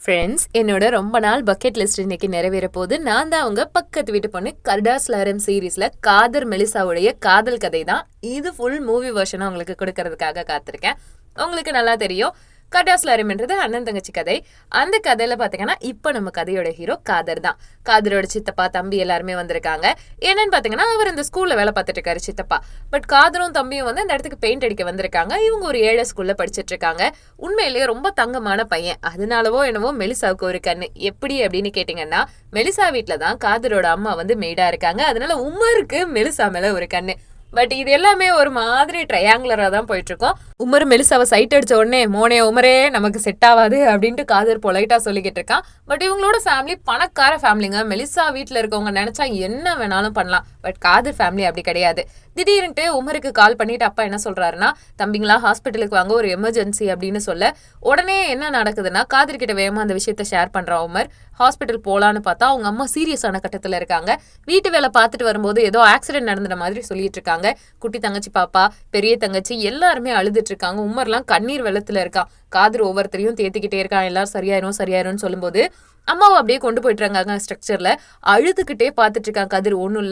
Friends, என்னோட ரொம்ப நாள் பக்கெட் லிஸ்ட் இன்னைக்கு நிறைவேற போது. நான் தான் அவங்க பக்கத்து வீட்டு பொண்ணு. கர்டாஸ்லாரம் சீரீஸ்ல காதர் மெலிசாவுடைய காதல் கதை தான் இது. ஃபுல் மூவி வெர்ஷனா உங்களுக்கு கொடுக்கறதுக்காக காத்திருக்கேன். உங்களுக்கு நல்லா தெரியும், கர்டாஸ்லாரம்ன்றது அண்ணன் தங்கச்சி கதை. அந்த கதையில பாத்தீங்கன்னா இப்ப நம்ம கதையோட ஹீரோ காதர் தான். காதரோட சித்தப்பா தம்பி எல்லாருமே வந்திருக்காங்க. என்னன்னு பாத்தீங்கன்னா, அவர் இந்த ஸ்கூல்ல வேலை பார்த்துட்டு இருக்காரு சித்தப்பா. பட் காதரும் தம்பியும் வந்து அந்த இடத்துக்கு பெயிண்ட் அடிக்க வந்திருக்காங்க. இவங்க ஒரு ஏழை ஸ்கூல்ல படிச்சிட்டு இருக்காங்க. உண்மையிலேயே ரொம்ப தங்கமான பையன். அதனாலவோ என்னவோ மெலிசாவுக்கு ஒரு கண்ணு. எப்படி அப்படின்னு கேட்டீங்கன்னா, மெலிசா வீட்டுல தான் காதரோட அம்மா வந்து மெய்டா இருக்காங்க. அதனால உமருக்கு மெலிசா மேல ஒரு கண்ணு. பட் இது எல்லாமே ஒரு மாதிரி ட்ரையாங்குலரா தான் போயிட்டு இருக்கோம். உமர் மெலிசாவை சைட் அடிச்ச உடனே, மோனே உமரே நமக்கு செட் ஆகாது அப்படின்ட்டு காதர் பொலைட்டா சொல்லிக்கிட்டு இருக்கான். பட் இவங்களோட ஃபேமிலி பணக்கார ஃபேமிலிங்க. மெலிசா வீட்டுல இருக்கவங்க நினைச்சா என்ன வேணாலும் பண்ணலாம். பட் காதர் ஃபேமிலி அப்படி கிடையாது. திடீர்னுட்டு உமருக்கு கால் பண்ணிட்டு அப்பா என்ன சொல்றாருன்னா, தம்பிங்களா ஹாஸ்பிட்டலுக்கு வாங்க, ஒரு எமர்ஜென்சி அப்படின்னு சொல்ல, உடனே என்ன நடக்குதுன்னா, காதர் கிட்ட வேகமா அந்த விஷயத்த ஷேர் பண்றான் உமர். ஹாஸ்பிட்டல் போலான்னு பார்த்தா அவங்க அம்மா சீரியஸான கட்டத்துல இருக்காங்க. வீட்டு வேலை பார்த்துட்டு வரும்போது ஏதோ ஆக்சிடென்ட் நடந்த மாதிரி சொல்லிட்டு இருக்காங்க. குட்டி தங்கச்சி பாப்பா, பெரிய தங்கச்சி எல்லாருமே அழுதுட்டு இருக்காங்க. உமர்லாம் கண்ணீர் வெள்ளத்துல இருக்கான். காதர் ஒவ்வொருத்தரையும் தேத்திக்கிட்டே இருக்கான். எல்லாரும் சரியாயிரும் சரியாயிரும்னு சொல்லும்போது அம்மாவை அப்படியே கொண்டு போயிட்டுறாங்க ஸ்ட்ரக்சர்ல. அழுதுகிட்டே பார்த்துட்டு இருக்கான் கதிர். ஒன்னும்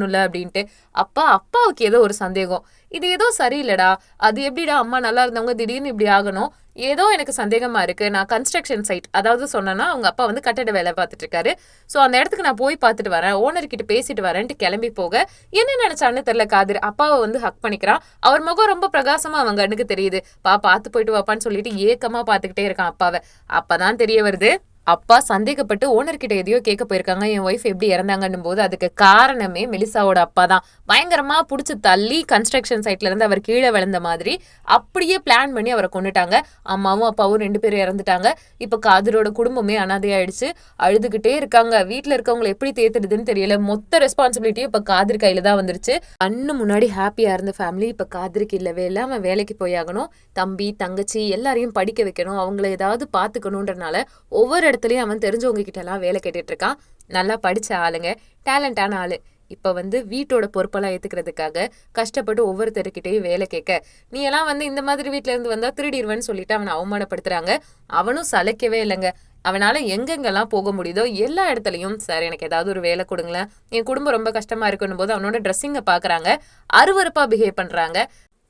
இல்ல அப்படின்ட்டு. அப்பாவுக்கு ஏதோ ஒரு சந்தேகம். இது ஏதோ சரியில்லடா, அது எப்படிடா அம்மா நல்லா இருந்தவங்க திடீர்னு இப்படி ஆகணும், ஏதோ எனக்கு சந்தேகமா இருக்கு. நான் கன்ஸ்ட்ரக்ஷன் சைட், அதாவது சொன்னா அவங்க அப்பா வந்து கட்டட வேலை பார்த்துட்டு இருக்காரு. ஸோ அந்த இடத்துக்கு நான் போய் பார்த்துட்டு வரேன், ஓனர் கிட்ட பேசிட்டு வரேன்ட்டு கிளம்பி போக, என்ன நினைச்சான்னு தெரியல காதர் அப்பாவை வந்து ஹக் பண்ணிக்கிறான். அவர் முகம் ரொம்ப பிரகாசமா அவங்க கண்ணுக்கு தெரியுது. பார்த்து போயிட்டு வாப்பான்னு சொல்லிட்டு ஏக்கமா பார்த்துக்கிட்டே இருக்கான் அப்பாவை. அப்பதான் தெரிய வருது, அப்பா சந்தேகப்பட்டு ஓனர் கிட்ட எதையோ கேட்க போயிருக்காங்க, என் ஒய்ஃப் எப்படி இறந்தாங்கன்னும் போது அதுக்கு காரணமே மெலிசாவோட அப்பா தான். பயங்கரமா புடிச்சு தள்ளி கன்ஸ்ட்ரக்ஷன் சைட்ல இருந்து அவர் கீழே விழுந்த மாதிரி அப்படியே பிளான் பண்ணி அவரை கொண்டுட்டாங்க. அம்மாவும் அப்பாவும் 2 பேரும் இறந்துட்டாங்க. இப்ப காதரோட குடும்பமே அனாதையாயிடுச்சு. அழுதுகிட்டே இருக்காங்க. வீட்டுல இருக்கவங்களை எப்படி தேத்துடுதுன்னு தெரியல. மொத்த ரெஸ்பான்சிபிலிட்டியும் இப்ப காதர் கையில தான் வந்துருச்சு. கண்ணு முன்னாடி ஹாப்பியா இருந்த ஃபேமிலி இப்ப காதருக்கு இல்லவே இல்ல. அவன் வேலைக்கு போயாகணும், தம்பி தங்கச்சி எல்லாரையும் படிக்க வைக்கணும், அவங்கள ஏதாவது பாத்துக்கணும்ன்றனால ஒவ்வொரு இடத்துலயும் அவன் தெரிஞ்சவங்க கிட்ட எல்லாம் வேலை கேட்டுட்டு இருக்கான். நல்லா படிச்ச ஆளுங்க, டேலண்டான ஆளு. இப்ப வந்து வீட்டோட பொறுப்பெல்லாம் ஏத்துக்கிறதுக்காக கஷ்டப்பட்டு ஒவ்வொருத்தருக்கிட்டையும் வேலை கேட்க, நீ எல்லாம் வந்து இந்த மாதிரி வீட்டுல இருந்து வந்தா திருடிடுவேன்னு சொல்லிட்டு அவனை அவமானப்படுத்துறாங்க. அவனும் சளைக்கவே இல்லைங்க. அவனால எங்கெங்கெல்லாம் போக முடியுதோ எல்லா இடத்துலயும், சார் எனக்கு ஏதாவது ஒரு வேலை கொடுங்களேன், என் குடும்பம் ரொம்ப கஷ்டமா இருக்குன்னு போது அவனோட ட்ரெஸ்ஸிங்கை பாக்குறாங்க, அருவருப்பா பிஹேவ் பண்றாங்க.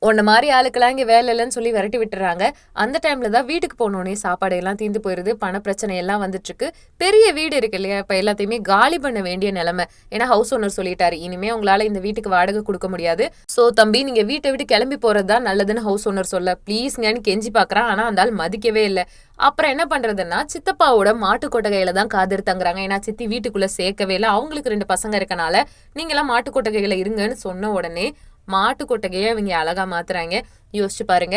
உன்ன மாதிரி ஆளுக்கெல்லாம் இங்கே வேலை இல்லைன்னு சொல்லி விரட்டி விட்டுறாங்க. அந்த டைம்ல தான் வீட்டுக்கு போனோடனே சாப்பாடு எல்லாம் தீர்ந்து போயிருது. பண பிரச்சனை எல்லாம் வந்துட்டு இருக்கு. பெரிய வீடு இருக்கு இல்லையா, இப்ப எல்லாத்தையுமே காலி பண்ண வேண்டிய நிலைமை. ஏன்னா ஹவுஸ் ஓனர் சொல்லிட்டாரு, இனிமே உங்களால இந்த வீட்டுக்கு வாடகை கொடுக்க முடியாது, சோ தம்பி நீங்க வீட்டை விட்டு கிளம்பி போறதுதான் நல்லதுன்னு ஹவுஸ் ஓனர் சொல்ல, ப்ளீஸ்ங்கன்னு கெஞ்சி பாக்குறான். ஆனா அந்த ஆள் மதிக்கவே இல்லை. அப்புறம் என்ன பண்றதுன்னா, சித்தப்பாவோட மாட்டு கொட்டகையில தான் காதர் தங்குறாங்க. ஏன்னா சித்தி வீட்டுக்குள்ள சேர்க்கவே இல்லை. அவங்களுக்கு 2 பசங்க இருக்கனால நீங்க எல்லாம் மாட்டு கொட்டகையில இருங்கன்னு சொன்ன உடனே மாட்டு கொட்டகையை இவங்க அழகா மாத்துறாங்க. யோசிச்சு பாருங்க,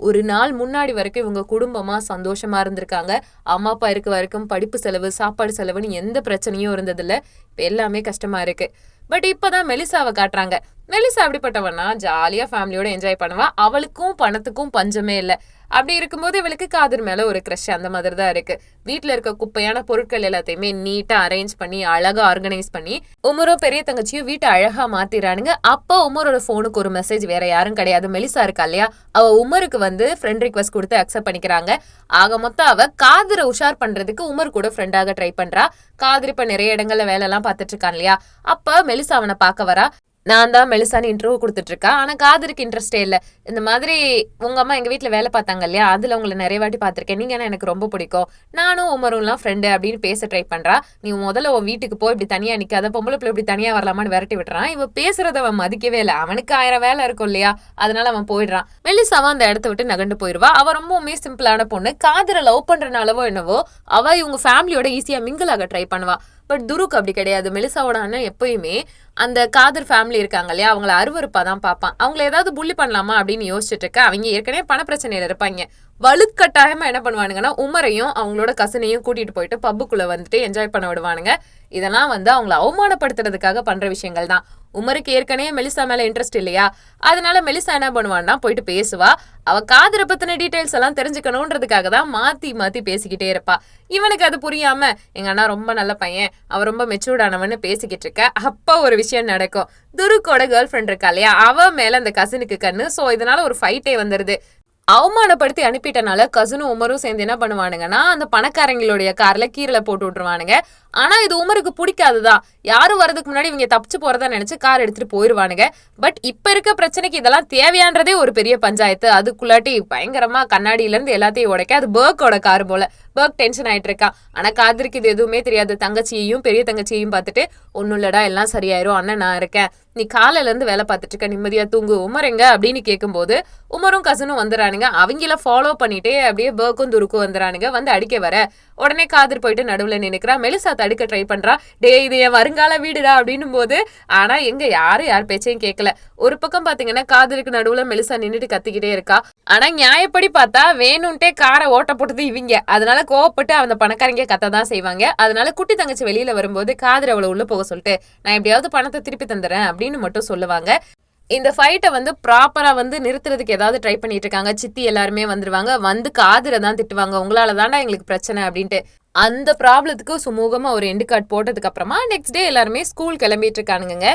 ஒரு நாள் முன்னாடி வரைக்கும் இவங்க குடும்பமா சந்தோஷமா இருந்திருக்காங்க. அம்மா அப்பா இருக்க வரைக்கும் படிப்பு செலவு, சாப்பாடு செலவுன்னு எந்த பிரச்சனையும் இருந்ததில்ல. இப்ப எல்லாமே கஷ்டமா இருக்கு. பட் இப்பதான் மெலிசாவை காட்டுறாங்க. மெலிசா அப்படிப்பட்டவனா ஜாலியா ஃபேமிலியோட என்ஜாய் பண்ணுவா. அவளுக்கும் பணத்துக்கும் பஞ்சமே இல்லை. அப்படி இருக்கும்போது இவளுக்கு காதர் மேல ஒரு கிரஷ் அந்த மாதிரி தான் இருக்கு. வீட்டுல இருக்க குப்பையான பொருட்கள் எல்லாத்தையுமே நீட்டா அரேஞ்ச் பண்ணி அழகா ஆர்கனைஸ் பண்ணி உமரும் பெரிய தங்கச்சியும் வீட்டை அழகா மாத்திரானுங்க. அப்போ உமரோட போனுக்கு ஒரு மெசேஜ், வேற யாரும் கிடையாது, மெலிசா இருக்கா இல்லையா, அவ உமருக்கு வந்து ஃப்ரெண்ட் ரிக்வெஸ்ட் கொடுத்து அக்செப்ட் பண்ணிக்கிறாங்க. ஆக மொத்தம் அவ காதரை உஷார் பண்றதுக்கு உமர் கூட ஃப்ரெண்டாக ட்ரை பண்றா. காதர் இப்ப நிறைய இடங்கள்ல வேலை எல்லாம் பார்த்துட்டு இருக்கான் இல்லையா. அப்ப மெலிசா அவனை பார்க்க வரா. நான் தான் மெலிசான்னு இன்டர்வியூ கொடுத்துட்டு இருக்கா. ஆனா காதருக்கு இன்ட்ரெஸ்டே இல்லை. இந்த மாதிரி உங்க அம்மா எங்க வீட்டுல வேலை பார்த்தாங்க இல்லையா, அதுல உங்களை நிறைய வாட்டி பார்த்திருக்கேன், நீங்க எனக்கு ரொம்ப பிடிக்கும், நானும் உமரும்லாம் ஃப்ரெண்டு அப்படின்னு பேச ட்ரை பண்றா. நீ முதல்ல உன் வீட்டுக்கு போய் இப்படி தனியா நிக்காத, பொம்பளை பிள்ளை இப்படி தனியா வரலாமான்னு விரட்டி விட்டுறான். இவ பேசுறத அவன் மதிக்கவே இல்லை. அவனுக்கு 1000 வேலை இருக்கும் இல்லையா, அதனால அவன் போயிடுறான். மெலிசாவா அந்த இடத்த விட்டு நகண்டு போயிடுவா. அவ ரொம்பவுமே சிம்பிளான பொண்ணு. காதரை லவ் பண்றனாலவோ என்னவோ அவ இவங்க ஃபேமிலியோட ஈஸியா மிங்கிள் ஆக ட்ரை பண்ணுவா. பட் துருக்கு அப்படி கிடையாது. மெலிசாவோட அண்ணன் எப்பயுமே அந்த காதர் ஃபேமிலி இருக்காங்க இல்லையா, அவங்கள அருவருப்பா தான் பார்ப்பான். அவங்கள ஏதாவது புள்ளி பண்ணலாமா அப்படின்னு யோசிச்சுட்டு இருக்க, அவங்க ஏற்கனவே பண பிரச்சனையில இருப்பாங்க. வலுக்கட்டாயமா என்ன பண்ணுவானுங்கன்னா, உமரையும் அவங்களோட கசனையும் கூட்டிட்டு போயிட்டு பப்புக்குள்ள வந்துட்டு என்ஜாய் பண்ண விடுவானுங்க. இதெல்லாம் வந்து அவங்கள அவமானப்படுத்துறதுக்காக பண்ற விஷயங்கள் தான். உமருக்கு ஏற்கனவே மெலிசா மேல இன்ட்ரெஸ்ட் இல்லையா, அதனால மெலிசா என்ன பண்ணுவான்னா போயிட்டு பேசுவா. அவ காதரை பத்தின டீடைல்ஸ் எல்லாம் தெரிஞ்சுக்கணுன்றதுக்காக தான் மாத்தி மாத்தி பேசிக்கிட்டே இருப்பா. இவனுக்கு அது புரியாம, எங்க அண்ணா ரொம்ப நல்ல பையன், அவ ரொம்ப மெச்சூர்டானவன்னு பேசிக்கிட்டு இருக்க. அப்ப ஒரு விஷயம் நடக்கும். துருக்கோட கேர்ள் ஃப்ரெண்ட் இருக்கா இல்லையா, அவ மேல அந்த கசினுக்கு கண்ணு. சோ இதனால ஒரு ஃபைட்டே வந்துருது. அவமானப்படுத்தி அனுப்பிட்டனால கசனும் உமரும் சேர்ந்து என்ன பண்ணுவானுங்கன்னா அந்த பணக்காரங்களுடைய கார்ல கீரல போட்டு விட்டுருவானுங்க. ஆனா இது உமருக்கு பிடிக்காதுதான். யாரும் வரதுக்கு முன்னாடி இவங்க தப்பிச்சு போறதா நினைச்சு கார் எடுத்துட்டு போயிருவானுங்க. பட் இப்ப இருக்க பிரச்சனைக்கு இதெல்லாம் தேவையானதே ஒரு பெரிய பஞ்சாயத்து. அதுக்குள்ளாட்டி பயங்கரமா கண்ணாடியில இருந்து எல்லாத்தையும் உடைக்க. அது பர்க்கோட கார் போல. பர்க் டென்ஷன் ஆயிட்டு இருக்கா. ஆனா காதருக்கு இது எதுவுமே தெரியாது. தங்கச்சியையும் பெரிய தங்கச்சியையும் பார்த்துட்டு ஒன்னும் இல்லடா எல்லாம் சரியாயிரும், அண்ணன் நான் இருக்கேன், நீ காலையில இருந்து வேலை பார்த்துட்டு இருக்க, நிம்மதியா தூங்கு, உமர் எங்க அப்படின்னு கேட்கும்போது உமரும் கசனும் வந்துறானுங்க. அவங்கள ஃபாலோ பண்ணிட்டே அப்படியே பர்க்கும் துருக்கும் வந்துறானுங்க. வந்து அடிக்க வர உடனே காதர் போயிட்டு நடுவுல நினைக்கிறா. மெலிசா தடுக்க ட்ரை பண்றா. டே இது என் வருங்கால வீடுடா அப்படின்னும் போது ஆனா எங்க யார் பேச்சையும் கேட்கல. ஒரு பக்கம் பாத்தீங்கன்னா காதருக்கு நடுவுல மெலிசா நின்னுட்டு கத்திக்கிட்டே இருக்கா. ஆனா நியாயப்படி பார்த்தா வேணும்ட்டே காரை ஓட்ட போட்டது இவங்க. அதனால கோவப்பட்டு அந்த பணக்காரங்க கத்ததான் செய்வாங்க. அதனால குட்டி தங்கச்சி வெளியில வரும்போது காதர் அவளை உள்ள போக சொல்லிட்டு நான் எப்படியாவது பணத்தை திருப்பி தந்துறேன் அப்படின்னு மட்டும் சொல்லுவாங்க. இந்த ஃபைட்டை வந்து ப்ராப்பரா வந்து நிறுத்துறதுக்கு ஏதாவது ட்ரை பண்ணிட்டு இருக்காங்க. சித்தி எல்லாருமே வந்துருவாங்க. வந்து காதரை தான் திட்டுவாங்க, உங்களால தாண்டா எங்களுக்கு பிரச்சனை அப்படின்ட்டு. அந்த ப்ராப்ளத்துக்கு சுமூகமா ஒரு எண்டு கார்டு போட்டதுக்கு அப்புறமா நெக்ஸ்ட் டே எல்லாருமே ஸ்கூல் கிளம்பிட்டு இருக்கானுங்க.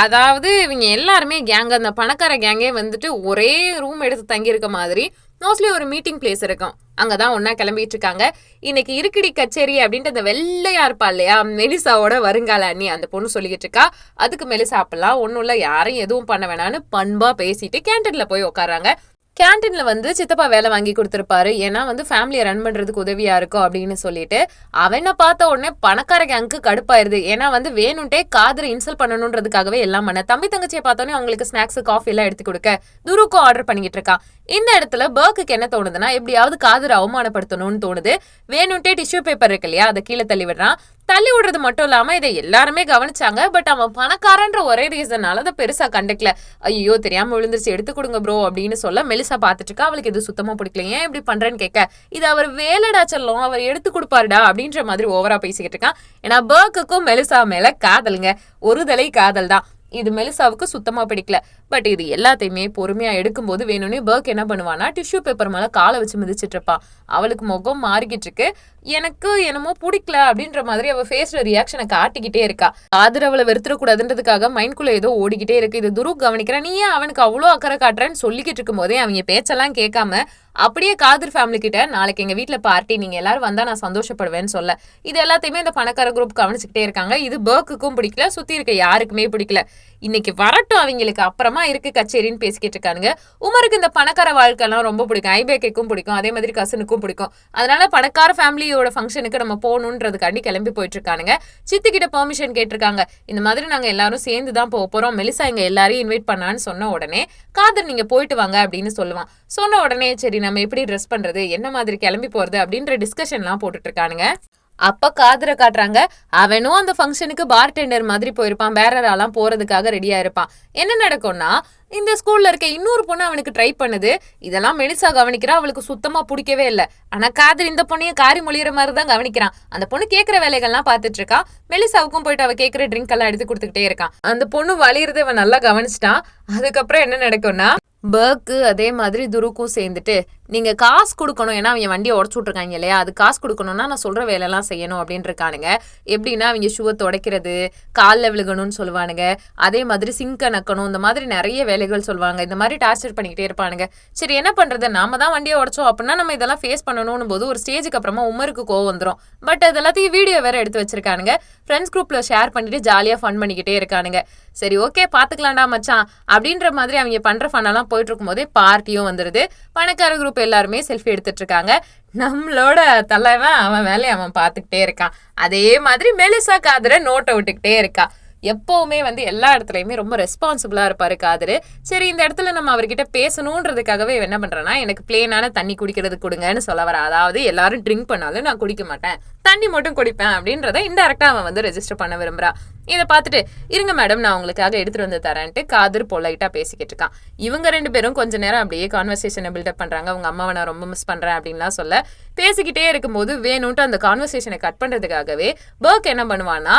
அதாவது இவங்க எல்லாருமே கேங், அந்த பணக்கார கேங்கே வந்துட்டு ஒரே ரூம் எடுத்து தங்கி இருக்க மாதிரி மோஸ்ட்லி ஒரு மீட்டிங் பிளேஸ் இருக்கும். அங்கதான் ஒன்னா கிளம்பிட்டு இருக்காங்க. இன்னைக்கு இருக்குடி கச்சேரி அப்படின்ட்டு அந்த வெள்ளையா இருப்பா இல்லையா மெலிசாவோட வருங்கால அண்ணி, அந்த பொண்ணு சொல்லிக்கிட்டு இருக்கா. அதுக்கு மெலிசா அப்பெல்லாம் ஒன்னும் இல்ல, யாரையும் எதுவும் பண்ண வேணான்னு பண்பா பேசிட்டு கேன்டீன்ல போய் உட்காராங்க. கேன்டீன்ல வந்து சித்தப்பா வேலை வாங்கி கொடுத்துருப்பாரு. ஏன்னா வந்து ஃபேமிலியை ரன் பண்றதுக்கு உதவியா இருக்கும் அப்படின்னு சொல்லிட்டு அவனை பார்த்த உடனே பணக்கார கேங்க்கு கடுப்பாயிருது. ஏன்னா வந்து வேணும்ட்டே காதரை இன்சல்ட் பண்ணணுன்றதுக்காகவே எல்லாம் பண்ண. தம்பி தங்கச்சியை பார்த்தோன்னே அவங்களுக்கு ஸ்நாக்ஸ் காஃபி எல்லாம் எடுத்து கொடுக்க துருக்கும் ஆர்டர் பண்ணிக்கிட்டு இருக்கான். இந்த இடத்துல பர்க்குக்கு என்ன தோணுதுன்னா எப்படியாவது காதரை அவமானப்படுத்தணும்னு தோணுது. வேணும்ட்டே டிஷ்யூ பேப்பர் இருக்கு இல்லையா, அதை கீழே தள்ளி விடுறான். தள்ளி விடுறது மட்டும் இல்லாம இதை எல்லாருமே கவனிச்சாங்க. பட் அவன் பணக்காரன்ற ஒரே ரீசனால அதை பெருசா கண்டுக்கல. ஐயோ தெரியாம விழுந்துருச்சு, எடுத்து கொடுங்க ப்ரோ அப்படின்னு சொல்ல மெலிசா பாத்துட்டு இருக்கா. அவளுக்கு இது சுத்தமா பிடிக்கல. ஏன் இப்படி பண்றேன்னு கேட்க இது அவர் வேலைடா செல்லும், அவர் எடுத்து கொடுப்பாருடா அப்படின்ற மாதிரி ஓவரா பேசிக்கிட்டு இருக்கான். ஏன்னா பர்க்குக்கும் மெலிசா மேல காதலுங்க, ஒரு தலை காதல் தான். இது மெலிசாவுக்கு சுத்தமா பிடிக்கல. பட் இது எல்லாத்தையுமே பொறுமையா எடுக்கும்போது வேணும்னே பர்க் என்ன பண்ணுவானா டிஷ்யூ பேப்பர் மேல காலை வச்சு மிதிச்சிட்டு இருப்பான். அவளுக்கு முகம் மாறிக்கிட்டு இருக்கு. எனக்கு என்னமோ பிடிக்கல அப்படின்ற மாதிரி அவ ஃபேஸ்ல ரியாக்ஷனை காட்டிக்கிட்டே இருக்கா. காதர் அவளை வெறுத்துடக்கூடாதுன்றதுக்காக மைண்ட்குள்ள ஏதோ ஓடிக்கிட்டே இருக்கு. இது துரு கவனிக்கிறேன். நீ ஏன் அவனுக்கு அவ்வளோ அக்கறை காட்டுறேன்னு சொல்லிக்கிட்டு இருக்கும் போதே அவங்க பேச்செல்லாம் கேட்காம அப்படியே காதர் ஃபேமிலி கிட்ட நாளைக்கு எங்க வீட்டுல பார்ட்டி, நீங்க எல்லாரும் வந்தா நான் சந்தோஷப்படுவேன்னு சொல்ல இது எல்லாத்தையுமே இந்த பணக்கார குரூப் கவனிச்சுக்கிட்டே இருக்காங்க. இது பர்க்குக்கும் பிடிக்கல, சுத்தி இருக்க யாருக்குமே பிடிக்கல. இன்னைக்கு வரட்டும் அவங்களுக்கு, அப்புறமா இருக்கு கச்சேரின்னு பேசிக்கிட்டு இருக்கானுங்க. உமருக்கு இந்த பணக்கார வாழ்க்கை எல்லாம் ரொம்ப பிடிக்கும். ஐபேக்கைக்கும் பிடிக்கும், அதே மாதிரி கசனுக்கும் பிடிக்கும். அதனால பணக்கார ஃபேமிலியோட ஃபங்க்ஷனுக்கு நம்ம போகணுன்றதுக்காண்டி கிளம்பி போயிட்டு இருக்கானுங்க. சித்தி கிட்ட பெர்மிஷன் கேட்டிருக்காங்க. இந்த மாதிரி நாங்க எல்லாரும் சேர்ந்து தான் போக போறோம், மெலிசா எங்க எல்லாரையும் இன்வைட் பண்ணான்னு சொன்ன உடனே காதர் நீங்க போயிட்டு வாங்க அப்படின்னு சொல்லுவான். சொன்ன உடனே சரி நம்ம எப்படி ட்ரெஸ் பண்றது, என்ன மாதிரி கிளம்பி போறது அப்படின்ற டிஸ்கஷன்லாம் போட்டுட்டு இருக்கானுங்க. அப்ப காதரை காட்டுறாங்க. அவனும் அந்த ஃபங்க்ஷனுக்கு பார்டெண்டர் மாதிரி போயிருப்பான். பேரராலாம் போறதுக்காக ரெடியா இருப்பான். என்ன நடக்கும்னா இந்த ஸ்கூல்ல இருக்க இன்னொரு பொண்ணு அவனுக்கு ட்ரை பண்ணுது. இதெல்லாம் மெலிசா கவனிக்கிறா. அவளுக்கு சுத்தமா பிடிக்கவே இல்லை. ஆனா காதர் இந்த பொண்ணையும் காரி மொழியிற மாதிரி தான் கவனிக்கிறான். அந்த பொண்ணு கேட்கிற வேலைகள்லாம் பார்த்துட்டு இருக்கா. மெலிசாவுக்கும் போயிட்டு அவ கேட்கிற ட்ரிங்க் எல்லாம் எடுத்து கொடுத்துக்கிட்டே இருக்கான். அந்த பொண்ணு வலியுறதை அவன் நல்லா கவனிச்சிட்டான். அதுக்கப்புறம் என்ன நடக்கும்னா பர்க்கு அதே மாதிரி துருக்கும் சேர்ந்துட்டு நீங்க காசு கொடுக்கணும், ஏன்னா அவங்க வண்டியை உடச்சு விட்ருக்காங்க இல்லையா, அது காசு கொடுக்கணும்னா நான் சொல்ற வேலையெல்லாம் செய்யணும் அப்படின்னு இருக்கானுங்க. எப்படின்னா அவங்க ஷூவை துடைக்கிறது, காலில் விழுகணும்னு சொல்லுவானுங்க, அதே மாதிரி சிங்கை நக்கணும், இந்த மாதிரி நிறைய வேலைகள் சொல்லுவாங்க. இந்த மாதிரி டார்ச்சர் பண்ணிக்கிட்டே இருப்பானுங்க. சரி என்ன பண்றது, நாம தான் வண்டியை உடச்சோம் அப்படின்னா நம்ம இதெல்லாம் ஃபேஸ் பண்ணணும்னு போது ஒரு ஸ்டேஜுக்கு அப்புறமா உமருக்கு கோவம் வந்துடும். பட் அது எல்லாத்தையும் வீடியோ வேற எடுத்து வச்சிருக்கானுங்க. ஃப்ரெண்ட்ஸ் குரூப்ல ஷேர் பண்ணிட்டு ஜாலியா ஃபன் பண்ணிக்கிட்டே இருக்கானுங்க. சரி ஓகே பாத்துக்கலாம்டா மச்சான் அப்படின்ற மாதிரி அவங்க பண்ற ஃபன்னெல்லாம் போயிட்டு இருக்கும் போதே பார்ட்டியும் வந்துருது. பணக்கார குரூப் எல்லாருமே செல்ஃபி எடுத்துட்டு இருக்காங்க. நம்மளோட தலைவன் அவன் வேலையை அவன் பார்த்துக்கிட்டே இருக்கான். அதே மாதிரி மெலிசா காதரை நோட்டை விட்டுக்கிட்டே இருக்கா. எப்பவுமே வந்து எல்லா இடத்துலயுமே ரொம்ப ரெஸ்பான்சிபிளா இருப்பாரு காதரு. சரி இந்த இடத்துல நம்ம அவர்கிட்ட பேசணுன்றதுக்காகவே என்ன பண்றேன்னா எனக்கு பிளேனான தண்ணி குடிக்கிறது கொடுங்கன்னு சொல்ல வர. அதாவது எல்லாரும் ட்ரிங்க் பண்ணாலும் நான் குடிக்க மாட்டேன், தண்ணி மட்டும் குடிப்பேன் அப்படின்றத இன்டெரக்டா அவன் வந்து ரெஜிஸ்டர் பண்ண விரும்புறா. இதை பார்த்துட்டு இருங்க மேடம் நான் உங்களுக்காக எடுத்துட்டு வந்து தரேன்ட்டு காதர் பொலைட்டா பேசிக்கிட்டு இருக்கான். இவங்க ரெண்டு பேரும் கொஞ்ச நேரம் அப்படியே கான்வர்சேஷனை பில்டப் பண்றாங்க. அவங்க அம்மாவை நான் ரொம்ப மிஸ் பண்றேன் அப்படின்லாம் சொல்ல பேசிக்கிட்டே இருக்கும்போது வேணும்ட்டு அந்த கான்வர்சேஷனை கட் பண்றதுக்காகவே பர்க் என்ன பண்ணுவான்னா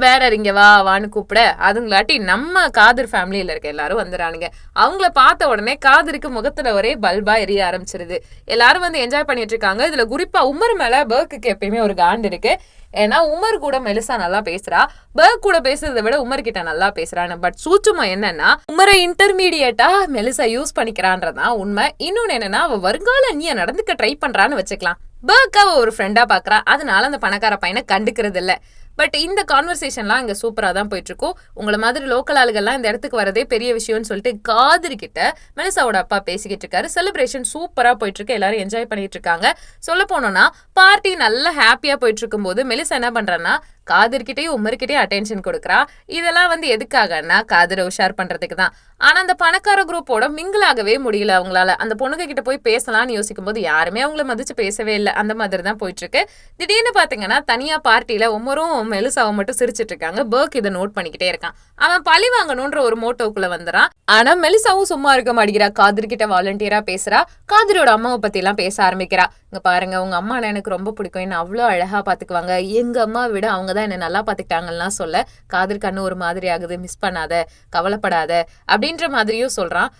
வேற இங்க வான்னு கூப்பிட அதுங்களாட்டி நம்ம காதர் ஃபேமிலியில இருக்க எல்லாரும் வந்துடுறானுங்க. அவங்கள பார்த்த உடனே காதருக்கு முகத்துல ஒரே பல்பா எரிய ஆரம்பிச்சிருது. எல்லாரும் வந்து என்ஜாய் பண்ணிட்டு இருக்காங்க. இதுல குறிப்பா உமர் மேல பர்க்குக்கு எப்பயுமே ஒரு காண்டு இருக்கு. ஏன்னா உமர் கூட மெலிசா நல்லா பேசுறா, பர்க் கூட பேசுறதை விட உமர் கிட்ட நல்லா பேசுறான்னு. பட் சூச்சுமா என்னன்னா உமரை இன்டர்மீடியேட்டா மெலிசா யூஸ் பண்ணிக்கிறான்றதான் உண்மை. இன்னொன்னு என்னன்னா அவ வருங்கால நீ நடந்துக்க ட்ரை பண்றான்னு வச்சுக்கலாம். பர்க்காவை ஒரு ஃப்ரெண்டா பாக்குறா, அதனால அந்த பணக்கார பையனை கண்டுக்கிறது இல்ல. பட் இந்த கான்வர்சேஷன்லாம் இங்க சூப்பரா தான் போயிட்டு இருக்கும். உங்களை மாதிரி லோக்கல் ஆளுகள்லாம் இந்த இடத்துக்கு வரதே பெரிய விஷயம்னு சொல்லிட்டு காதர் கிட்ட மெலிசாவோட அப்பா பேசிக்கிட்டு இருக்காரு. செலிப்ரேஷன் சூப்பரா போயிட்டு இருக்கு, எல்லாரும் என்ஜாய் பண்ணிட்டு இருக்காங்க. சொல்ல போனோம்னா பார்ட்டி நல்லா ஹாப்பியா போயிட்டு இருக்கும் போது மெலிசா என்ன பண்றான்னா காதர்கிட்டயும் உமர்கிட்டயும் அட்டென்ஷன் கொடுக்குறா. இதெல்லாம் எதுக்காகன்னா காதரை உஷார் பண்றதுக்கு தான். ஆனா அந்த பணக்கார குரூப்போட மிங்கிளாகவே முடியல அவங்களால. அந்த பொண்ணுங்க கிட்ட போய் பேசலாம்னு யோசிக்கும் போது யாருமே அவங்கள மதிச்சு பேசவே இல்லை. அந்த மாதிரி தான் போயிட்டு இருக்கு. திடீர்னு பாத்தீங்கன்னா தனியா பார்ட்டியில உமரும் மெலிசாவும் மட்டும் சிரிச்சிட்டு இருக்காங்க. பர்க் இதை நோட் பண்ணிக்கிட்டே இருக்கான். அவன் பழி வாங்கணும்ன்ற ஒரு மோட்டோக்குள்ள வந்துறான். ஆனா மெலிசாவும் சும்மா இருக்க மாட்டேங்கிறா. காதர் கிட்ட வாலண்டியரா பேசுறா. காதரோட அம்மாவை பத்தி எல்லாம் பேச ஆரம்பிக்கிறா. இங்க பாருங்க, உங்க அம்மா எனக்கு ரொம்ப பிடிக்கும், என்ன அவ்வளோ அழகா பாத்துக்குவாங்க, எங்க அம்மா விட அவங்க தான் என்ன நல்லா பாத்துக்கிட்டாங்கன்னா சொல்ல காதர் கண்ணு ஒரு மாதிரி ஆகுது, மிஸ் பண்ணாத, கவலைப்படாத அப்படின்ற மாதிரியும் சொல்றான்.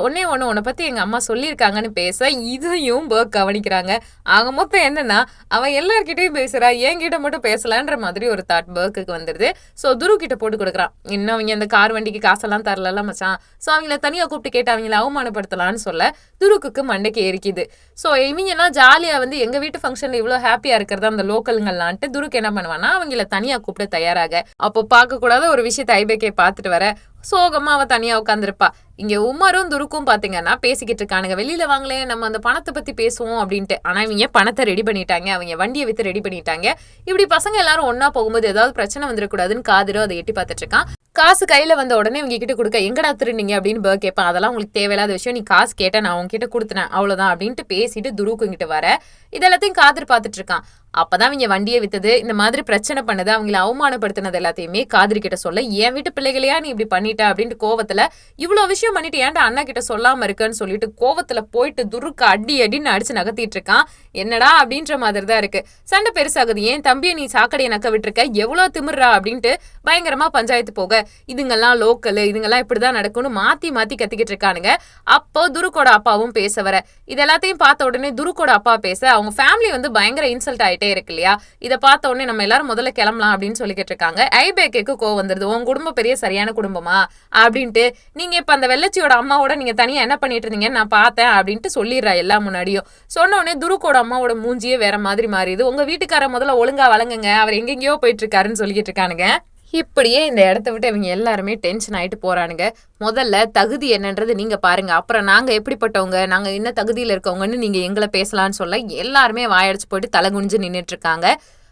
உன்னை பத்தி எங்க அம்மா சொல்லியிருக்காங்கன்னு பேச இதையும் பர்க் கவனிக்கிறாங்க. ஆக மொத்தம் என்னன்னா அவன் எல்லார்கிட்டையும் பேசுறா, என்கிட்ட மட்டும் பேசலான்ற மாதிரி ஒரு தாட் பர்க்குக்கு வந்துருது. ஸோ துரு கிட்ட போட்டு கொடுக்குறான். இன்னும் அவங்க அந்த கார் வண்டிக்கு காசெல்லாம் தரல மச்சான், ஸோ அவங்கள தனியா கூப்பிட்டு கேட்டு அவங்கள அவமானப்படுத்தலான்னு சொல்ல துருக்குக்கு மண்டைக்கு எரிக்குது. ஸோ இவங்க எல்லாம் ஜாலியா எங்க வீட்டு ஃபங்க்ஷன்ல இவ்வளவு ஹாப்பியா இருக்கிறதா அந்த லோக்கலுங்கள்லான்ட்டு துருக்கு என்ன பண்ணுவான்னா அவங்கள தனியா கூப்பிட்டு தயாராக. அப்போ பார்க்க கூடாத ஒரு விஷயத்தை ஐபேக்கே பார்த்துட்டு வர சோகமா அவ தனியா உட்காந்துருப்பா. இங்க உமரும் துருக்கும் பாத்தீங்கன்னா பேசிக்கிட்டு இருக்கானுங்க, வெளியில வாங்களே நம்ம அந்த பணத்தை பத்தி பேசுவோம் அப்படின்ட்டு. ஆனா இவங்க பணத்தை ரெடி பண்ணிட்டாங்க, அவங்க வண்டியை வித்து ரெடி பண்ணிட்டாங்க. இப்படி பசங்க எல்லாரும் ஒன்னா போகும்போது ஏதாவது பிரச்சனை வந்துடக்கூடாதுன்னு காதரோ அதை எட்டி பார்த்துட்டு இருக்கான். காசு கையில வந்த உடனே இவங்க கிட்ட கொடுக்க எங்கடா திருநீங்க அப்படின்னு பர்க் கேட்பான். அதெல்லாம் உங்களுக்கு தேவையில்லாத விஷயம், நீ காசு கேட்ட நான் உங்ககிட்ட கொடுத்துனேன் அவ்வளவுதான் அப்படின்ட்டு பேசிட்டு துருக்கு இங்கிட்ட வர இதெல்லாத்தையும் காதர் பார்த்துட்டு இருக்கான். அப்பதான் இவங்க வண்டியை வித்தது, இந்த மாதிரி பிரச்சனை பண்ணது, அவங்கள அவமானப்படுத்தினது எல்லாத்தையுமே காதரி கிட்ட சொல்ல என் வீட்டு பிள்ளைகளையா நீ இப்படி பண்ணிட்ட அப்படின்ட்டு கோவத்துல இவ்வளவு விஷயம் பண்ணிட்டு ஏன்டா அண்ணா கிட்ட சொல்லாம இருக்குன்னு சொல்லிட்டு கோவத்துல போயிட்டு துருக்கு அடி அடின்னு அடிச்சு நகர்த்திட்டு இருக்கான். என்னடா அப்படின்ற மாதிரி தான் இருக்கு. சண்டை பெருசாகுது. ஏன் தம்பியை நீ சாக்கடையை நக்க விட்டுருக்க, எவ்வளவு திமிர்றா அப்படின்ட்டு பயங்கரமா பஞ்சாயத்து போக இதுங்கெல்லாம் லோக்கல், இதுங்கெல்லாம் இப்படிதான் நடக்கும்னு மாத்தி மாத்தி கத்திக்கிட்டு இருக்கானுங்க. அப்போ துருக்கோட அப்பாவும் பேச வர இது எல்லாத்தையும் பார்த்த உடனே துருக்கோட அப்பா பேச அவங்க ஃபேமிலி பயங்கர இன்சல்ட் ஆயிட்டே இருக்கு இல்லையா. இதை பார்த்த உடனே நம்ம எல்லாரும் முதல்ல கிளம்பலாம் அப்படின்னு சொல்லிக்கிட்டு இருக்காங்க. ஐபேக்கு கோவம் வந்துருது. உன் குடும்பம் பெரிய சரியான குடும்பமா அப்படின்ட்டு, நீங்க இப்ப அந்த வெள்ளச்சியோட அம்மாவோட நீங்க தனியா என்ன பண்ணிட்டு இருந்தீங்கன்னு நான் பார்த்தேன் அப்படின்ட்டு சொல்லிடுறா எல்லா முன்னாடியும். சொன்ன உடனே துருக்கோட அம்மாவோட மூஞ்சியே வேற மாதிரி மாறிடுது. உங்க வீட்டுக்கார முதல்ல ஒழுங்கா வழங்குங்க, அவர் எங்கெங்கயோ போயிட்டு இருக்காருன்னு சொல்லிக்கிட்டு இருக்கானுங்க. இப்படியே இந்த இடத்த விட்டு இவங்க எல்லாருமே டென்ஷன் ஆயிட்டு போறானுங்க. முதல்ல தகுதி என்னன்றது நீங்க பாருங்க, அப்புறம் நாங்க எப்படிப்பட்டவங்க, நாங்க என்ன தகுதியில இருக்கவங்கன்னு நீங்க எங்களை பேசலாம்னு சொல்ல எல்லாருமே வாயடிச்சு போயிட்டு தலை குனிஞ்சு நின்றுட்டு இருக்காங்க.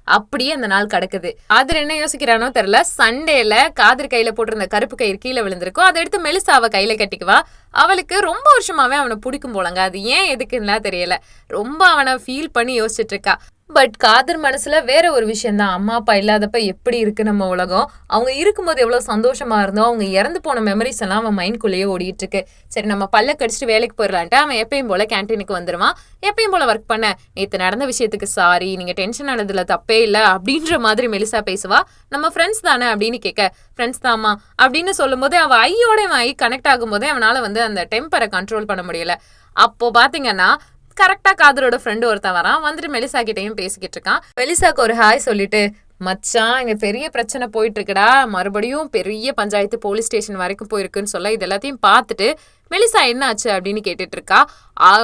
அப்படியே அந்த நாள் கிடக்குது. காதர் என்ன யோசிக்கிறானோ தெரியல. சண்டேல காதர் கையில போட்டிருந்த கருப்பு கயிறு கீழே விழுந்திருக்கும். அதை எடுத்து மெலிசா அவ கையில கட்டிக்குவா. அவளுக்கு ரொம்ப வருஷமாவே அவனை பிடிக்கும் போலங்க. அது ஏன் எதுக்குன்னா தெரியல. ரொம்ப அவனை ஃபீல் பண்ணி யோசிச்சுட்டு இருக்கா. பட் காதர் மனசுல வேற ஒரு விஷயம் தான். அம்மா அப்பா இல்லாதப்ப எப்படி இருக்கு நம்ம உலகம், அவங்க இருக்கும்போது எவ்வளவு சந்தோஷமா இருந்தோம், அவங்க இறந்து போன மெமரிஸ் எல்லாம் அவன் மைண்ட்குள்ளேயே ஓடிட்டு இருக்கு. சரி நம்ம பல்ல கடிச்சிட்டு வேலைக்கு போயிடலான்ட்டு அவன் எப்பயும் போல கேன்டீனுக்கு வந்துருவான். எப்பயும் போல ஒர்க் பண்ண, நேத்து நடந்த விஷயத்துக்கு சாரி, நீங்க டென்ஷன் ஆனதுல தப்பே இல்லை அப்படின்ற மாதிரி மெலிசா பேசுவா. நம்ம ஃப்ரெண்ட்ஸ் தானே அப்படின்னு கேட்க, ஃப்ரெண்ட்ஸ் தாமா அப்படின்னு சொல்லும் போதே அவ ஐயோட ஐ கனெக்ட் ஆகும் போதே அவனால அந்த டெம்பரை கண்ட்ரோல் பண்ண முடியல. அப்போ பாத்தீங்கன்னா கரெக்டா காதரோட ஃப்ரெண்டு ஒருத்தன் வரான். வந்துட்டு மெலிசா கிட்டையும் பேசிக்கிட்டு இருக்கான். மெலிசாக்கு ஒரு ஹாய் சொல்லிட்டு, மச்சான் இங்க பெரிய பிரச்சனை போயிட்டு இருக்குடா, மறுபடியும் பெரிய பஞ்சாயத்து போலீஸ் ஸ்டேஷன் வரைக்கும் போயிருக்குன்னு சொல்ல இது எல்லாத்தையும் பார்த்துட்டு மெலிசா என்ன ஆச்சு அப்படின்னு கேட்டுட்டு இருக்கா.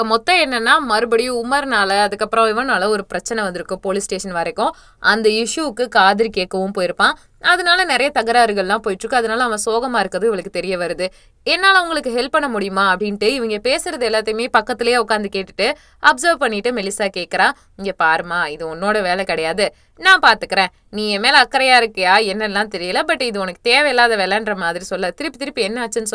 மொத்தம் என்னன்னா மறுபடியும் உமர்னால அதுக்கப்புறம் இவனால ஒரு பிரச்சனை வந்திருக்கும் போலீஸ் ஸ்டேஷன் வரைக்கும். அந்த இஷ்யூக்கு காதரி கேட்கவும் போயிருப்பான். அதனால நிறைய தகராறுகள்லாம் போயிட்டு இருக்கு. அதனால அவன் சோகமா இருக்கிறது இவளுக்கு தெரிய வருது. என்னால அவங்களுக்கு ஹெல்ப் பண்ண முடியுமா அப்படின்ட்டு இவங்க பேசுறது எல்லாத்தையுமே பக்கத்துலயே உட்காந்து கேட்டுட்டு அப்சர்வ் பண்ணிட்டு மெலிசா கேட்கறா. இங்க பாருமா, இது உன்னோட வேலை கிடையாது, நான் பாத்துக்கிறேன், நீ என் மேல அக்கறையா இருக்கியா என்னெல்லாம் தெரியல, பட் இது உனக்கு தேவையில்லாத வேலைன்ற மாதிரி சொல்ல. திருப்பி என்ன ஆச்சுன்னு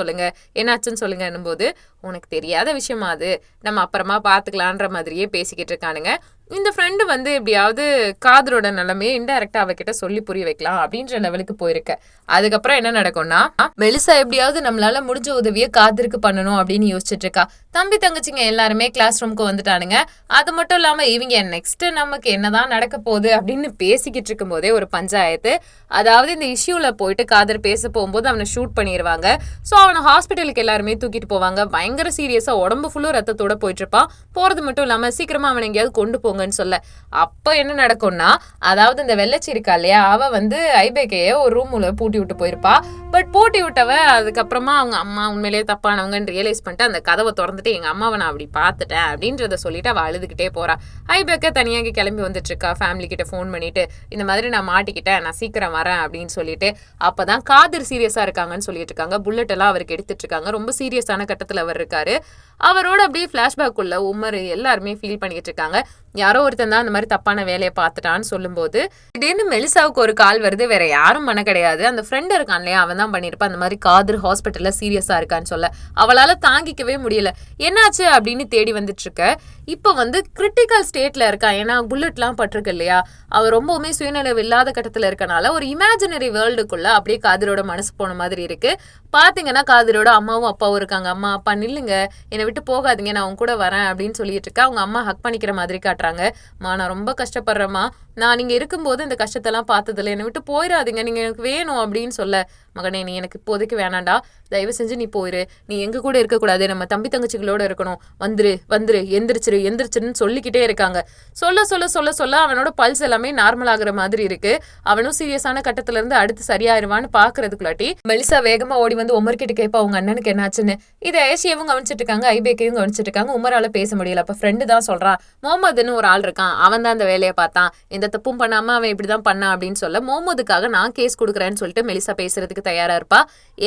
சொல்லுங்க போது உனக்கு தெரியாத விஷயமா அது, நம்ம அப்புறமா பாத்துக்கலான்ற மாதிரியே பேசிக்கிட்டு இருக்கானுங்க. இந்த ஃப்ரெண்டு எப்படியாவது காதரோட நிலைமையை இன்டைரக்டா அவகிட்ட சொல்லி புரிய வைக்கலாம் அப்படின்ற லெவலுக்கு போயிருக்க. அதுக்கப்புறம் என்ன நடக்கும்னா மெலிசா எப்படியாவது நம்மளால முடிஞ்ச உதவியை காதருக்கு பண்ணணும் அப்படின்னு யோசிச்சுட்டு இருக்கா. தம்பி தங்கச்சிங்க எல்லாருமே கிளாஸ் ரூமுக்கு வந்துட்டானுங்க. அது மட்டும் இல்லாம இவங்க நெக்ஸ்ட் நமக்கு என்னதான் நடக்க போகுது அப்படின்னு பேசிக்கிட்டு இருக்கும் போதே ஒரு பஞ்சாயத்து. அதாவது இந்த இஷ்யூல போயிட்டு காதர் பேச போகும்போது அவனை ஷூட் பண்ணிடுவாங்க. ஸோ அவனை ஹாஸ்பிட்டலுக்கு எல்லாருமே தூக்கிட்டு போவாங்க. பயங்கர சீரியஸா உடம்பு ஃபுல்லும் ரத்தத்தோட போயிட்டு இருப்பான். போறது மட்டும் இல்லாம சீக்கிரமா அவனை எங்கேயாவது கொண்டு போங்கன்னு சொல்ல. அப்ப என்ன நடக்கும்னா, அதாவது இந்த வெள்ளச்சி இருக்கா இல்லையா, அவ வந்து ஐபேக்கைய ஒரு ரூம்ல பூட்டி விட்டு போயிருப்பா. பட் பூட்டி விட்டவ அதுக்கப்புறமா அவங்க அம்மா உண்மையிலேயே தப்பானவங்கன்னு ரியலைஸ் பண்ணிட்டு அந்த கதவை திறந்துட்டு எங்க அம்மாவை நான் அப்படி பார்த்துட்டேன் அப்படின்றத சொல்லிட்டு அவ அழுதுகிட்டே போறா. ஐபேக்க தனியாக கிளம்பி வந்துட்டு இருக்கா. ஃபேமிலி கிட்ட ஃபோன் பண்ணிட்டு இந்த மாதிரி நான் மாட்டிக்கிட்டேன், நான் சீக்கிரம் வரேன் அப்படின்னு சொல்லிட்டு. அப்பதான் காதர் சீரியஸா இருக்காங்கன்னு சொல்லிட்டு இருக்காங்க. புல்லட் எல்லாம் அவருக்கு எடுத்துட்டு இருக்காங்க. ரொம்ப சீரியஸான கட்டத்துல அவர் இருக்காரு. அவரோட அப்படியே பிளாஷ்பேக் உள்ள உமர் எல்லாருமே ஃபீல் பண்ணிட்டு இருக்காங்க. யாரோ ஒருத்தன் தான் அந்த மாதிரி தப்பான வேலையை பார்த்துட்டான்னு சொல்லும்போது திடீர்னு மெலிசாவுக்கு ஒரு கால் வருது. வேற யாரும் பண்ண கிடையாது, அந்த ஃப்ரெண்ட் இருக்கான் இல்லையா, அவன் தான் பண்ணிருப்பான். அந்த மாதிரி காதர் ஹாஸ்பிட்டல்ல சீரியஸா இருக்கான்னு சொல்ல அவளால தாங்கிக்கவே முடியல. என்னாச்சு அப்படின்னு தேடி வந்துட்டு இருக்க. இப்ப வந்து கிரிட்டிக்கல் ஸ்டேட்ல இருக்கா. ஏன்னா புல்லட்லாம் பட்டிருக்கு இல்லையா, அவ ரொம்பவுமே சுயநினைவு இல்லாத கட்டத்துல இருக்கனால ஒரு இமேஜினரி வேர்ல்டுக்குள்ள அப்படியே காதரோட மனசு போன மாதிரி இருக்கு. பாத்தீங்கன்னா காதரோட அம்மாவும் அப்பாவும் இருக்காங்க. அம்மா அப்பா நில்லுங்க, என்னை விட்டு போகாதீங்க, நான் அவங்க கூட வரேன் அப்படின்னு சொல்லிட்டு இருக்கா. அவங்க அம்மா ஹக் பண்ணிக்கிற மாதிரி காட்டுறாங்க. நான் ரொம்ப கஷ்டப்படுறேம்மா, நான் நீங்க இருக்கும்போது இந்த கஷ்டத்தெல்லாம் பார்த்ததில்ல, என்னை விட்டு போயிடாதீங்க, நீங்க எனக்கு வேணும் அப்படின்னு சொல்ல, மகனே நீ எனக்கு இப்போதைக்கு வேணாண்டா, தயவு செஞ்சு நீ போயிரு, நீ எங்க கூட இருக்கக்கூடாது, நம்ம தம்பி தங்கச்சிகளோட இருக்கணும், வந்துரு வந்துரு, எந்திரிச்சிரு எந்திரிச்சிருன்னு சொல்லிக்கிட்டே இருக்காங்க. சொல்ல சொல்ல சொல்ல சொல்ல அவனோட பல்ஸ் எல்லாமே நார்மல் ஆகுற மாதிரி இருக்கு. அவனும் சீரியஸான கட்டத்துல இருந்து அடுத்து சரியாயிருவான்னு பாக்குறதுக்குள்ளாட்டி மெலிசா வேகமா ஓடி வந்து உமர் கிட்ட கேட்பா அவங்க அண்ணனுக்கு என்னாச்சுன்னு. இதை ஏசியவும் கவனிச்சிட்டு இருக்காங்க, ஐபேக்கையும் கவனிச்சிட்டு இருக்காங்க. உமரால பேச முடியல. அப்ப ஃப்ரெண்டு தான் சொல்றான், முகமதுன்னு ஒரு ஆள் இருக்கான், அவன் தான் அந்த வேலையை பார்த்தான், எந்த தப்பும் பண்ணாம அவன் இப்படிதான் பண்ணான் அப்படின்னு சொல்ல, முகமதுக்காக நான் கேஸ் கொடுக்குறேன்னு சொல்லிட்டு மெலிசா பேசுறதுக்கு தயாரா இருப்பா.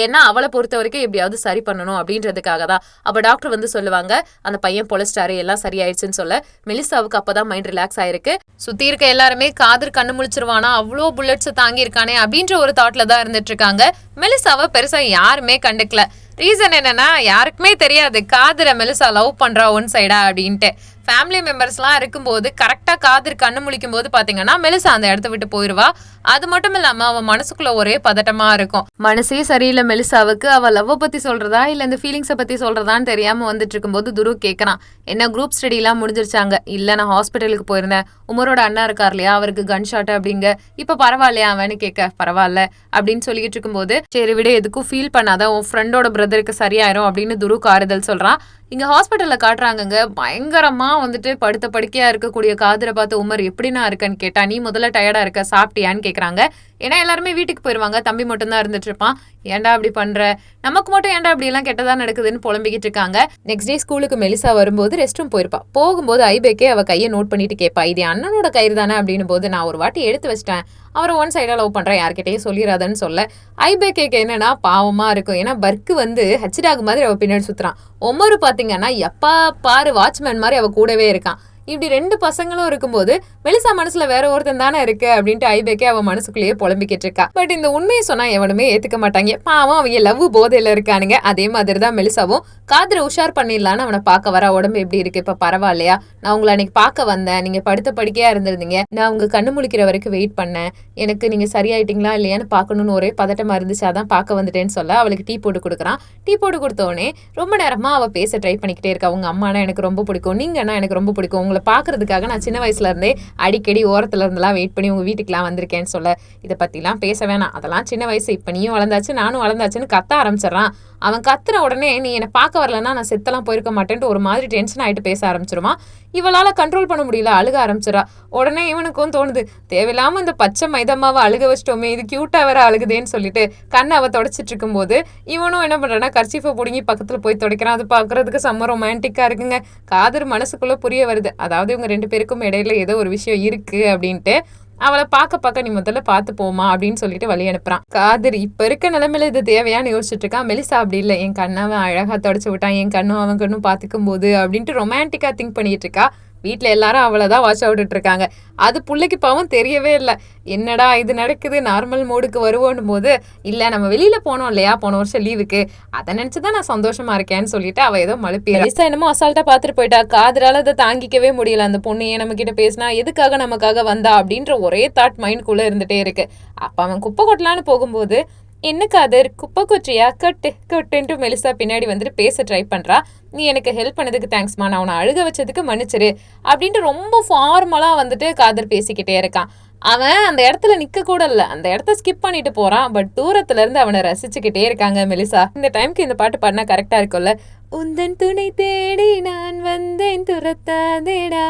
ஏன்னா அவளை பொறுத்த வரைக்கும் எப்படியாவது சரி பண்ணணும் அப்படின்றதுக்காக தான். அப்ப டாக்டர் வந்து சொல்லுவாங்க, அந்த பையன் பொலஸ்டாரு எல்லாம் சரியாயிடுச்சுன்னு சொல்ல மெலிசாவுக்கு அப்பதான் மைண்ட் ரிலாக்ஸ் ஆயிருக்கு. சுத்தி இருக்க எல்லாருமே காதர் கண்ணு முழிச்சிருவானா, அவ்வளோ புல்லட்ஸ் தாங்கி இருக்கானே அப்படின்ற ஒரு தாட்ல தான் இருந்துட்டு இருக்காங்க. மெலிசாவை பெருசா யாருமே கண்டுக்கல. ரீசன் என்னன்னா, யாருக்குமே தெரியாது காதரை மெலிசா லவ் பண்றா ஒன் சைடா அப்படின்ட்டு. ஃபேமிலி மெம்பர்ஸ்லாம் இருக்கும்போது கரெக்டாக காதர் கண்ணு முழிக்கும் போது பார்த்தீங்கன்னா மெலிசா அந்த இடத்த விட்டு போயிடுவா. அது மட்டும் இல்லாமல் அவன் மனசுக்குள்ள ஒரே பதட்டமாக இருக்கும். மனசே சரியில்லை மெலிசாவுக்கு. அவள் லவ்வை பற்றி சொல்கிறதா இல்லை இந்த ஃபீலிங்ஸை பற்றி சொல்கிறதான்னு தெரியாமல் வந்துட்டு இருக்கும்போது துரு கேட்குறான், என்ன குரூப் ஸ்டடிலாம் முடிஞ்சிருச்சாங்க? இல்லை நான் ஹாஸ்பிட்டலுக்கு போயிருந்தேன், உமரோட அண்ணா இருக்கார் இல்லையா, அவருக்கு கன் ஷாட் அப்படிங்க, இப்போ பரவாயில்லையா அவனு கேட்க, பரவாயில்ல அப்படின்னு சொல்லிட்டு இருக்கும்போது, சரி விட எதுக்கும் ஃபீல் பண்ணாத, உன் ஃப்ரெண்டோட பிரதருக்கு சரியாயிரும் அப்படின்னு துருக்கு ஆறுதல் சொல்கிறான். இங்கே ஹாஸ்பிட்டலில் காட்டுறாங்கங்க, பயங்கரமாக வந்துட்டு படுத்த படுக்கையாக இருக்கக்கூடிய காதரை பார்த்து உமர் எப்படின்னா இருக்கன்னு கேட்டா, நீ முதல்ல டயர்டாக இருக்க, சாப்பிட்டியான்னு கேட்குறாங்க. ஏன்னா எல்லாருமே வீட்டுக்கு போயிடுவாங்க, தம்பி மட்டும்தான் இருந்துட்டு இருப்பான். ஏன்டா அப்படி பண்ற, நமக்கு மட்டும் ஏன்டா அப்படி எல்லாம் கெட்டதா நடக்குதுன்னு புலம்பிக்கிட்டு இருக்காங்க. நெக்ஸ்ட் டே ஸ்கூலுக்கு மெலிசா வரும்போது ரெஸ்ட் ரூம் போயிருப்பா. போகும்போது ஐபேக்கே அவ கையை நோட் பண்ணிட்டு கேட்பா, இது அண்ணனோட கயிறு தானே அப்படின்னு போது, நான் ஒரு வாட்டி எடுத்து வச்சிட்டேன், அவரை ஒன் சைடா லவ் பண்றேன், யார்கிட்டயும் சொல்லிடாதன்னு சொல்ல, ஐபேக்கேக்கு என்னன்னா பாவமா இருக்கும். ஏன்னா பர்க்கு வந்து ஹச்டாக் மாதிரி அவ பின்னாடி சுத்துறான். ஒமரு பாத்தீங்கன்னா எப்பா பாரு வாட்ச்மேன் மாதிரி அவ கூடவே இருக்கான். இப்படி ரெண்டு பசங்களும் இருக்கும்போது மெலிசா மனசுல வேற ஒருத்தன் தானே இருக்கு அப்படின்ட்டு ஐபேக்கே அவன் மனசுக்குள்ளேயே புலம்பிக்கிட்டு இருக்கா. பட் இந்த உண்மையை சொன்னா எவனுமே ஏத்துக்க மாட்டாங்க. பாவம் அவங்க லவ் போதையில இருக்கானுங்க. அதே மாதிரிதான் மெலிசாவும் காதரை உஷார் பண்ணிடலான்னு அவனை பார்க்க வர. உடம்பு எப்படி இருக்கு, இப்ப பரவாயில்லையா, நான் உங்களை அன்னைக்கு பார்க்க வந்தேன், நீங்க படுத்த படுக்கையா இருந்திருந்தீங்க, நான் உங்க கண்ணு முழிக்கிற வரைக்கும் வெயிட் பண்ணேன், எனக்கு நீங்க சரியாயிட்டீங்களா இல்லையான்னு பார்க்கணும்னு ஒரே பதட்டமா இருந்துச்சு, அதான் பார்க்க வந்துட்டேன்னு சொல்ல அவளுக்கு டீ போட்டு கொடுக்குறான். டீ போட்டு கொடுத்தோடனே ரொம்ப நேரமா அவ பேச ட்ரை பண்ணிக்கிட்டே இருக்கா. உங்க அம்மானா எனக்கு ரொம்ப பிடிக்கும், நீங்கன்னா எனக்கு ரொம்ப பிடிக்கும், உங்களை பாக்குறதுக்காக நான் சின்ன வயசுல இருந்தே அடிக்கடி ஓரத்துல இருந்தெல்லாம் வெயிட் பண்ணி உங்க வீட்டுக்குலாம் வந்திருக்கேன்னு சொல்ல, இதை பத்திலாம் பேச வேணாம், அதெல்லாம் சின்ன வயசு, இப்ப நீயும் வளர்ந்தாச்சு நானும் வளர்ந்தாச்சுன்னு கத்த ஆரம்பிச்சிடறான். அவன் கத்துற உடனே நீ என்னை பார்க்க வரலன்னா நான் செத்தெல்லாம் போயிருக்க மாட்டேன்ட்டு ஒரு மாதிரி டென்ஷன் ஆகிட்டு பேச ஆரம்பிச்சிருமா. இவளால கண்ட்ரோல் பண்ண முடியல, அழுக ஆரம்பிச்சிடா. உடனே இவனுக்கும் தோணுது, தேவையில்லாம இந்த பச்சை மைதம்மாவை அழுக வச்சிட்டோமே, இது கியூட்டா வேற அழுகுதேன்னு சொல்லிட்டு கண்ணை அவ தொடச்சிட்டு இருக்கும் போது இவனும் என்ன பண்றான்னா கர்ச்சீஃபை பிடுங்கி பக்கத்துல போய் துடைக்கிறான். அது பாக்குறதுக்கு செம்ம ரொமான்டிக்கா இருக்குங்க. காதர் மனசுக்குள்ள புரிய வருது, அதாவது இவங்க ரெண்டு பேருக்கும் இடையில ஏதோ ஒரு விஷயம் இருக்கு அப்படின்ட்டு. அவளை பார்க்க நீ முதல்ல பார்த்து போமா அப்படின்னு சொல்லிட்டு வழி அனுப்புறான். காதர் இப்ப இருக்க நிலைமையில இது தேவையான்னு யோசிச்சுட்டு இருக்கான். மெலிசா அப்படி இல்லை, என் கண்ணாவன் அழகா தொடச்சு விட்டான், என் கண்ணும் அவன் கண்ணும் பார்த்துக்கும் போது அப்படின்ட்டு ரொமான்டிக்கா திங்க் பண்ணிட்டு இருக்கா. வீட்டுல எல்லாரும் அவளைதான் வாட்ச் அவுட்டு இருக்காங்க. அது பிள்ளைக்கு பாவம் தெரியவே இல்லை, என்னடா இது நடக்குது, நார்மல் மோடுக்கு வருவோன்னும் போது, இல்ல நம்ம வெளியில போனோம் இல்லையா போன வருஷம் லீவுக்கு, அதை நினைச்சுதான் நான் சந்தோஷமா இருக்கேன்னு சொல்லிட்டு அவ ஏதோ மழுப்பியா என்னமோ அசால்ட்டா பாத்துட்டு போயிட்டா. காதரால அதை தாங்கிக்கவே முடியல. அந்த பொண்ணு ஏன் நம்ம கிட்ட பேசினா, எதுக்காக நமக்காக வந்தா அப்படின்ற ஒரே தாட் மைண்ட்குள்ள இருந்துட்டே இருக்கு. அப்ப அவன் குப்பை கொட்டலான்னு போகும்போது என்ன காதர் குப்பை கொற்றியா கட்டு கட்டுன்ட்டு மெலிசா பின்னாடி வந்துட்டு பேச ட்ரை பண்றா. நீ எனக்கு ஹெல்ப் பண்ணதுக்கு தேங்க்ஸ்மா, நான் உன்னை அழுக வச்சதுக்கு மன்னிச்சிரு அப்படின்ட்டு ரொம்ப ஃபார்மலா வந்துட்டு காதர் பேசிக்கிட்டே இருக்கான். அவன் அந்த இடத்துல நிக்க கூட இல்ல, அந்த இடத்த ஸ்கிப் பண்ணிட்டு போறான். பட் தூரத்துல இருந்து அவனை ரசிச்சுக்கிட்டே இருக்காங்க மெலிசா. இந்த டைம்க்கு இந்த பாட்டு பாடினா கரெக்டா இருக்கும்ல. உந்தன் துணை தேடி நான் வந்தேன் துரத்தாதேடா.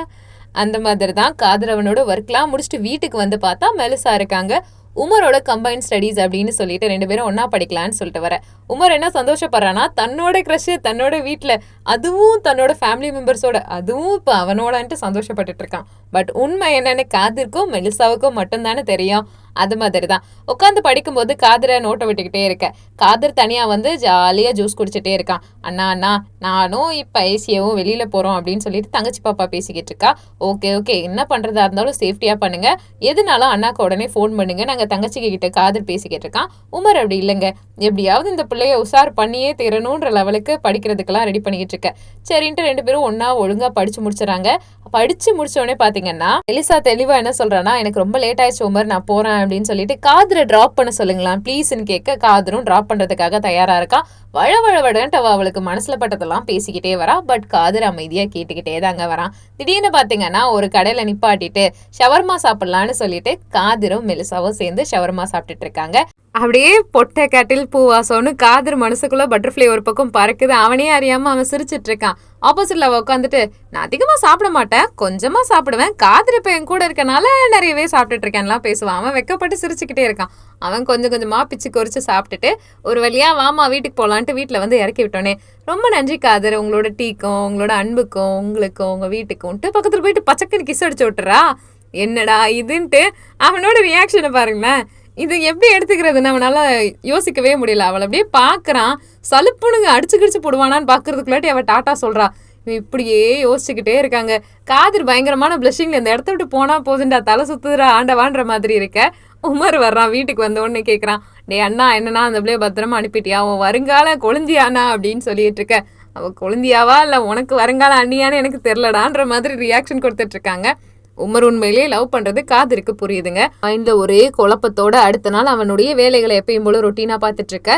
அந்த மாதிரி தான் காதர் அவனோட ஒர்க்லாம் முடிச்சுட்டு வீட்டுக்கு வந்து பார்த்தா மெலிசா இருக்காங்க. உமரோட கம்பைன் ஸ்டடீஸ் அப்படின்னு சொல்லிட்டு 2 பேரும் ஒன்னா படிக்கலான்னு சொல்லிட்டு வர உமர் என்ன சந்தோஷப்படுறான்னா, தன்னோட க்ரஷ் தன்னோட வீட்டில், அதுவும் தன்னோட ஃபேமிலி மெம்பர்ஸோட, அதுவும் இப்போ அவனோடன்ட்டு சந்தோஷப்பட்டுட்டு இருக்கான். பட் உண்மை என்னன்னு காதிற்கும் மெலிசாவுக்கும் மட்டும்தானே தெரியும். அது மாதிரி தான் உட்காந்து படிக்கும்போது காதரை நோட்டை விட்டுக்கிட்டே இருக்க. காதர் தனியாக வந்து ஜாலியாக ஜூஸ் குடிச்சிட்டே இருக்கான். அண்ணா அண்ணா நானும் இப்போ ஐசியாவும் வெளியில் போகிறோம் அப்படின்னு சொல்லிட்டு தங்கச்சி பாப்பா பேசிக்கிட்டு இருக்கா. ஓகே ஓகே, என்ன பண்ணுறதா இருந்தாலும் சேஃப்டியாக பண்ணுங்கள், எதுனாலும் அண்ணாக்கு உடனே ஃபோன் பண்ணுங்க, நாங்கள் தங்கச்சிக்கு கிட்ட காதர் பேசிக்கிட்டு இருக்கான். உமர் அப்படி இல்லைங்க, எப்படியாவது இந்த பிள்ளைய உஷார் பண்ணியே தீரணுன்ற லெவலுக்கு படிக்கிறதுக்கெல்லாம் ரெடி பண்ணிக்கிட்டு இருக்க. சரின்ட்டு 2 பேரும் ஒன்றா ஒழுங்காக படித்து முடிச்சுறாங்க. படித்து முடிச்சோடனே பார்த்தீங்கன்னா எலிசா தெளிவாக என்ன சொல்கிறான்னா, எனக்கு ரொம்ப லேட் ஆயிடுச்சு உமர், நான் போகிறேன் அப்படின்னு சொல்லிட்டு காதரை ட்ராப் பண்ண சொல்லுங்களா ப்ளீஸ்ன்னு கேட்க காதரும் ட்ராப் பண்ணுறதுக்காக தயாராக இருக்கா. வழவழவடன்ட்டு அவளுக்கு மனசில் பட்டதெல்லாம் பேசிக்கிட்டே வரா. பட் காதர் அமைதியாக கேட்டுக்கிட்டே தாங்க வரான். திடீர்னு பார்த்தீங்கன்னா ஒரு கடையில் நிப்பாட்டிட்டு ஷவர்மா சாப்பிட்லான்னு சொல்லிட்டு காதரும் மெலிசாவும் சேர்ந்து ஷவர்மா சாப்பிட்டுட்டு இருக்காங்க. அப்படியே பொட்டை கட்டில் பூவாசம்னு காதர் மனசுக்குள்ள பட்டர்ஃப்ளை ஒரு பக்கம் பறக்குது. அவனே அறியாம அவன் சிரிச்சிட்டு இருக்கான். ஆப்போசிட்ல அவ உட்காந்துட்டு, நான் அதிகமா சாப்பிட மாட்டேன், கொஞ்சமா சாப்பிடுவேன், காதர் இப்ப என் கூட இருக்கனால நிறையவே சாப்பிட்டுட்டு இருக்கேன்லாம் பேசுவான். அவன் வெக்கப்பட்டு சிரிச்சுக்கிட்டே இருக்கான். அவன் கொஞ்சம் கொஞ்சமா பிச்சு கொறிச்சு சாப்பிட்டுட்டு ஒரு வழியா வாமா வீட்டுக்கு போலான்ட்டு வீட்டுல வந்து இறக்கி விட்டோன்னே, ரொம்ப நன்றி காதர், உங்களோட டீக்கும் உங்களோட அன்புக்கும் உங்களுக்கும் உங்க வீட்டுக்கும்ட்டு பக்கத்துல போயிட்டு பச்சக்குன்னு கிஸ் அடிச்சு விட்டுறா. என்னடா இதுன்ட்டு அவனோட ரியாக்ஷனை பாருங்களேன். இது எப்படி எடுத்துக்கிறதுன்னு அவனால யோசிக்கவே முடியல. அவளை அப்படியே பார்க்குறான், சலுப்புனுங்க அடிச்சு கிடிச்சு போடுவானான்னு பார்க்கறதுக்குள்ளாட்டி அவள் டாட்டா சொல்கிறா. இப்படியே யோசிச்சுக்கிட்டே இருக்காங்க. காதர் பயங்கரமான பிளஷிங்ல இந்த இடத்த விட்டு போனா போதுண்டா, தலை சுத்துறா ஆண்டவான்ற மாதிரி இருக்க. உமர் வர்றான். வீட்டுக்கு வந்த உடனே கேட்குறான், டே அண்ணா என்னன்னா அந்த பிள்ளைய பத்திரமா அனுப்பிட்டியா, உன் வருங்கால கொழுந்தியானா அப்படின்னு சொல்லிட்டு இருக்க. அவள் கொழுந்தியாவா இல்லை உனக்கு வருங்கால அண்ணியான்னு எனக்கு தெரிலடான்ற மாதிரி ரியாக்ஷன் கொடுத்துட்டு இருக்காங்க. உமர் உண்மையிலேயே லவ் பண்றது காதருக்கு புரியுதுங்க. மைண்ட்ல ஒரே குழப்பத்தோட அடுத்த நாள் அவனுடைய வேலைகளை எப்பயும் போல ரொட்டீனா பார்த்துட்டு இருக்க.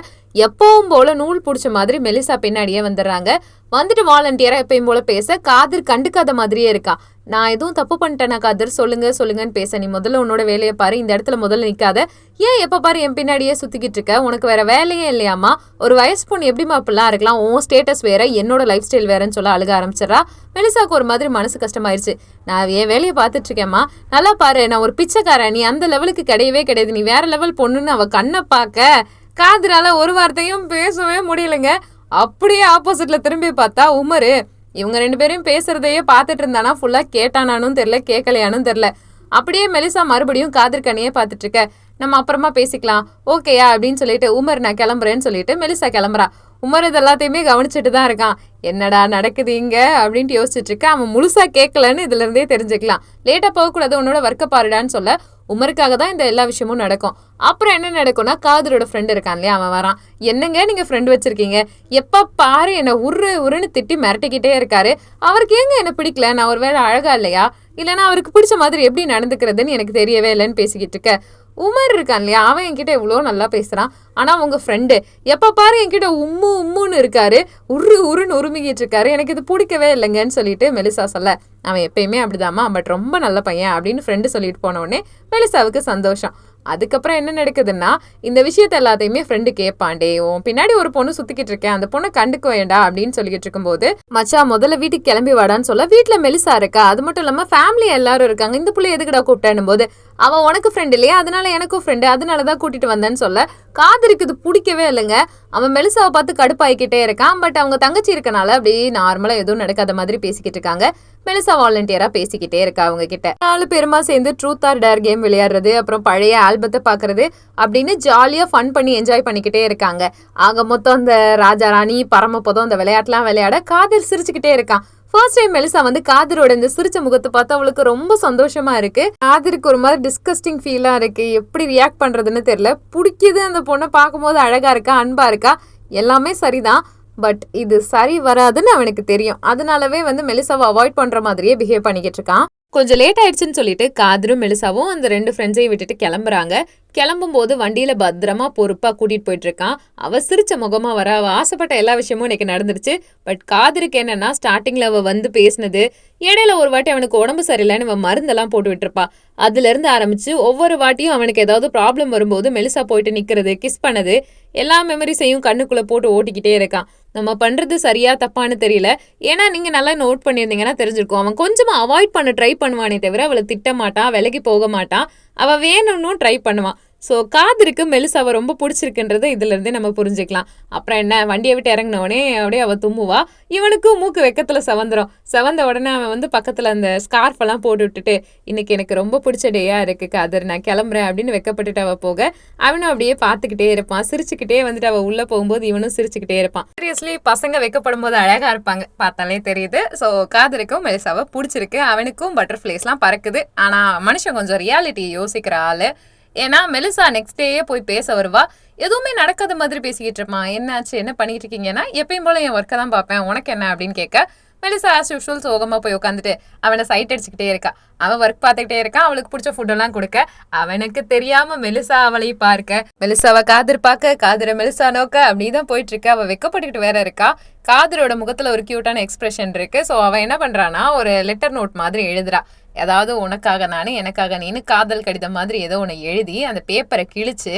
எப்பவும் போல நூல் பிடிச்ச மாதிரி மெலிசா பின்னாடியே வந்துடுறாங்க. வந்துட்டு வாலண்டியரா எப்பயும் போல பேச காதர் கண்டுக்காத மாதிரியே இருக்கா. நான் எதுவும் தப்பு பண்ணிட்டேனா காதர், சொல்லுங்க சொல்லுங்கன்னு பேச. நீ முதல்ல உன்னோட வேலையை பாரு, இந்த இடத்துல முதல்ல நிக்காத, ஏன் எப்ப பாரு என் பின்னாடியே சுத்திக்கிட்டு இருக்க, உனக்கு வேற வேலையே இல்லையாமா, ஒரு வயசு பொண்ணு எப்படிமா அப்படிலாம் இருக்கலாம், உன் ஸ்டேட்டஸ் வேற என்னோட லைஃப் ஸ்டைல் வேறன்னு சொல்ல அழுக ஆரம்பிச்சிடறா. மெலிசாக்கு ஒரு மாதிரி மனசு கஷ்டமாயிருச்சு. நான் என் வேலையை பார்த்துட்டு இருக்கேம்மா, நல்லா பாரு, நான் ஒரு பிச்சைக்காரன், நீ அந்த லெவலுக்கு கிடையவே கிடையாது, நீ வேற லெவல் பொண்ணுன்னு அவ கண்ணை பார்க்க காதரால ஒரு வார்த்தையும் பேசவே முடியலைங்க. அப்படியே ஆப்போசிட்ல திரும்பி பார்த்தா உமரு இவங்க 2 பேரையும் பேசுறதையே பார்த்துட்டு இருந்தானா, ஃபுல்லா கேட்டானானும் தெரியல கேட்கலையானும் தெரியல. அப்படியே மெலிசா மறுபடியும் காதர் கண்ணையே பார்த்துட்டு இருக்க. நம்ம அப்புறமா பேசிக்கலாம் ஓகேயா அப்படின்னு சொல்லிட்டு உமர் நான் கிளம்புறேன்னு சொல்லிட்டு மெலிசா கிளம்புறா. உமர் இது எல்லாத்தையுமே கவனிச்சுட்டு தான் இருக்கான். என்னடா நடக்குது இங்க அப்படின்ட்டு யோசிச்சுட்டு இருக்க. அவன் முழுசா கேட்கலன்னு இதுல இருந்தே தெரிஞ்சுக்கலாம். லேட்டா போகக்கூடாது, உன்னோட ஒர்க்க பாருடான்னு சொல்ல உமருக்காக தான் இந்த எல்லா விஷயமும் நடக்கும். அப்புறம் என்ன நடக்கும்னா, காதரோட ஃப்ரெண்டு இருக்கான் இல்லையா, அவன் வரான். என்னங்க நீங்க ஃப்ரெண்டு வச்சிருக்கீங்க, எப்ப பாரு என்ன உருன்னு திட்டி மிரட்டிக்கிட்டே இருக்காரு. அவருக்கு ஏங்க என்ன பிடிக்கல, நான் ஒரு வேளை அழகா இல்லையா, இல்லைன்னா அவருக்கு பிடிச்ச மாதிரி எப்படி நடந்துக்கிறதுன்னு எனக்கு தெரியவே இல்லைன்னு பேசிக்கிட்டு இருக்க. உமர் இருக்கான் இல்லையா, அவன் என்கிட்ட இவ்வளோ நல்லா பேசுறான். ஆனா உங்க ஃப்ரெண்டு எப்ப பாரு என்கிட்ட உம்முன்னு இருக்காரு, உருன்னு உருமிக்கிட்டு இருக்காரு, எனக்கு இது பிடிக்கவே இல்லைங்கன்னு சொல்லிட்டு மெலிசா சொல்ல, அவன் எப்பயுமே அப்படிதாம்மா, பட் ரொம்ப நல்ல பையன் அப்படின்னு ஃப்ரெண்டு சொல்லிட்டு போன உடனே மெலிசாவுக்கு சந்தோஷம். அதுக்கப்புறம் என்ன நடக்குதுன்னா, இந்த விஷயத்த எல்லாத்தையுமே ஃப்ரெண்டு கேட்பாண்டே, உன் பின்னாடி ஒரு பொண்ணு சுத்திக்கிட்டு இருக்கேன், அந்த பொண்ணை கண்டுக்க வேண்டாம் அப்படின்னு சொல்லிக்கிட்டு இருக்கும்போது, மச்சா முதல்ல வீட்டுக்கு கிளம்பி வாடான்னு சொல்ல, வீட்டுல மெலிசா இருக்கா, அது மட்டும் இல்லாம ஃபேமிலி எல்லாரும் இருக்காங்க, இந்த பிள்ளை எதுக்குடா கூப்பிட்டேன் போது, அவன் உனக்கு ஃப்ரெண்ட் இல்லையா, அதனால எனக்கும் ஃப்ரெண்டு, அதனாலதான் கூட்டிட்டு வந்தேன்னு சொல்ல, காதருக்கு இது பிடிக்கவே இல்லைங்க. அவன் மெலிசாவை பார்த்து கடுப்பாயிக்கிட்டே இருக்கான். பட் அவங்க தங்கச்சி இருக்கனால அப்படி நார்மலா எதுவும் நடக்காத மாதிரி பேசிக்கிட்டு இருக்காங்க. மெலிசா வாலண்டியரா பேசிக்கிட்டே இருக்கா அவங்க கிட்ட. 4 பேருமா சேர்ந்து ட்ரூத் ஆர் டேர் கேம் விளையாடுறது, அப்புறம் பழைய ஆல்பத்தை பாக்குறது அப்படின்னு ஜாலியா ஃபன் பண்ணி என்ஜாய் பண்ணிக்கிட்டே இருக்காங்க. ஆக மொத்தம் அந்த ராஜா ராணி பரமபதம் அந்த விளையாட்டுலாம் விளையாட காதர் சிரிச்சுக்கிட்டே இருக்கான். ஃபர்ஸ்ட் டைம் மெலிசா வந்து காதரோட இந்த சிரிச்ச முகத்தை பார்த்து அவளுக்கு ரொம்ப சந்தோஷமா இருக்கு. காதருக்கு ஒரு மாதிரி டிஸ்கஸ்டிங் ஃபீலா இருக்கு, எப்படி ரியாக்ட் பண்றதுன்னு தெரியல. பிடிக்குது, அந்த பொண்ணை பார்க்கும்போது அழகா இருக்கா, அன்பா இருக்கா, எல்லாமே சரிதான். பட் இது சரி வராதுன்னு அவனுக்கு தெரியும். அதனாலவே வந்து மெலிசாவை அவாய்ட் பண்ற மாதிரியே பிஹேவ் பண்ணிக்கிட்டு இருக்கான். கொஞ்சம் லேட் ஆயிடுச்சுன்னு சொல்லிட்டு காதரும் மெலிசாவும் அந்த 2 ஃப்ரெண்ட்ஸையும் விட்டுட்டு கிளம்புறாங்க. கிளம்பும் போது வண்டியில பத்திரமா பொறுப்பா கூட்டிட்டு போயிட்டு இருக்கான். அவ சிரிச்ச முகமா வர, அவ ஆசைப்பட்ட எல்லா விஷயமும் இன்னைக்கு நடந்துருச்சு. பட் காதருக்கு என்னன்னா, ஸ்டார்டிங்ல அவ வந்து பேசினது, இடையில ஒரு வாட்டி அவனுக்கு உடம்பு சரியில்லைன்னு அவன் மருந்தெல்லாம் போட்டு விட்டுருப்பா. அதுல இருந்து ஆரம்பிச்சு ஒவ்வொரு வாட்டியும் அவனுக்கு ஏதாவது ப்ராப்ளம் வரும்போது மெலிசா போயிட்டு நிக்கிறது, கிஸ் பண்ணது, எல்லா மெமரிஸையும் கண்ணுக்குள்ள போட்டு ஓட்டிக்கிட்டே இருக்கான். நம்ம பண்றது சரியா தப்பான்னு தெரியல. ஏன்னா நீங்க நல்லா நோட் பண்ணியிருந்தீங்கன்னா தெரிஞ்சிருக்கும். அவன் கொஞ்சமா அவாய்ட் பண்ண ட்ரை பண்ணுவானே தவிர அவளை திட்ட மாட்டான், விலகி போக மாட்டான். அவ வேணும்னும் ட்ரை பண்ணுவான். ஸோ காதருக்கு மெலிசாவை ரொம்ப பிடிச்சிருக்குன்றதை இதுல இருந்தே நம்ம புரிஞ்சுக்கலாம். அப்புறம் என்ன, வண்டியை விட்டு இறங்கினவனே அப்படியே அவ தும்முவா. இவனுக்கும் மூக்கு வெக்கத்துல செவந்த உடனே அவன் வந்து பக்கத்துல அந்த ஸ்கார்ஃப் எல்லாம் போட்டு விட்டுட்டு, இன்னைக்கு எனக்கு ரொம்ப பிடிச்ச டேயா இருக்கு காதர், நான் கிளம்புறேன் அப்படின்னு வெக்கப்பட்டுட்டு அவ போக, அவனும் அப்படியே பார்த்துக்கிட்டே இருப்பான். சிரிச்சுக்கிட்டே வந்துட்டு அவ உள்ள போகும்போது இவனும் சிரிச்சுக்கிட்டே இருப்பான். சீரியஸ்லி பசங்க வெக்கப்படும் போது அழகா இருப்பாங்க, பார்த்தாலே தெரியுது. ஸோ காதருக்கும் மெலிசாவை பிடிச்சிருக்கு. அவனுக்கும் பட்டர்ஃப்ளைஸ் எல்லாம் பறக்குது. ஆனா மனுஷன் கொஞ்சம் ரியாலிட்டி யோசிக்கிற ஆளு. ஏன்னா மெலிசா நெக்ஸ்ட் டேயே போய் பேச வருவா. எதுவுமே நடக்காத மாதிரி பேசிக்கிட்டு இருப்பான். என்னாச்சு, என்ன பண்ணிட்டு இருக்கீங்கன்னா, எப்பயும் போல என் ஒர்க்கை தான் பார்ப்பேன், உனக்கு என்ன அப்படின்னு கேட்க, மெலிசா ஆஸ் யூஷுவல் சோகமா போய் உட்காந்துட்டு அவனை சைட் அடிச்சுக்கிட்டே இருக்கா. அவன் ஒர்க் பார்த்துக்கிட்டே இருக்கான். அவளுக்கு பிடிச்ச ஃபுட்டெல்லாம் கொடுக்க, அவனுக்கு தெரியாம மெலிசா அவளையும் பார்க்க, மெலிசாவை காதர் பார்க்க, காதரை மெலிசா நோக்க, அப்படிதான் போயிட்டு இருக்க. அவ வெக்கப்பட்டுக்கிட்டு வேற இருக்கா. காதரோட முகத்துல ஒரு கியூட்டான எக்ஸ்பிரஷன் இருக்கு. ஸோ அவன் என்ன பண்றான்னா, ஒரு லெட்டர் நோட் மாதிரி எழுதுறா. அதாவது உனக்காக நானு, எனக்காக நீனு, காதல் கடிதம் மாதிரி ஏதோ ஒன்று எழுதி அந்த பேப்பரை கிழிச்சு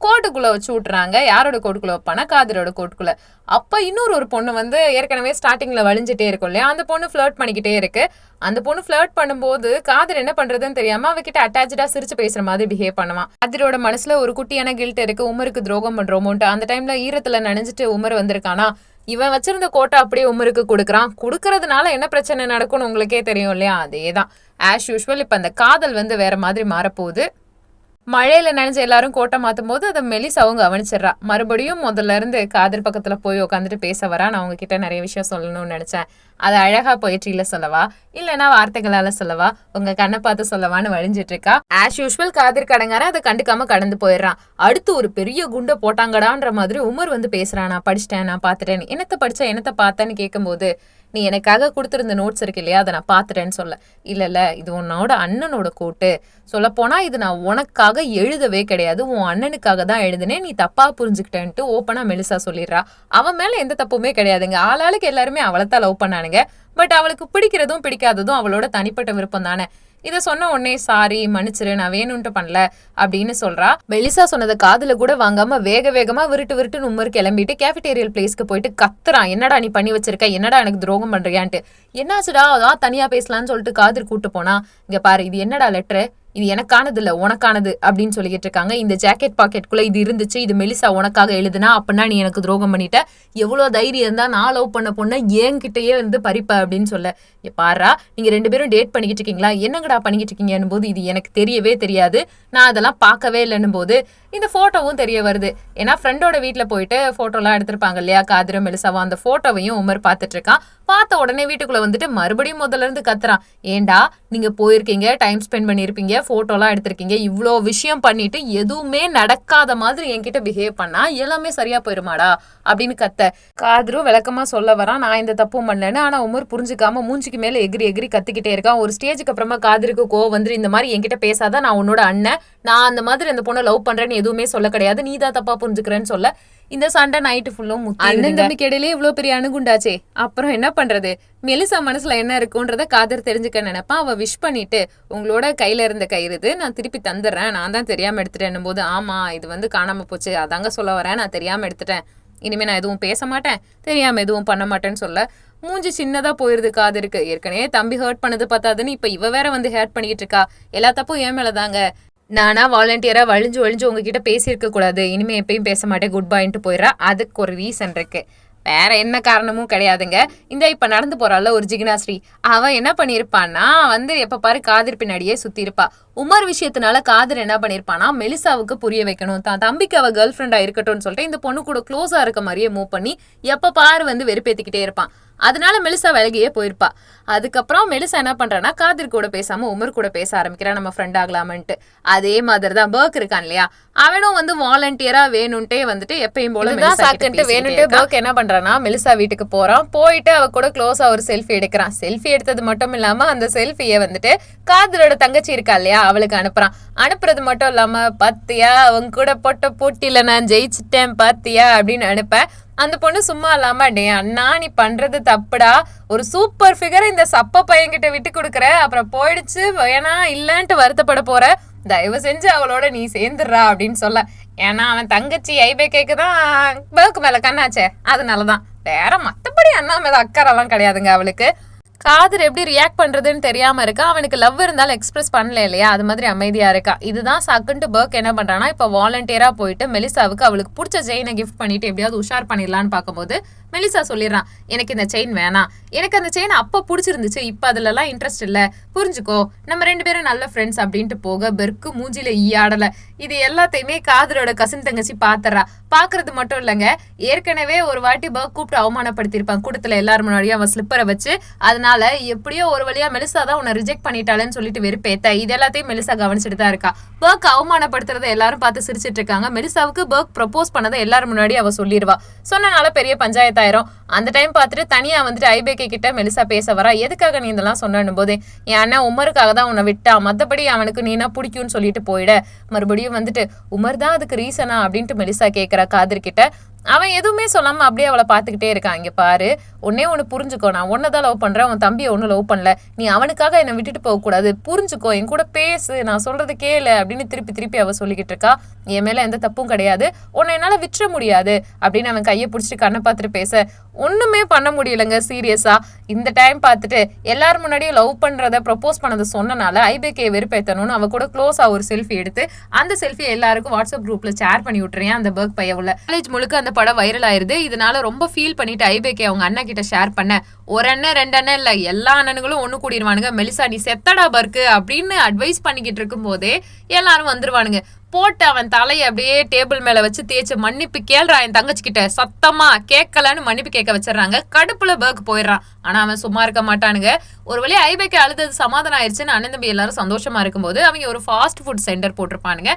கோட்டுக்குள்ள வச்சு விட்டுறாங்க. யாரோட கோட்டுக்குள்ள வைப்பானா, காதரோட கோட்டுக்குள்ள. அப்ப இன்னொரு பொண்ணு வந்து ஏற்கனவே ஸ்டார்டிங்ல வலிஞ்சிட்டே இருக்கும் இல்லையா, அந்த பொண்ணு ஃபிளர்ட் பண்ணிக்கிட்டே இருக்கு. அந்த பொண்ணு ஃபிளர்ட் பண்ணும்போது காதர் என்ன பண்றதுன்னு தெரியாம அவகிட்ட அட்டாச்சா சிரிச்சு பேசுற மாதிரி பிஹேவ் பண்ணுவான். காதரோட மனசுல ஒரு குட்டியான கில்ட் இருக்கு, உமருக்கு துரோகம் பண்றோமோன்ட்டு. அந்த டைம்ல ஈரத்துல நனைஞ்சிட்டு உமர் வந்திருக்கானா, இவன் வச்சிருந்த கோட்டை அப்படியே உமருக்கு கொடுக்கறதுனால என்ன பிரச்சனை நடக்கும்னு உங்களுக்கே தெரியும் இல்லையா. அதேதான் ஆஸ் யூஷுவல். இப்ப அந்த காதல் வந்து வேற மாதிரி மாறப்போகுது. மழையில நினைஞ்ச எல்லாரும் கோட்டை மாத்தும் போது அதை மெலிசாவும் கவனிச்சிடறா. மறுபடியும் முதல்ல இருந்து காதர் பக்கத்துல போய் உட்காந்துட்டு பேச வரா. நான் உங்ககிட்ட நிறைய விஷயம் சொல்லணும்னு நினைச்சேன், அதை அழகா போயிட்ரியில சொல்லவா, இல்லைன்னா வார்த்தைகளால சொல்லவா, உங்க கண்ணை பார்த்து சொல்லவான்னு வழிஞ்சிட்டு இருக்கா. ஆஸ் யூஷுவல் காதர் கடங்கார அதை கண்டுக்காம கடந்து போயிடுறான். அடுத்து ஒரு பெரிய குண்டை போட்டாங்கடான்ற மாதிரி உமர் வந்து பேசுறான். நான் படிச்சிட்டேன், நான் பார்த்துட்டேன். என்னத்தை படிச்சா, என்னத்தை பார்த்தேன்னு கேட்கும்போது, நீ எனக்காக கொடுத்துருந்த நோட்ஸ் இருக்கு இல்லையா, அதை நான் பார்த்துட்டேன்னு சொல்ல. இல்ல இது உன்னோட அண்ணனோட கோட்டு, சொல்ல போனா இது நான் உனக்காக எழுதவே கிடையாது, உன் அண்ணனுக்காக தான் எழுதுனேன், நீ தப்பா புரிஞ்சுக்கிட்டேன்ட்டு ஓப்பனா மெலிசா சொல்லிடுறா. அவன் மேல எந்த தப்புமே கிடையாதுங்க. ஆளாளுக்கு எல்லாருமே அவளைத்தான் லவ் பண்ணானுங்க. பட் அவளுக்கு பிடிக்கிறதும் பிடிக்காததும் அவளோட தனிப்பட்ட விருப்பம் தானே. இதை சொன்ன உடனே சாரி, மன்னிச்சிரு, நான் வேணும்ட்டு பண்ணல அப்படின்னு சொல்றா. மெலிசா சொன்னதை காதுல கூட வாங்காம வேகமா விருட்டு உமர் கிளம்பிட்டு கேஃபிடேரியல் பிளேஸ்க்கு போயிட்டு கத்துறான். என்னடா நீ பண்ணி வச்சிருக்க, என்னடா எனக்கு துரோகம் பண்றியான்ட்டு. என்னாச்சுடா, அதான் தனியா பேசலான்னு சொல்லிட்டு காதர் கூட்டு போனா, இங்க பாரு, இது என்னடா லெட்டரு, இது எனக்கானது இல்ல உனக்கானது அப்படின்னு சொல்லிக்கிட்டு இருக்காங்க. இந்த ஜாக்கெட் பாக்கெட்டுக்குள்ள இது இருந்துச்சு, இது மெலிசா உனக்காக எழுதுனா, அப்படின்னா நீ எனக்கு துரோகம் பண்ணிட்ட, எவ்வளவு தைரியம் இருந்தா நான் லவ் பண்ண பொண்ண என்கிட்டயே வந்து பறிப்ப அப்படின்னு சொல்ல. பாரா, நீங்க 2 பேரும் டேட் பண்ணிக்கிட்டு இருக்கீங்களா, என்னங்கடா பண்ணிக்கிட்டு இருக்கீங்கன்னு போது, இது எனக்கு தெரியவே தெரியாது, நான் அதெல்லாம் பார்க்கவே இல்லைன்னும் போது இந்த போட்டோவும் தெரிய வருது. ஏன்னா ஃப்ரெண்டோட வீட்டுல போயிட்டு போட்டோலாம் எடுத்திருப்பாங்க இல்லையா காதரும் மெலிசாவும், அந்த போட்டோவையும் உமர் பார்த்துட்டு இருக்கான். பார்த்த உடனே வீட்டுக்குள்ள வந்துட்டு மறுபடியும் முதல்ல இருந்து கத்துறான். ஏண்டா நீங்க போயிருக்கீங்க, டைம் ஸ்பெண்ட் பண்ணிருப்பீங்க, போட்டோலாம் எடுத்திருக்கீங்க, இவ்வளோ விஷயம் பண்ணிட்டு எதுவுமே நடக்காத மாதிரி என்கிட்ட பிஹேவ் பண்ணா எல்லாமே சரியா போயிருமாடா அப்படின்னு கத்த. காதரும் விளக்கமா சொல்ல வரான், நான் இந்த தப்பும் பண்ணலன்னு. ஆனா உமர் புரிஞ்சுக்காம மூஞ்சிக்கு மேல எகிரி கத்திக்கிட்டே இருக்கான். ஒரு ஸ்டேஜுக்கு அப்புறமா காதருக்கு கோவம் வந்து, இந்த மாதிரி என்கிட்ட பேசாத, நான் உன்னோட அண்ணன், நான் அந்த மாதிரி அந்த பொண்ணை லவ் பண்றேன்னு எதுவுமே சொல்ல கிடையாது, நீ தான் தப்பா புரிஞ்சுக்கிறேன்னு சொல்ல. இந்த சண்டை நைட்டு ஃபுல்லும் அண்ணன் தம்பிக்கு இடையிலே இவ்வளவு பெரிய அணுகுண்டாச்சே, அப்புறம் என்ன பண்றது. மெலிசா மனசுல என்ன இருக்குன்றத காதர் தெரிஞ்சுக்க நினைப்பான். அவ விஷ் பண்ணிட்டு, உங்களோட கையில இருந்த கயிறு இது, நான் திருப்பி தந்துடுறேன், நான் தான் தெரியாம எடுத்துட்டேன் போது, ஆமா இது வந்து காணாம போச்சு, அதாங்க சொல்ல வரேன், நான் தெரியாம எடுத்துட்டேன், இனிமே நான் எதுவும் பேச மாட்டேன், தெரியாம எதுவும் பண்ண மாட்டேன்னு சொல்ல. மூஞ்சி சின்னதா போயிருது காதருக்கு. ஏற்கனவே தம்பி ஹர்ட் பண்ணது பார்த்தாதுன்னு இப்ப இவ வேற வந்து ஹர்ட் பண்ணிக்கிட்டு இருக்கா. எல்லா தப்பும் ஏன் மேலதாங்க. நானா வாலண்டியரா வழிஞ்சு உங்ககிட்ட பேசியிருக்க கூடாது, இனிமே எப்பயும் பேச மாட்டேன், குட் பாயின்ட்டு போயிடுறா. அதுக்கு ஒரு ரீசன் இருக்கு, வேற என்ன காரணமும் கிடையாதுங்க. இந்த இப்ப நடந்து போறாள் ஒரு ஜிக்னாஸ்ரீ, அவன் என்ன பண்ணிருப்பான்னா வந்து எப்ப பாரு காதர் பின்னாடியே சுத்தி இருப்பா. உமர் விஷயத்தினால காதர் என்ன பண்ணிருப்பானா, மெலிசாவுக்கு புரிய வைக்கணும், தான் தம்பிக்கு அவ கேர்ள் ஃப்ரெண்டா இருக்கட்டும்னு சொல்லிட்டு இந்த பொண்ணு கூட க்ளோஸா இருக்க மாதிரியே மூவ் பண்ணி எப்ப பாரு வந்து வெறுப்பேத்திக்கிட்டே இருப்பான். அதனால மெலிசா விலகியே போயிருப்பா. அதுக்கப்புறம் மெலிசா என்ன பண்றான்னா காதர் கூட பேசாம உமர் கூட பேச ஆரம்பிக்கிறான், நம்ம ஃப்ரெண்ட் ஆகலாமன்ட்டு. அதே மாதிரி தான் பர்க் இருக்கான் இல்லையா, அவனும் வந்து வாலண்டியரா வேணும்ட்டே வந்துட்டு எப்பயும் போல வேணும்ட்டே பர்க் என்ன பண்றான்னா மெலிசா வீட்டுக்கு போறான். போயிட்டு அவ கூட க்ளோஸா ஒரு செல்ஃபி எடுக்கிறான். செல்ஃபி எடுத்தது மட்டும் இல்லாம அந்த செல்ஃபியை வந்துட்டு காதரோட தங்கச்சி இருக்கா இல்லையா அவளுக்கு அனுப்புறான். அனுப்புறது மட்டும் இல்லாம பாத்தியா அவங்க கூட போட்ட போட்டியில நான் ஜெயிச்சிட்டேன் பாத்தியா அப்படின்னு அனுப்ப. அந்த பொண்ணு சும்மா இல்லாம டே அண்ணா நீ பண்றது தப்புடா, ஒரு சூப்பர் ஃபிகரை இந்த சப்ப பையன்கிட்ட விட்டு கொடுக்குற, அப்புறம் போயிடுச்சு வேணா இல்லன்ட்டு வருத்தப்பட போற, தயவு செஞ்சு அவளோட நீ சேர்ந்துடுறா அப்படின்னு சொல்ல. ஏன்னா அவன் தங்கச்சி ஐபேக்கு தான் பர்க் மேல கண்ணாச்சே, அதனாலதான். வேற மத்தபடி அண்ணா மேல அக்கறைலாம் கிடையாதுங்க அவளுக்கு. காதர் எப்படி ரியாக்ட் பண்றதுன்னு தெரியாம இருக்கா. அவனுக்கு லவ் இருந்தாலும் எக்ஸ்பிரஸ் பண்ணல இல்லையா, அது மாதிரி அமைதியா இருக்கா. இதுதான் சக்குன்ட்டு பர்க் என்ன பண்றானா இப்ப வாலண்டியரா போயிட்டு மெலிசாவுக்கு அவளுக்கு பிடிச்ச செயினை கிஃப்ட் பண்ணிட்டு எப்படியாவது உஷார் பண்ணிடலான்னு பார்க்கும்போது மெலிசா சொல்லிடுறான், எனக்கு இந்த செயின் வேணாம், எனக்கு அந்த செயின் அப்போ பிடிச்சிருந்துச்சு, இப்ப அதுல எல்லாம் இன்ட்ரெஸ்ட் இல்ல, புரிஞ்சுக்கோ, நம்ம 2 பேரும் நல்ல ஃப்ரெண்ட்ஸ் அப்படின்ட்டு போக பெர்க்கு மூஞ்சில ஈயாடல. இது எல்லாத்தையுமே காதரோட கசின் தங்கச்சி பாத்துறா. பாக்குறது மட்டும் இல்லைங்க, ஏற்கனவே ஒரு வாட்டி பர்க் கூப்பிட்டு அவமானப்படுத்திருப்பான் கூட்டத்துல எல்லாரும் முன்னாடியும் அவன் ஸ்லிப்பரை வச்சு. அதனால எப்படியோ ஒரு வழியா மெலிசா தான் உன்னை ரிஜெக்ட் பண்ணிட்டாளேன்னு சொல்லிட்டு வெறுப்பேத்த. இது எல்லாத்தையும் மெலிசா கவனிச்சுட்டு தான் இருக்கா. பர்க் அவமானப்படுத்துறதை எல்லாரும் பார்த்து சிரிச்சிட்டு இருக்காங்க. மெலிசாவுக்கு பர்க் ப்ரப்போஸ் பண்ணதை எல்லாரும் முன்னாடி அவ சொல்லிடுவா. சொன்னனால பெரிய பஞ்சாயத்தாயிரும். அந்த டைம் பார்த்துட்டு தனியா வந்துட்டு ஐபேக்கே கிட்ட மெலிசா பேச வரா. எதுக்காக நீ இதெல்லாம் சொன்னும் போதே, என் அண்ணன் உமருக்காக தான் உன்னை விட்டா, மத்தபடி அவனுக்கு நீனா பிடிக்கும்னு சொல்லிட்டு போயிட. மறுபடியும் வந்துட்டு உமர் தான் அதுக்கு ரீசனா அப்படின்ட்டு மெலிசா கேட்கிறா காதர் கிட்ட. அவன் எதுவுமே சொல்லாம அப்படியே அவளை பார்த்துக்கிட்டே இருக்கான். இங்க பாரு, ஒன்னே ஒன்று புரிஞ்சுக்கோ, நான் ஒன்னதான் லவ் பண்றேன், உன் தம்பியை ஒன்னும் லவ் பண்ணல, நீ அவனுக்காக என்னை விட்டுட்டு போக கூடாது, புரிஞ்சுக்கோ, என் கூட பேசு, நான் சொல்றது கேளு அப்படின்னு திருப்பி அவ சொல்லிக்கிட்டு இருக்கா. என் மேல எந்த தப்பும் கிடையாது, உன்னை என்னால விட்டுற முடியாது அப்படின்னு அவன் கையை பிடிச்சிட்டு கண்ணை பார்த்துட்டு பேச. ஒண்ணுமே பண்ண முடியலங்க சீரியஸா. இந்த டைம் பார்த்துட்டு எல்லாரும் முன்னாடியும் லவ் பண்றத ப்ரப்போஸ் பண்ணதை சொன்னனால ஐபேக்கே வெறுப்பேத்தணும்னு அவ கூட க்ளோஸா ஒரு செல்ஃபி எடுத்து அந்த செல்ஃபி எல்லாருக்கும் வாட்ஸ்அப் குரூப்ல ஷேர் பண்ணி விட்டுறேன். அந்த பர்க் பைய உள்ள காலேஜ் முழுக்க அந்த படம் வைரல் ஆயிருது. இதனால ரொம்ப ஃபீல் பண்ணிட்டு ஐபேக்கே அவங்க அண்ணா கிட்ட ஷேர் பண்ண. ஒரு அண்ணன் 2 அண்ணன் இல்ல, எல்லா அண்ணனுங்களும் ஒண்ணு கூடிடுவானுங்க. மெலிசா நீ செத்தடா பர்க்கு அப்படின்னு அட்வைஸ் பண்ணிக்கிட்டு இருக்கும் போதே எல்லாரும் வந்துருவானுங்க. போட்டு அவன் தலையை அப்படியே டேபிள் மேல வச்சு தேய்ச்சி மன்னிப்பு கேள்றா என் தங்கச்சி கிட்ட, சத்தமா கேட்கலன்னு மன்னிப்பு கேட்க வச்சிடறாங்க. கடுப்புல பர்க் போயிடுறான். ஆனா அவன் சும்மா இருக்க மாட்டானுங்க. ஒரு வழியா ஐபேக்கு அழுதது சமாதானம் ஆயிடுச்சுன்னு அண்ணன் தம்பி எல்லாரும் சந்தோஷமா இருக்கும்போது அவங்க ஒரு ஃபாஸ்ட் ஃபுட் சென்டர் போட்டிருப்பானுங்க.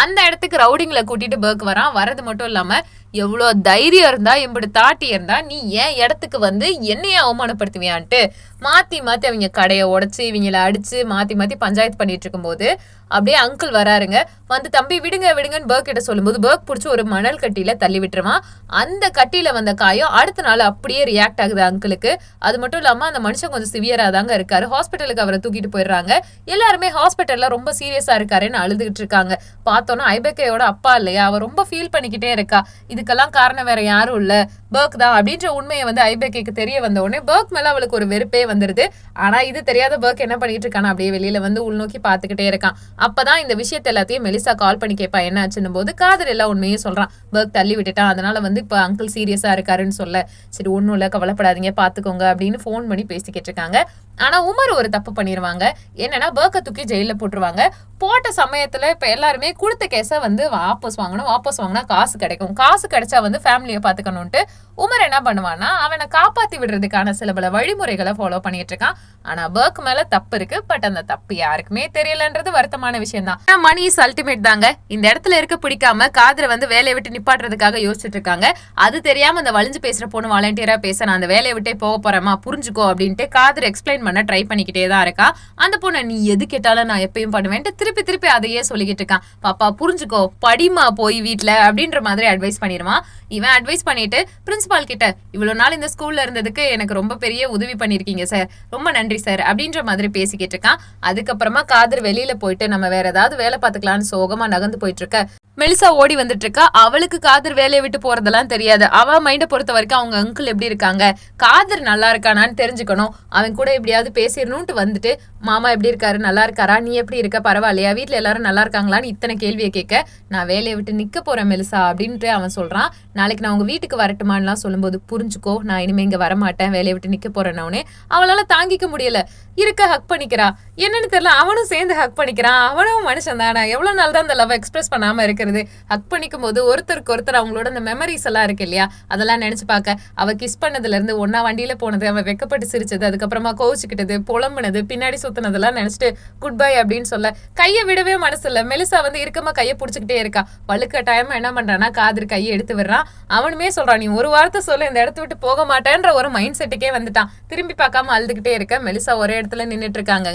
அந்த இடத்துக்கு ரவுடிங்களை கூட்டிட்டு பர்க் வரான். வரது மட்டும் இல்லாம எவ்வளோ தைரியம் இருந்தா எம்படி தாட்டி இருந்தா நீ ஏன் இடத்துக்கு வந்து என்னைய அவமானப்படுத்துவியான்ட்டு மாத்தி அவங்க கடையை உடைச்சு இவங்களை அடிச்சு மாத்தி பஞ்சாயத்து பண்ணிட்டு இருக்கும் போது அப்படியே அங்கிள் வராருங்க. வந்து தம்பி விடுங்கன்னு பர்க் கிட்ட சொல்லும்போது பர்க் பிடிச்சி ஒரு மணல் கட்டியில தள்ளி விட்டுருவான். அந்த கட்டியில வந்த காயம் அடுத்த நாள் அப்படியே ரியாக்ட் ஆகுது அங்கிளுக்கு. அது மட்டும் இல்லாம அந்த மனுஷன் கொஞ்சம் சிவியரா தாங்க இருக்காரு. ஹாஸ்பிட்டலுக்கு அவரை தூக்கிட்டு போயிடுறாங்க. எல்லாருமே ஹாஸ்பிட்டல்ல ரொம்ப சீரியஸா இருக்காருன்னு அழுதுகிட்டு இருக்காங்க. பார்த்தோன்னா ஐபேக்கையோட அப்பா இல்லையா, அவ ரொம்ப ஃபீல் பண்ணிக்கிட்டே இருக்கா. இதுக்கெல்லாம் காரணம் வேற யாரும் இல்ல பர்க் தான் அப்படின்ற உண்மையை வந்து ஐபேக்கு தெரிய வந்த உடனே பர்க் மேல அவளுக்கு ஒரு வெறுப்பே வந்துருது. ஆனா இது தெரியாத பர்க் என்ன பண்ணிட்டு இருக்கானா அப்படியே வெளியில வந்து உள்நோக்கி பாத்துக்கிட்டே இருக்கான். அப்பதான் இந்த விஷயத்த எல்லாத்தையும் மெலிசா கால் பண்ணி கேட்பா என்ன ஆச்சுன்னு போது காதர் எல்லாம் உண்மையே சொல்றான். பர்க் தள்ளி விட்டுட்டான், அதனால வந்து இப்ப அங்கிள் சீரியஸா இருக்காருன்னு சொல்ல. சரி ஒன்னும் இல்ல கவலைப்படாதீங்க பாத்துக்கோங்க அப்படின்னு போன் பண்ணி பேசிக்கிட்டு இருக்காங்க. ஆனா உமர் ஒரு தப்பு பண்ணிருவாங்க. என்னன்னா பர்க்கை தூக்கி ஜெயில போட்டுருவாங்க. போட்ட சமயத்துல இப்ப எல்லாருமே கொடுத்த கேஸ வந்து வாபஸ் வாங்கினா காசு கிடைக்கும், காசு கிடைச்சா வந்து ஃபேமிலியை பாத்துக்கணும்ட்டு உமர் என்ன பண்ணுவான்னா அவனை காப்பாத்தி விடுறதுக்கான சில பல வழிமுறைகளை ஃபாலோ பண்ணிட்டு இருக்கான். ஆனா பர்க் மேல தப்பு இருக்கு, பட் அந்த தப்பு யாருக்குமே தெரியலன்றது வருத்தமான விஷயம் தான். மணி இஸ் அல்டிமேட் தாங்க. இந்த இடத்துல இருக்க பிடிக்காம காதரை வந்து வேலையை விட்டு நிப்பாட்டுறதுக்காக யோசிச்சுட்டு இருக்காங்க. அது தெரியாம அந்த வலிஞ்சு பேசுற பொண்ணு வாலண்டியரா பேச நான் அந்த வேலையை விட்டே போக போறேமா புரிஞ்சுக்கோ அப்படின்ட்டு காதர் எக்ஸ்பிளைன் பண்ண ட்ரை பண்ணிக்கிட்டே தான் இருக்கா. அந்த பொண்ணை நீ எது கேட்டாலும் நான் எப்பயும் பண்ணுவேன் திருப்பி அதையே சொல்லிக்கிட்டு இருக்கான். பாப்பா புரிஞ்சுக்கோ படிமா போய் வீட்டுல அப்படின்ற மாதிரி அட்வைஸ் பண்ணிடுவான். இவன் அட்வைஸ் பண்ணிட்டு பிரின்சிபால் கிட்ட இவ்வளவு நாள் இந்த ஸ்கூல்ல இருந்ததுக்கு எனக்கு ரொம்ப பெரிய உதவி பண்ணிருக்கீங்க சார், ரொம்ப நன்றி சார் அப்படின்ற மாதிரி பேசிக்கிட்டு இருக்கான். அதுக்கப்புறமா காதர் வெளியில போயிட்டு நம்ம வேற ஏதாவது வேலை பார்த்துக்கலான்னு சோகமா நகர்ந்து போயிட்டு இருக்க. மெலிசா ஓடி வந்துட்டு இருக்கா. அவளுக்கு காதர் வேலையை விட்டு போறதெல்லாம் தெரியாது. அவ மைண்ட பொறுத்த வரைக்கும் அவங்க அங்கிள் எப்படி இருக்காங்க, காதர் நல்லா இருக்கானான்னு தெரிஞ்சுக்கணும், அவன் கூட எப்படியாவது பேசிடணும்ட்டு வந்துட்டு மாமா எப்படி இருக்காரு, நல்லா இருக்காரா, நீ எப்படி இருக்க, பரவாயில்லையா, வீட்டுல எல்லாரும் நல்லா இருக்காங்களான்னு இத்தனை கேள்வியை கேட்க நான் வேலையை விட்டு நிக்க போறேன் மெலிசா அப்படின்ட்டு அவன் சொல்றான். நாளைக்கு நான் உங்க வீட்டுக்கு வரட்டுமான்லாம் சொல்லும்போது புரிஞ்சுக்கோ நான் இனிமே இங்க வரமாட்டேன், வேலையை விட்டு நிக்க போறேன்னு அவளால தாங்கிக்க முடியல. இருக்க ஹக் பண்ணிக்கிறா. என்னன்னு தெரியல, அவனும் சேர்ந்து ஹக் பண்ணிக்கிறான். அவனும் மனுஷன் தானே, எவ்வளவு நாள் தான் அந்த லவ் எக்ஸ்பிரஸ் பண்ணாம இருக்கிறது. பண்ணிக்கிறது. ஹக் பண்ணிக்கும் போது ஒருத்தருக்கு ஒருத்தர் அவங்களோட அந்த மெமரிஸ் எல்லாம் இருக்கு இல்லையா, அதெல்லாம் நினைச்சு பார்க்க அவ கிஸ் பண்ணதுல இருந்து ஒன்னா வண்டியில போனது, அவ வெக்கப்பட்டு சிரிச்சது, அதுக்கப்புறமா கோவிச்சுக்கிட்டது, புலம்புனது, பின்னாடி சுத்தினதெல்லாம் நினைச்சிட்டு குட் பை அப்படின்னு சொல்ல கையை விடவே மனசு இல்ல. மெலிசா வந்து இருக்கமா கையை பிடிச்சிக்கிட்டே இருக்கா. வழுக்க டைம் என்ன பண்றான்னா காதர் கையை எடுத்து விடுறான். அவனுமே சொல்றான், நீ ஒரு வார்த்தை சொல்ல இந்த இடத்த விட்டு போக மாட்டேன்ற ஒரு மைண்ட் செட்டுக்கே வந்துட்டான். திரும்பி பார்க்காம அழுதுகிட்டே இருக்க. மெலிசா ஒரே இடத்துல நின்றுட்டு இருக்காங்க.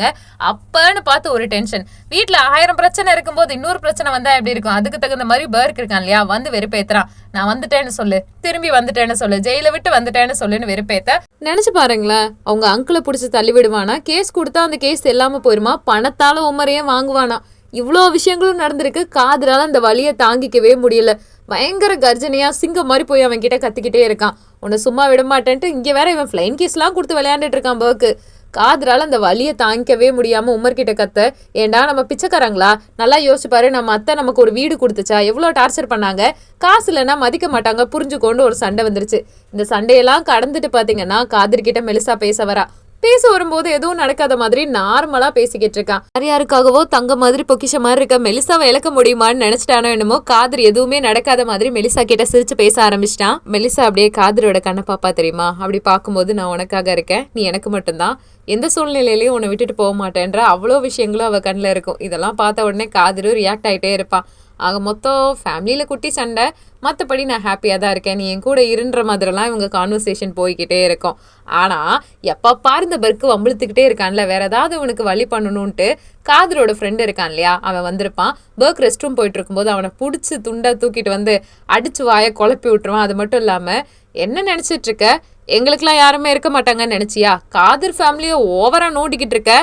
அப்பன்னு பார்த்து ஒரு டென்ஷன். வீட்டுல 1000 பிரச்சனை இருக்கும்போது இன்னொரு பிரச்சனை வந்தா எப்படி இருக்கும்? அதுக்கு தகுந்த மாதிரி பர்க் இருக்கான் இல்லையா, வந்து வெறுப்பேத்துறான். நான் வந்துட்டேன்னு சொல்லு, திரும்பி வந்துட்டேன்னு சொல்லு, ஜெயில விட்டு வந்துட்டேன்னு சொல்லுன்னு வெறுப்பேத்த. நினைச்சு பாருங்களேன், அவங்க அங்கிளை பிடிச்சி தள்ளி விடுவானா, கேஸ் கொடுத்தா அந்த கேஸ் இல்லாம போயிருமா, பணத்தால உமரையே வாங்குவானா. இவ்வளோ விஷயங்களும் நடந்திருக்கு. காதரால அந்த வலியை தாங்கிக்கவே முடியல. பயங்கர கர்ஜனையா சிங்கம் மாதிரி போய் அவன் கிட்ட கத்திக்கிட்டே இருக்கான். உன்னை சும்மா விட மாட்டேன்ட்டு இங்க வேற இவன் ஃபிளைன் கேஸ்லாம் கொடுத்து விளையாண்டுட்டு இருக்கான். பர்க்கு காதரால அந்த வலியை தாங்கிக்கவே முடியாம உமர்கிட்ட கத்த, ஏண்டா நம்ம பிச்சைக்காரங்களா, நல்லா யோசிச்சு பாரு, நம்ம அத்தை நமக்கு ஒரு வீடு கொடுத்துச்சா, எவ்வளோ டார்ச்சர் பண்ணாங்க, காசு இல்லைன்னா மதிக்க மாட்டாங்க, புரிஞ்சுக்கொண்டு ஒரு சண்டை வந்துருச்சு. இந்த சண்டையெல்லாம் கடந்துட்டு பாத்தீங்கன்னா காதர்கிட்ட மெலிசா பேச வரா. பேச வரும்போது எதுவும் நடக்காத மாதிரி நார்மலா பேசிக்கிட்டு இருக்கான். யாருக்காகவோ தங்க மாதிரி பொக்கிஷ மாதிரி இருக்க மெலிசாவை இழக்க முடியுமான்னு நினைச்சிட்டானோ என்னமோ, காதர் எதுவுமே நடக்காத மாதிரி மெலிசா கிட்ட சிரிச்சு பேச ஆரம்பிச்சிட்டான். மெலிசா அப்படியே காதரோட கண்ணை பாப்பா, தெரியுமா, அப்படி பார்க்கும்போது நான் உனக்காக இருக்கேன், நீ எனக்கு மட்டும்தான், எந்த சூழ்நிலையிலையும் உன்னை விட்டுட்டு போக மாட்டேன்ற அவ்வளோ விஷயங்களும் அவ கண்ணில் இருக்கும். இதெல்லாம் பார்த்த உடனே காதரும் ரியாக்ட் ஆகிட்டே இருப்பான். ஆக மொத்தம் ஃபேமிலியில் குட்டி சண்டை, மற்றபடி நான் ஹாப்பியாக தான் இருக்கேன், நீ என் கூட இருன்ற மாதிரிலாம் இவங்க கான்வர்சேஷன் போய்கிட்டே இருக்கும். ஆனால் எப்போ பாரு இந்த பர்க்கு வம்பிழுத்துக்கிட்டே இருக்கான்ல, வேற ஏதாவது இவனுக்கு வழி பண்ணணும்ன்ட்டு காதரோட ஃப்ரெண்டு இருக்கான் இல்லையா, அவன் வந்திருப்பான். பர்க் ரெஸ்ட் ரூம் போயிட்டு இருக்கும்போது அவனை பிடிச்சி துண்டா தூக்கிட்டு வந்து அடிச்சு வாயை குழப்பி விட்டுருவான். அது மட்டும் இல்லாமல், என்ன நினச்சிட்டு இருக்க, எங்களுக்கெல்லாம் யாருமே இருக்க மாட்டாங்கன்னு நினச்சியா, காதர் ஃபேமிலியை ஓவராக நோண்டிக்கிட்டு இருக்க,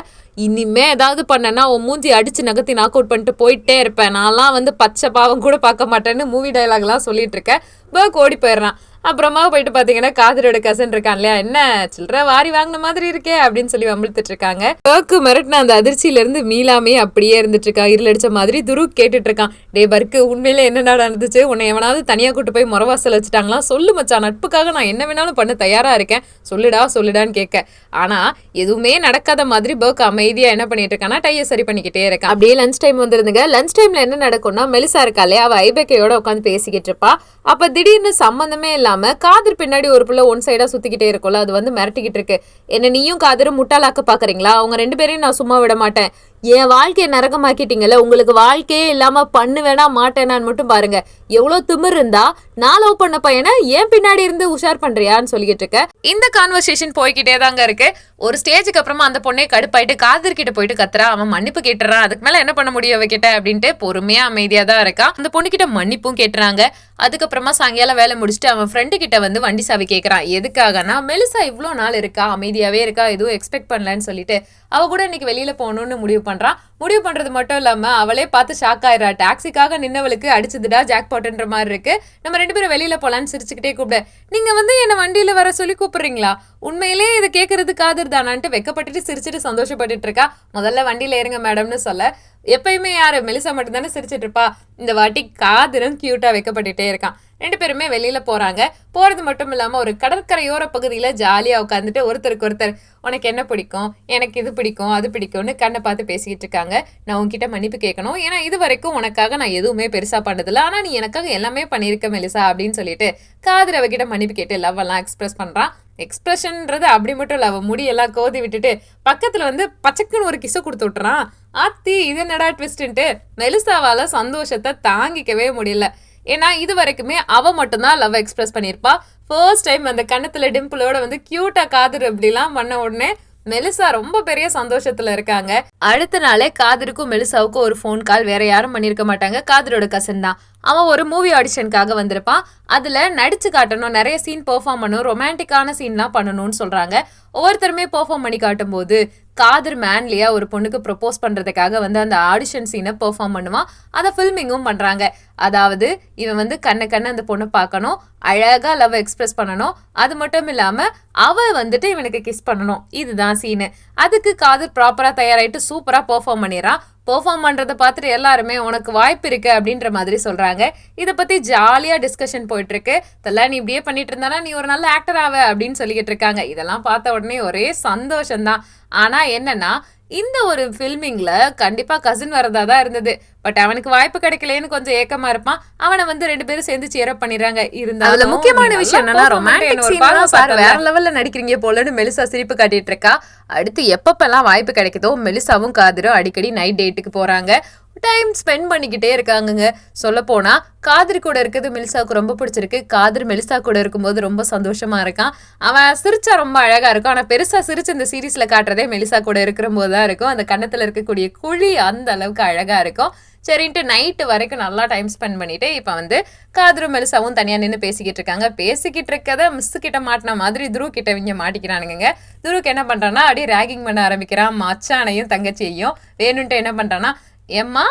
இனிமே ஏதாவது பண்ணனா உன் மூஞ்சி அடிச்சு நகர்த்தி நாக் அவுட் பண்ணிட்டு போயிட்டே இருப்பேன், நான்லாம் வந்து பச்சை பாவம் கூட பார்க்க மாட்டேன்னு மூவி டைலாக்லாம் சொல்லிட்டு இருக்கேன். பர்க் ஓடி போயிடுறான். அப்புறமா போயிட்டு பார்த்தீங்கன்னா காதரோட கசன் இருக்கான் இல்லையா, என்ன சில்லற வாரி வாங்கின மாதிரி இருக்கே அப்படின்னு சொல்லி வம்பிழுத்துட்டு இருக்காங்க. பர்க்கு மிரட்டின அந்த அதிர்ச்சியிலேருந்து மீளாமே அப்படியே இருந்துட்டு இருக்கா. இருளடிச்ச மாதிரி துரு கேட்டுட்டு இருக்கான். டே பர்க்கு, உண்மையிலே என்னடா நடந்துச்சு, உன்னை எவனாவது தனியாக கூட்டு போய் முறவாசல் வச்சுட்டாங்களா, சொல்லு மச்சான், நட்புக்காக நான் என்ன வேணாலும் பண்ண தயாரா இருக்கேன், சொல்லுடான்னு கேட்க. ஆனா எதுவுமே நடக்காத மாதிரி பர்க் அமைதியா என்ன பண்ணிட்டு இருக்கான்னா டைய சரி பண்ணிக்கிட்டே இருக்கான். அப்படியே லஞ்ச் டைம் வந்துருந்துங்க. லஞ்ச் டைம்ல என்ன நடக்கும்னா, மெலிசா இருக்காளே, அவ ஐபேக்கையோட உட்காந்து பேசிக்கிட்டு இருப்பா. அப்ப திடீர்னு சம்பந்தமே இல்லாம காதர் பின்னாடி ஒரு பிள்ளை ஒன் சைடா சுத்திக்கிட்டே இருக்கும்ல, அது வந்து மிரட்டிக்கிட்டு இருக்கு. என்ன நீயும் காதரும் முட்டாளாக்க பாக்குறீங்களா, அவங்க 2 பேரையும் நான் சும்மா விட மாட்டேன், என் வாழ்க்கையை நரகமாக்கிட்டீங்கல்ல, உங்களுக்கு வாழ்க்கையே இல்லாம பண்ணுவேனா மாட்டேனான்னு மட்டும் பாருங்க, எவ்வளவு திமிர் இருந்தா நான் லவ் பண்ண பையனை ஏன் பின்னாடி இருந்து உஷார் பண்றியான்னு சொல்லிக்கிட்டு இருக்க. இந்த கான்வர்சேஷன் போய்கிட்டே தாங்க இருக்கு. ஒரு ஸ்டேஜுக்கு அப்புறமா அந்த பொண்ணே கடுப்பாயிட்டு காதர் கிட்ட போயிட்டு கத்துறா. அவன் மன்னிப்பு கேட்டுறான். அதுக்கு மேல என்ன பண்ண முடியும் அவகிட்ட அப்படின்ட்டு பொறுமையா அமைதியா தான் இருக்கா. அந்த பொண்ணு கிட்ட மன்னிப்பும் கேட்டுறாங்க. அதுக்கப்புறமா சாயங்காலம் வேலை முடிச்சுட்டு அவன் ஃப்ரெண்டு கிட்ட வந்து வண்டி சாவி கேட்கறான். எதுக்காகனா, மெலிசா இவ்வளோ நாள் இருக்கா, அமைதியாவே இருக்கா, எதுவும் எக்ஸ்பெக்ட் பண்ணலன்னு சொல்லிட்டு அவ கூட இன்னைக்கு வெளியில போகணும்னு முடிவு பண்றான். முடிவு பண்றது மட்டும் இல்லாம அவளே பார்த்து ஷாக் ஆயிரா. டாக்ஸிக்காக நின்னவளுக்கு அடிச்சதுடா ஜாக்பாட்ன்ற மாதிரி இருக்கு, நம்ம 2 பேரும் வெளியில போலான்னு சிரிச்சுக்கிட்டே கூப்பிட, நீங்க வந்து என்ன வண்டியில வர சொல்லி கூப்பிடுறீங்களா, உண்மையிலே இதை கேட்கறது காதர் தானான்ட்டு வெக்கப்பட்டுட்டு சிரிச்சுட்டு சந்தோஷப்பட்டுட்டு இருக்கா. முதல்ல வண்டியில ஏறுங்க மேடம்னு சொல்ல, எப்பயுமே யாரு மெலிசா மட்டும் தானே சிரிச்சிட்டு இருப்பா, இந்த வாட்டி காதரும் கியூட்டா வைக்கப்பட்டுட்டே இருக்கான். 2 பேருமே வெளியில போறாங்க. போறது மட்டும் இல்லாம ஒரு கடற்கரையோர பகுதியில ஜாலியா உட்காந்துட்டு ஒருத்தருக்கு ஒருத்தர், உனக்கு என்ன பிடிக்கும், எனக்கு இது பிடிக்கும், அது பிடிக்கும்னு கண்ணை பார்த்து பேசிக்கிட்டு இருக்காங்க. நான் உன்கிட்ட மன்னிப்பு கேட்கணும், ஏன்னா இது வரைக்கும் உனக்காக நான் எதுவுமே பெருசா பண்ணதில்ல, ஆனா நீ எனக்காக எல்லாமே பண்ணியிருக்க மெலிசா அப்படின்னு சொல்லிட்டு காதர் அவகிட்ட மன்னிப்பு கேட்டு லவ் எல்லாம் எக்ஸ்பிரஸ் பண்றான். எக்ஸ்பிரஷன்ன்றது அப்படி மட்டும் இல்ல, அவ முடியெல்லாம் கோதி விட்டுட்டு பக்கத்துல வந்து பச்சக்குன்னு ஒரு கிசு கொடுத்து விட்டுறான். ஆத்தி, இது என்னடா ட்விஸ்ட்ன்ட்டு மெலிசாவால சந்தோஷத்தை தாங்கிக்கவே முடியல. ஏன்னா இது வரைக்குமே அவ மட்டும்தான் லவ் எக்ஸ்பிரஸ் பண்ணியிருப்பா. ஃபர்ஸ்ட் டைம் அந்த கண்ணத்துல டிம்பிளோட வந்து கியூட்டா காதர் இப்படிலாம் பண்ண உடனே மெலிசா ரொம்ப பெரிய சந்தோஷத்துல இருக்காங்க. அடுத்த நாளே காதருக்கும் மெலிசாவுக்கும் ஒரு ஃபோன் கால். வேற யாரும் பண்ணிருக்க மாட்டாங்க, காதரோட கசன் தான். அவன் ஒரு மூவி ஆடிஷனுக்காக வந்திருப்பான். அதுல நடிச்சு காட்டணும், நிறைய சீன் பெர்ஃபார்ம் பண்ணணும், ரொமான்டிக்கான சீன்லாம் பண்ணணும்னு சொல்றாங்க. ஒவ்வொருத்தருமே பெர்ஃபார்ம் பண்ணி காட்டும் போது காதர் மேன்லியா ஒரு பொண்ணுக்கு ப்ரொபோஸ் பண்றதுக்காக வந்து அந்த ஆடிஷன் சீனை பெர்ஃபார்ம் பண்ணுவான். அதை ஃபில்மிங்கும் பண்றாங்க. அதாவது இவன் வந்து கண்ண அந்த பொண்ணை பார்க்கணும், அழகா லவ் எக்ஸ்பிரஸ் பண்ணணும், அது மட்டும் இல்லாம அவ வந்துட்டு இவனுக்கு கிஸ் பண்ணணும், இதுதான் சீனு. அதுக்கு காதர் ப்ராப்பரா தயாராயிட்டு சூப்பரா பெர்ஃபார்ம் பண்ணிடுறான். பெர்ஃபார்ம் பண்றதை பார்த்துட்டு எல்லாருமே உனக்கு வாய்ப்பு இருக்கு அப்படின்ற மாதிரி சொல்றாங்க. இதை பத்தி ஜாலியா டிஸ்கஷன் போயிட்டு இருக்கு. இதெல்லாம் நீ இப்படியே பண்ணிட்டு இருந்தானா நீ ஒரு நல்ல ஆக்டர் ஆவ அப்படின்னு சொல்லிக்கிட்டு இருக்காங்க. இதெல்லாம் பார்த்த உடனே ஒரே சந்தோஷம்தான். ஆனா என்னன்னா, இந்த ஒரு ஃபில்மிங்ல கண்டிப்பா கசின் வரதா தான் இருந்தது. பட் அவனுக்கு வாய்ப்பு கிடைக்கலன்னு கொஞ்சம் ஏக்கமா இருப்பான். அவனை வந்து 2 பேரும் சேர்ந்து சியர் அப் பண்ணிடுறாங்க. இருந்தாலும் முக்கியமான விஷயம் என்னன்னா ரொமான்டிக் சீன்லாம் சார் வேற லெவல்ல நடிக்கிறீங்க போலன்னு மெலிசா சிரிப்பு காட்டிட்டு இருக்கா. அடுத்து எப்பப்பெல்லாம் வாய்ப்பு கிடைக்குதோ மெலிசாவும் காதரும் அடிக்கடி நைட் டேட்டுக்கு போறாங்க. டைம் ஸ்பெண்ட் பண்ணிக்கிட்டே இருக்காங்கங்க. சொல்ல போனா காதர் கூட இருக்கிறது மெலிசாவுக்கு ரொம்ப பிடிச்சிருக்கு. காதர் மெலிசா கூட இருக்கும்போது ரொம்ப சந்தோஷமா இருக்கான். அவன் சிரிச்சா ரொம்ப அழகா இருக்கும். ஆனா பெருசா சிரிச்சு இந்த சீரீஸ்ல காட்டுறதே மெலிசா கூட இருக்கிற போது தான் இருக்கும். அந்த கன்னத்துல இருக்கக்கூடிய குழி அந்த அளவுக்கு அழகா இருக்கும். சரின்ட்டு நைட்டு வரைக்கும் நல்லா டைம் ஸ்பெண்ட் பண்ணிட்டு இப்ப வந்து காதரும் மெலிசாவும் தனியா நின்று பேசிக்கிட்டு இருக்காங்க. பேசிக்கிட்டு இருக்கத மிஸ் கிட்ட மாட்டின மாதிரி துரு கிட்ட இவங்க மாட்டிக்கிறானுங்க. துருக்கு என்ன பண்றான்னா அப்படியே ரேகிங் பண்ண ஆரம்பிக்கிறான். மச்சானையும் தங்கச்சியையும் வேணும்ட்டு என்ன பண்றான்னா, ஏம்மா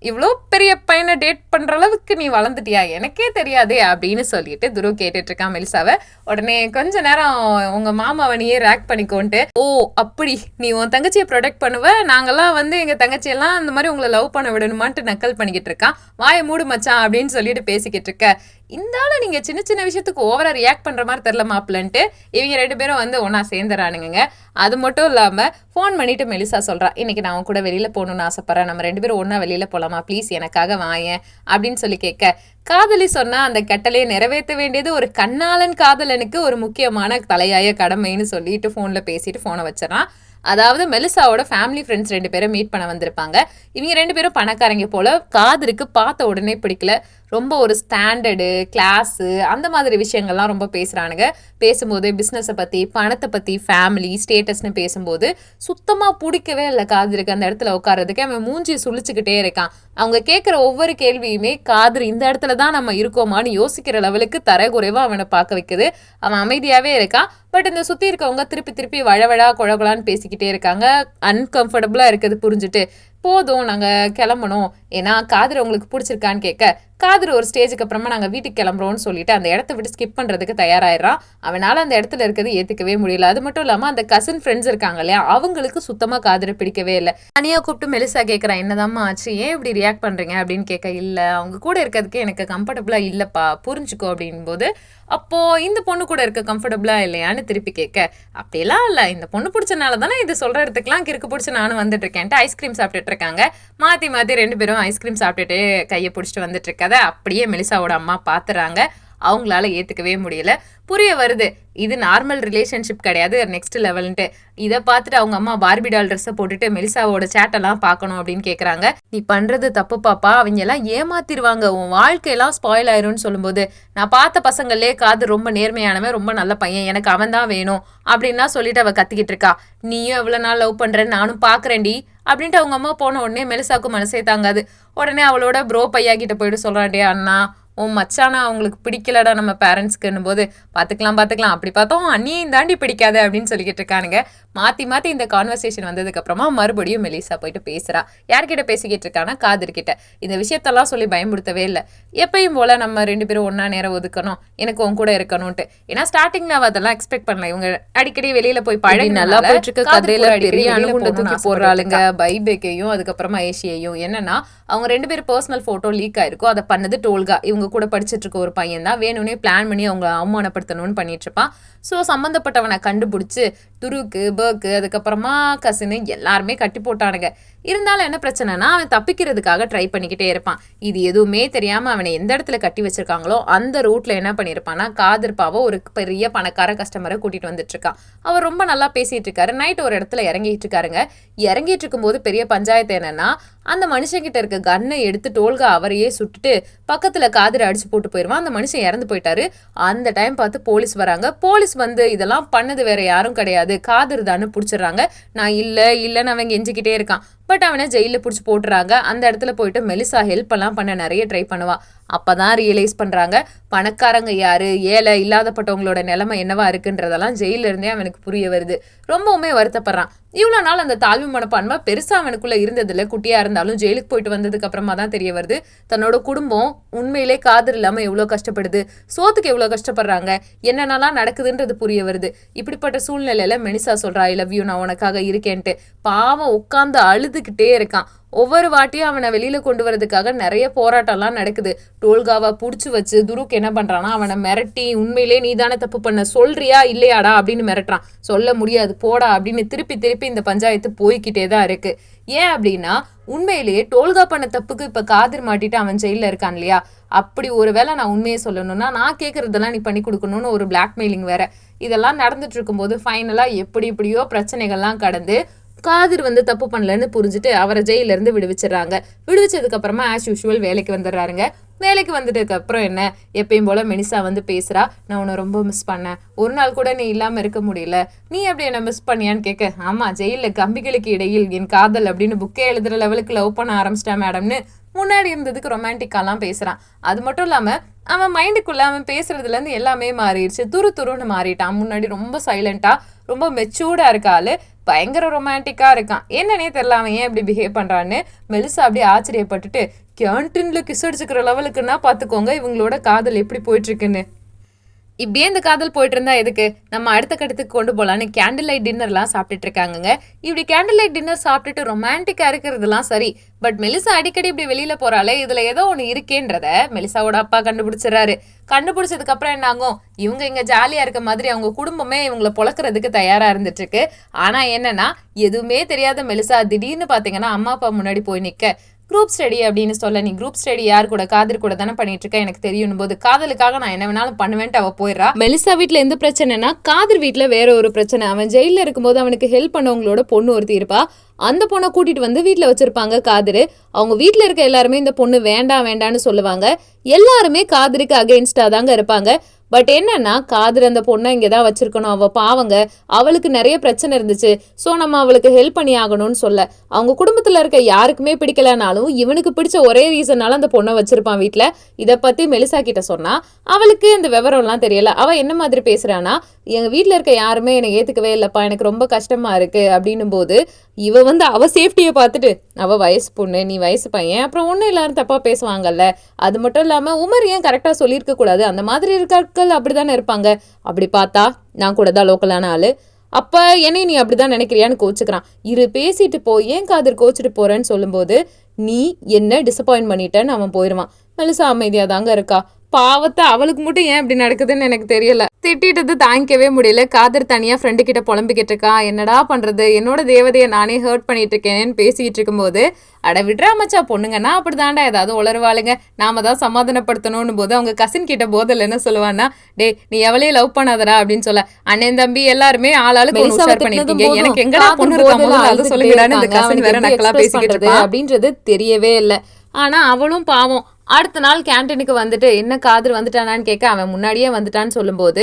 இவ்வளோ பெரிய பையனை டேட் பண்ற அளவுக்கு நீ வளர்ந்துட்டியா, எனக்கே தெரியாதே அப்படின்னு சொல்லிட்டு துரு கேட்டுட்டு இருக்கான் மெலிசாவை. உடனே கொஞ்ச நேரம் உங்க மாமாவை நீயே ரேக் பண்ணிக்கோன்ட்டு, ஓ அப்படி நீ உன் தங்கச்சியை ப்ரொடெக்ட் பண்ணுவ, நாங்கெல்லாம் வந்து எங்க தங்கச்சியெல்லாம் அந்த மாதிரி உங்களை லவ் பண்ண விடணுமான்ட்டு நக்கல் பண்ணிக்கிட்டு இருக்கான். வாயை மூடு மச்சான் அப்படின்னு சொல்லிட்டு பேசிக்கிட்டு இருக்க. இந்த ஆளு நீங்க சின்ன சின்ன விஷயத்துக்கு ஓவரா ரியாக்ட் பண்ற மாதிரி தெரியல மாப்பிள்ளன்ட்டு இவங்க 2 பேரும் வந்து ஒன்னா சேர்ந்துறானுங்க. அது மட்டும் இல்லாம போன் பண்ணிட்டு மெலிசா சொல்றா, இன்னைக்கு நான் கூட வெளியில போகணும்னு ஆசைப்படுறேன், நம்ம 2 பேரும் ஒன்னா வெளியில போலாமா ப்ளீஸ் எனக்காக வாயேன் அப்படின்னு சொல்லி கேட்க, காதலி சொன்னா அந்த கட்டளையை நிறைவேற்ற வேண்டியது ஒரு கண்ணாளன் காதலனுக்கு ஒரு முக்கியமான தலையாய கடமைன்னு சொல்லிட்டு போன்ல பேசிட்டு போனை வச்சிடறான். அதாவது மெலிசாவோட ஃபேமிலி ஃப்ரெண்ட்ஸ் 2 பேரும் மீட் பண்ண வந்திருப்பாங்க. இவங்க 2 பேரும் பணக்காரங்க போல. காதருக்கு பார்த்த உடனே பிடிக்கல. ரொம்ப ஒரு ஸ்டாண்டர்டு கிளாஸு அந்த மாதிரி விஷயங்கள்லாம் ரொம்ப பேசுகிறானுங்க. பேசும்போது பிஸ்னஸை பற்றி பணத்தை பற்றி ஃபேமிலி ஸ்டேட்டஸ்னு பேசும்போது சுத்தமாக பிடிக்கவே இல்லை காதருக்கு அந்த இடத்துல உட்காரதுக்கு. அவன் மூஞ்சி சுழிச்சுக்கிட்டே இருக்கான். அவங்க கேட்குற ஒவ்வொரு கேள்வியுமே காதர் இந்த இடத்துல தான் நம்ம இருக்கோமான்னு யோசிக்கிற லெவலுக்கு தரக்குறைவாக அவனை பார்க்க வைக்குது. அவன் அமைதியாகவே இருக்கான். பட் இந்த சுற்றி இருக்கவங்க திருப்பி திருப்பி வழவழா குழகுலான்னு பேசிக்கிட்டே இருக்காங்க. அன்கம்ஃபர்டபுளாக இருக்குது புரிஞ்சுட்டு. போதும் நாங்கள் கிளம்பணும், ஏன்னா காதர் உங்களுக்கு பிடிச்சிருக்கான்னு கேட்க, காதர் ஒரு ஸ்டேஜுக்கு அப்புறமா நாங்கள் வீட்டுக்கு கிளம்புறோம்னு சொல்லிட்டு அந்த இடத்த விட்டு ஸ்கிப் பண்ணுறதுக்கு தயாராகிடுறான். அவனால் அந்த இடத்துல இருக்கிறது ஏற்றுக்கவே முடியல. அது மட்டும் இல்லாமல் அந்த கசின் ஃப்ரெண்ட்ஸ் இருக்காங்க இல்லையா, அவங்களுக்கு சுத்தமாக காதரை பிடிக்கவே இல்லை. தனியாக கூப்பிட்டு மெலிசா கேட்குறான், என்னதாம்மா ஆச்சு, ஏன் இப்படி ரியாக்ட் பண்ணுறீங்க அப்படின்னு கேட்க, இல்லை அவங்க கூட இருக்கிறதுக்கு எனக்கு கம்ஃபர்டபுளாக இல்லைப்பா புரிஞ்சுக்கோ அப்படின்போது, அப்போ இந்த பொண்ணு கூட இருக்க கம்ஃபர்டபுளா இல்லையான்னு திருப்பி கேட்க, அப்படியெல்லாம் இல்லை, இந்த பொண்ணு பிடிச்சனால தானே இது சொல்ற இடத்துக்குலாம் கிறுக்கு பிடிச்சி நானும் வந்துட்டு இருக்கேன்ட்டு ஐஸ்கிரீம் சாப்பிட்டுட்டு இருக்காங்க. மாற்றி மாற்றி 2 பேரும் ஐஸ்கிரீம் சாப்பிட்டுட்டு கையை பிடிச்சிட்டு வந்துட்டு இருக்கதை அப்படியே மெலிசாவோட அம்மா பார்த்துறாங்க. அவங்களால ஏற்றுக்கவே முடியல. புரிய வருது இது நார்மல் ரிலேஷன்ஷிப் கிடையாது, நெக்ஸ்ட் லெவல்ன்ட்டு. இதை பார்த்துட்டு அவங்க அம்மா பார்பி டால் ட்ரெஸ்ஸை போட்டுட்டு மெலிசாவோட சேட்டெல்லாம் பார்க்கணும் அப்படின்னு கேட்குறாங்க. நீ பண்ணுறது தப்பு பாப்பா, அவங்க எல்லாம் ஏமாத்திடுவாங்க, உன் வாழ்க்கையெல்லாம் ஸ்பாயில் ஆயிரும்னு சொல்லும்போது, நான் பார்த்த பசங்களே காது ரொம்ப நேர்மையானவன், ரொம்ப நல்ல பையன், எனக்கு அவன் தான் வேணும் அப்படின்லாம் சொல்லிட்டு அவள் கத்திக்கிட்டு இருக்கா. நீயும் எவ்வளோ நாள் லவ் பண்ணுறேன்னு நானும் பார்க்குறேன்டி அப்படின்ட்டு அவங்க அம்மா போன உடனே மெலிசாவுக்கு மனசே தாங்காது. உடனே அவளோட ப்ரோ பையா கிட்ட போயிட்டு சொல்கிறான்டே, அண்ணா உன் மச்சானா அவங்களுக்கு பிடிக்கலடா நம்ம பேரண்ட்ஸ்க்குன்னும் போது, பார்த்துக்கலாம் அப்படி பார்த்தோம் அண்ணியும் தாண்டி பிடிக்காது அப்படின்னு சொல்லிக்கிட்டு இருக்கானுங்க. மாற்றி மாற்றி இந்த கான்வர்சேஷன் வந்ததுக்கப்புறமா மறுபடியும் மெலிசா போயிட்டு பேசுகிறா. யார்கிட்ட பேசிக்கிட்டு இருக்கானா, காதர்கிட்ட. இந்த விஷயத்தெல்லாம் சொல்லி பயமுடுத்தவே இல்லை. எப்பயும் போல் நம்ம 2 பேரும் ஒன்றா நேரம் ஒதுக்கணும், எனக்கு உன் கூட இருக்கணும்ட்டு. ஏன்னா ஸ்டார்டிங்கில் அவள் அதெல்லாம் எக்ஸ்பெக்ட் பண்ணல. இவங்க அடிக்கடி வெளியில் போய் பழகி நல்லா போயிட்டு இருக்க கதையில பெரிய அணுகுண்டத்துக்கு போடுறாளுங்க பைபேக்கையும் அதுக்கப்புறமா ஏஷியையும். என்னன்னா அவங்க 2 பேரும் பர்சனல் ஃபோட்டோ லீக் ஆயிருக்கும். அதை பண்ணது டோல்கா, இவங்க கூட படிச்சுட்டு இருக்க ஒரு பையன் தான். வேணும்னே பிளான் பண்ணி அவங்க அவமானப்படுத்தணும்னு பண்ணிட்டு இருப்பான். ஸோ சம்மந்தப்பட்டவனை கண்டுபிடிச்சி துருக்கு பர்க்கு அதுக்கப்புறமா கசினு எல்லாருமே கட்டி போட்டானுங்க. இருந்தாலும் என்ன பிரச்சனைனா, அவன் தப்பிக்கிறதுக்காக ட்ரை பண்ணிக்கிட்டே இருப்பான். இது எதுவுமே தெரியாமல் அவனை எந்த இடத்துல கட்டி வச்சிருக்காங்களோ அந்த ரூட்ல என்ன பண்ணியிருப்பான்னா, காதர்பாவை ஒரு பெரிய பணக்கார கஸ்டமரை கூட்டிட்டு வந்துட்டு இருக்கான். அவர் ரொம்ப நல்லா பேசிட்டு இருக்காரு. நைட் ஒரு இடத்துல இறங்கிட்டு இருக்காருங்க. இறங்கிட்டு இருக்கும்போது பெரிய பஞ்சாயத்து என்னன்னா, அந்த மனுஷங்கிட்ட இருக்க கன்னை எடுத்து டோல்கா அவரையே சுட்டுட்டு பக்கத்துல காதரை அடிச்சு போட்டு போயிடுவான். அந்த மனுஷன் இறந்து போயிட்டாரு. அந்த டைம் பார்த்து போலீஸ் வராங்க. போலீஸ் வந்து இதெல்லாம் பண்ணது வேற யாரும் கிடையாது, காதர் தானு பிடிச்சிடுறாங்க. நான் இல்லைன்னு அவன் கெஞ்சிக்கிட்டே இருக்கான். பட் அவனை ஜெயிலில் பிடிச்சி போட்டுறாங்க. அந்த இடத்துல போயிட்டு மெலிசா ஹெல்ப் எல்லாம் பண்ண நிறைய ட்ரை பண்ணுவா. அப்பதான் ரியலைஸ் பண்றாங்க பணக்காரங்க யாரு, ஏழை இல்லாதப்பட்டவங்களோட நிலைமை என்னவா இருக்குன்றதெல்லாம் ஜெயில இருந்தே அவனுக்கு புரிய வருது. ரொம்பவுமே வருத்தப்படுறான். இவ்வளோ நாள் அந்த தாழ்வு மனப்பான்மை பெருசா அவனுக்குள்ள இருந்ததில்ல. குட்டியா இருந்தாலும் ஜெயிலுக்கு போயிட்டு வந்ததுக்கு அப்புறமா தான் தெரிய வருது தன்னோட குடும்பம் உண்மையிலே காதல் இல்லாம எவ்வளோ கஷ்டப்படுது, சோத்துக்கு எவ்வளோ கஷ்டப்படுறாங்க, என்னென்னலாம் நடக்குதுன்றது புரிய வருது. இப்படிப்பட்ட சூழ்நிலையில மெலிசா சொல்றா, ஐ லவ் யூ, நான் உனக்காக இருக்கேன்ட்டு. பாவம் உட்காந்து அழுது அழுதுகிட்டே இருக்கான். ஒவ்வொரு வாட்டியும் அவனை வெளியில கொண்டு வரதுக்காக நிறைய போராட்டம்லாம் நடக்குது. டோல்காவை புடிச்சு வச்சு துருக் என்ன பண்றான்னா அவனை மிரட்டி, உண்மையிலே நீ தானே தப்பு பண்ண, சொல்றியா இல்லையாடா அப்படின்னு மிரட்டுறான். சொல்ல முடியாது போடா அப்படின்னு திருப்பி திருப்பி இந்த பஞ்சாயத்து போய்கிட்டே தான் இருக்கு. ஏன் அப்படின்னா உண்மையிலேயே டோல்கா பண்ண தப்புக்கு இப்ப காதிர் மாட்டிட்டு அவன் ஜெயில இருக்கான் இல்லையா? அப்படி ஒருவேளை நான் உண்மையை சொல்லணும்னா நான் கேட்கறதெல்லாம் நீ பண்ணி கொடுக்கணும்னு ஒரு பிளாக்மெயிலிங் வேற. இதெல்லாம் நடந்துட்டு இருக்கும்போது ஃபைனலா எப்படியோ பிரச்சனைகள்லாம் கடந்து காதிர் தப்பு பண்ணலன்னு புரிஞ்சுட்டு அவரை ஜெயில இருந்து விடுவிச்சிடறாங்க. விடுவிச்சதுக்கு அப்புறமா ஆஸ் யூஷுவல் வேலைக்கு வந்துடுறாருங்க. வேலைக்கு வந்துட்டதுக்கு அப்புறம் என்ன, எப்பயும் போல மெனிசா பேசுறா. நான் உன்னை ரொம்ப மிஸ் பண்ணேன், ஒரு நாள் கூட நீ இல்லாம இருக்க முடியல, நீ எப்படி என்ன மிஸ் பண்ணியான்னு கேட்க, ஆமா ஜெயில கம்பிகளுக்கு இடையில் என் காதல் அப்படின்னு புக்கே எழுதுற லெவலுக்கு லவ் பண்ண ஆரம்பிச்சிட்டா மேடம்னு முன்னாடி இருந்ததுக்கு ரொமான்டிக்காலாம் பேசுறான். அது மட்டும் இல்லாம அவன் மைண்டுக்குள்ள அவன் பேசுறதுல இருந்து எல்லாமே மாறிடுச்சு. துருன்னு மாறிட்டான். முன்னாடி ரொம்ப சைலண்டா ரொம்ப மெச்சூர்டா இருக்காளு, பயங்கர ரொமான்டிக்கா இருக்கான். என்னன்னே தெரியல அவன் ஏன் இப்படி பிஹேவ் பண்றான்னு. மெலிசா அப்படியே ஆச்சரியப்பட்டுட்டு, கேன்டீன்ல கிஸ் அடிச்சுக்கிற லெவலுக்குன்னா பாத்துக்கோங்க இவங்களோட காதல் எப்படி போயிட்டு இருக்குன்னு. இப்படியே இந்த காதல் போயிட்டு இருந்தா எதுக்கு, நம்ம அடுத்த கட்டத்துக்கு கொண்டு போகலான்னு கேண்டில் லைட் டின்னர்லாம் சாப்பிட்டுட்டு இருக்காங்க. இப்படி கேண்டில் லைட் டின்னர் சாப்பிட்டுட்டு ரொமான்டிக்கா இருக்கிறதுலாம் சரி, பட் மெலிசா அடிக்கடி இப்படி வெளியில போறாளே, இதுல ஏதோ ஒண்ணு இருக்கேன்றத மெலிசாவோட அப்பா கண்டுபிடிச்சிடறாரு. கண்டுபிடிச்சதுக்கு அப்புறம் என்ன ஆகும், இவங்க இங்க ஜாலியா இருக்க மாதிரி அவங்க குடும்பமே இவங்களை பொழக்கிறதுக்கு தயாரா இருந்துட்டு இருக்கு. ஆனா என்னன்னா எதுவுமே தெரியாத மெலிசா திடீர்னு பாத்தீங்கன்னா அம்மா அப்பா முன்னாடி போய் நிக்க, குரூப் ஸ்டடி அப்படின்னு சொல்ல, நீ குரூப் ஸ்டடி யார் கூட, காதர் கூட தானே பண்ணிட்டு இருக்க, எனக்கு தெரியும் போது காதலுக்காக நான் என்ன வேணாலும் பண்ணுவேன்ட்டு அவ போயிடுறா. மெலிசா வீட்டுல எந்த பிரச்சனைனா காதர் வீட்டுல வேற ஒரு பிரச்சனை. அவன் ஜெயில இருக்கும்போது அவனுக்கு ஹெல்ப் பண்ணவங்களோட பொண்ணு ஒருத்தி இருப்பா. அந்த பொண்ணை கூட்டிட்டு வீட்டுல வச்சிருப்பாங்க காதரு. அவங்க வீட்டுல இருக்க எல்லாருமே இந்த பொண்ணு வேண்டான்னு சொல்லுவாங்க. எல்லாருமே காதருக்கு அகெயின்ஸ்டா தாங்க இருப்பாங்க. பட் என்னன்னா காதர் அந்த பொண்ணை இங்கதான் வச்சிருக்கணும், அவ பாவங்க, அவளுக்கு நிறைய பிரச்சனை இருந்துச்சு, ஸோ நம்ம அவளுக்கு ஹெல்ப் பண்ணி ஆகணும்னு சொல்ல, அவங்க குடும்பத்துல இருக்க யாருக்குமே பிடிக்கலனாலும் இவனுக்கு பிடிச்ச ஒரே ரீசனால அந்த பொண்ணை வச்சிருப்பான் வீட்டுல. இதை பத்தி மெலிசா கிட்ட சொன்னா அவளுக்கு இந்த விவரம்லாம் தெரியல. அவ என்ன மாதிரி பேசுறானா, எங்க வீட்டுல இருக்க யாருமே என்னை ஏத்துக்கவே இல்லப்பா, எனக்கு ரொம்ப கஷ்டமா இருக்கு அப்படின்னும் போது இவ அவ சேஃப்டியை பார்த்துட்டு, அவ வயசு பொண்ணு, நீ வயசு பையன், அப்புறம் ஒன்னும் எல்லாரும் தப்பா பேசுவாங்கல்ல, அது மட்டும் இல்லாம உமர் ஏன் கரெக்டா சொல்லியிருக்க கூடாது, அந்த மாதிரி இருக்கார்கள் அப்படிதானே இருப்பாங்க, அப்படி பார்த்தா நான் கூட தான் லோக்கலான ஆளு, அப்ப என்னை நீ அப்படிதான் நினைக்கிறியான்னு கோச்சுக்கிறான். இரு பேசிட்டு போய் ஏன் காதர் கோச்சிட்டு போறேன்னு சொல்லும்போது நீ என்ன டிசப்பாயிண்ட் பண்ணிட்டேன்னு அவன் போயிடுவான். மெலிசா அமைதியா தாங்க இருக்கா. பாவத்தை அவளுக்கு மட்டும் ஏன் இப்படி நடக்குதுன்னு எனக்கு தெரியல. திட்டிட்டது தாங்கிக்கவே முடியல. காதர் தனியா ஃப்ரெண்டு கிட்ட புலம்பிக்கிட்டு இருக்கா. என்னடா பண்றது, என்னோட தேவதையை நானே ஹர்ட் பண்ணிட்டு இருக்கேன்னு பேசிக்கிட்டு இருக்கும்போது, அட விட்றா மச்சா, பொண்ணுங்கன்னா அப்படிதாண்டா ஏதாவது உளருவாளுங்க, நாம தான் சமாதானப்படுத்தணும்னு போது அவங்க கசின் கிட்ட போதில் என்ன சொல்லுவான்னா, டே நீ எவளையும் லவ் பண்ணாதடா அப்படின்னு சொல்ல, அண்ணன் தம்பி எல்லாருமே ஆளாளுக்கு ஷேர் பண்ணிருக்கீங்க, எனக்கு எங்கடா பொண்ணு இருக்காமோ அதை சொல்லுங்கடான்னு இந்த கசின் வேற நக்கலா பேசிக்கிட்டு இருக்கா அப்படின்றது தெரியவே இல்லை. ஆனா அவளும் பாவம் அடுத்த நாள் கேன்டீனுக்கு என்ன காதர் வந்துட்டானான்னு கேட்க, அவன் முன்னாடியே வந்துட்டான்னு சொல்லும்போது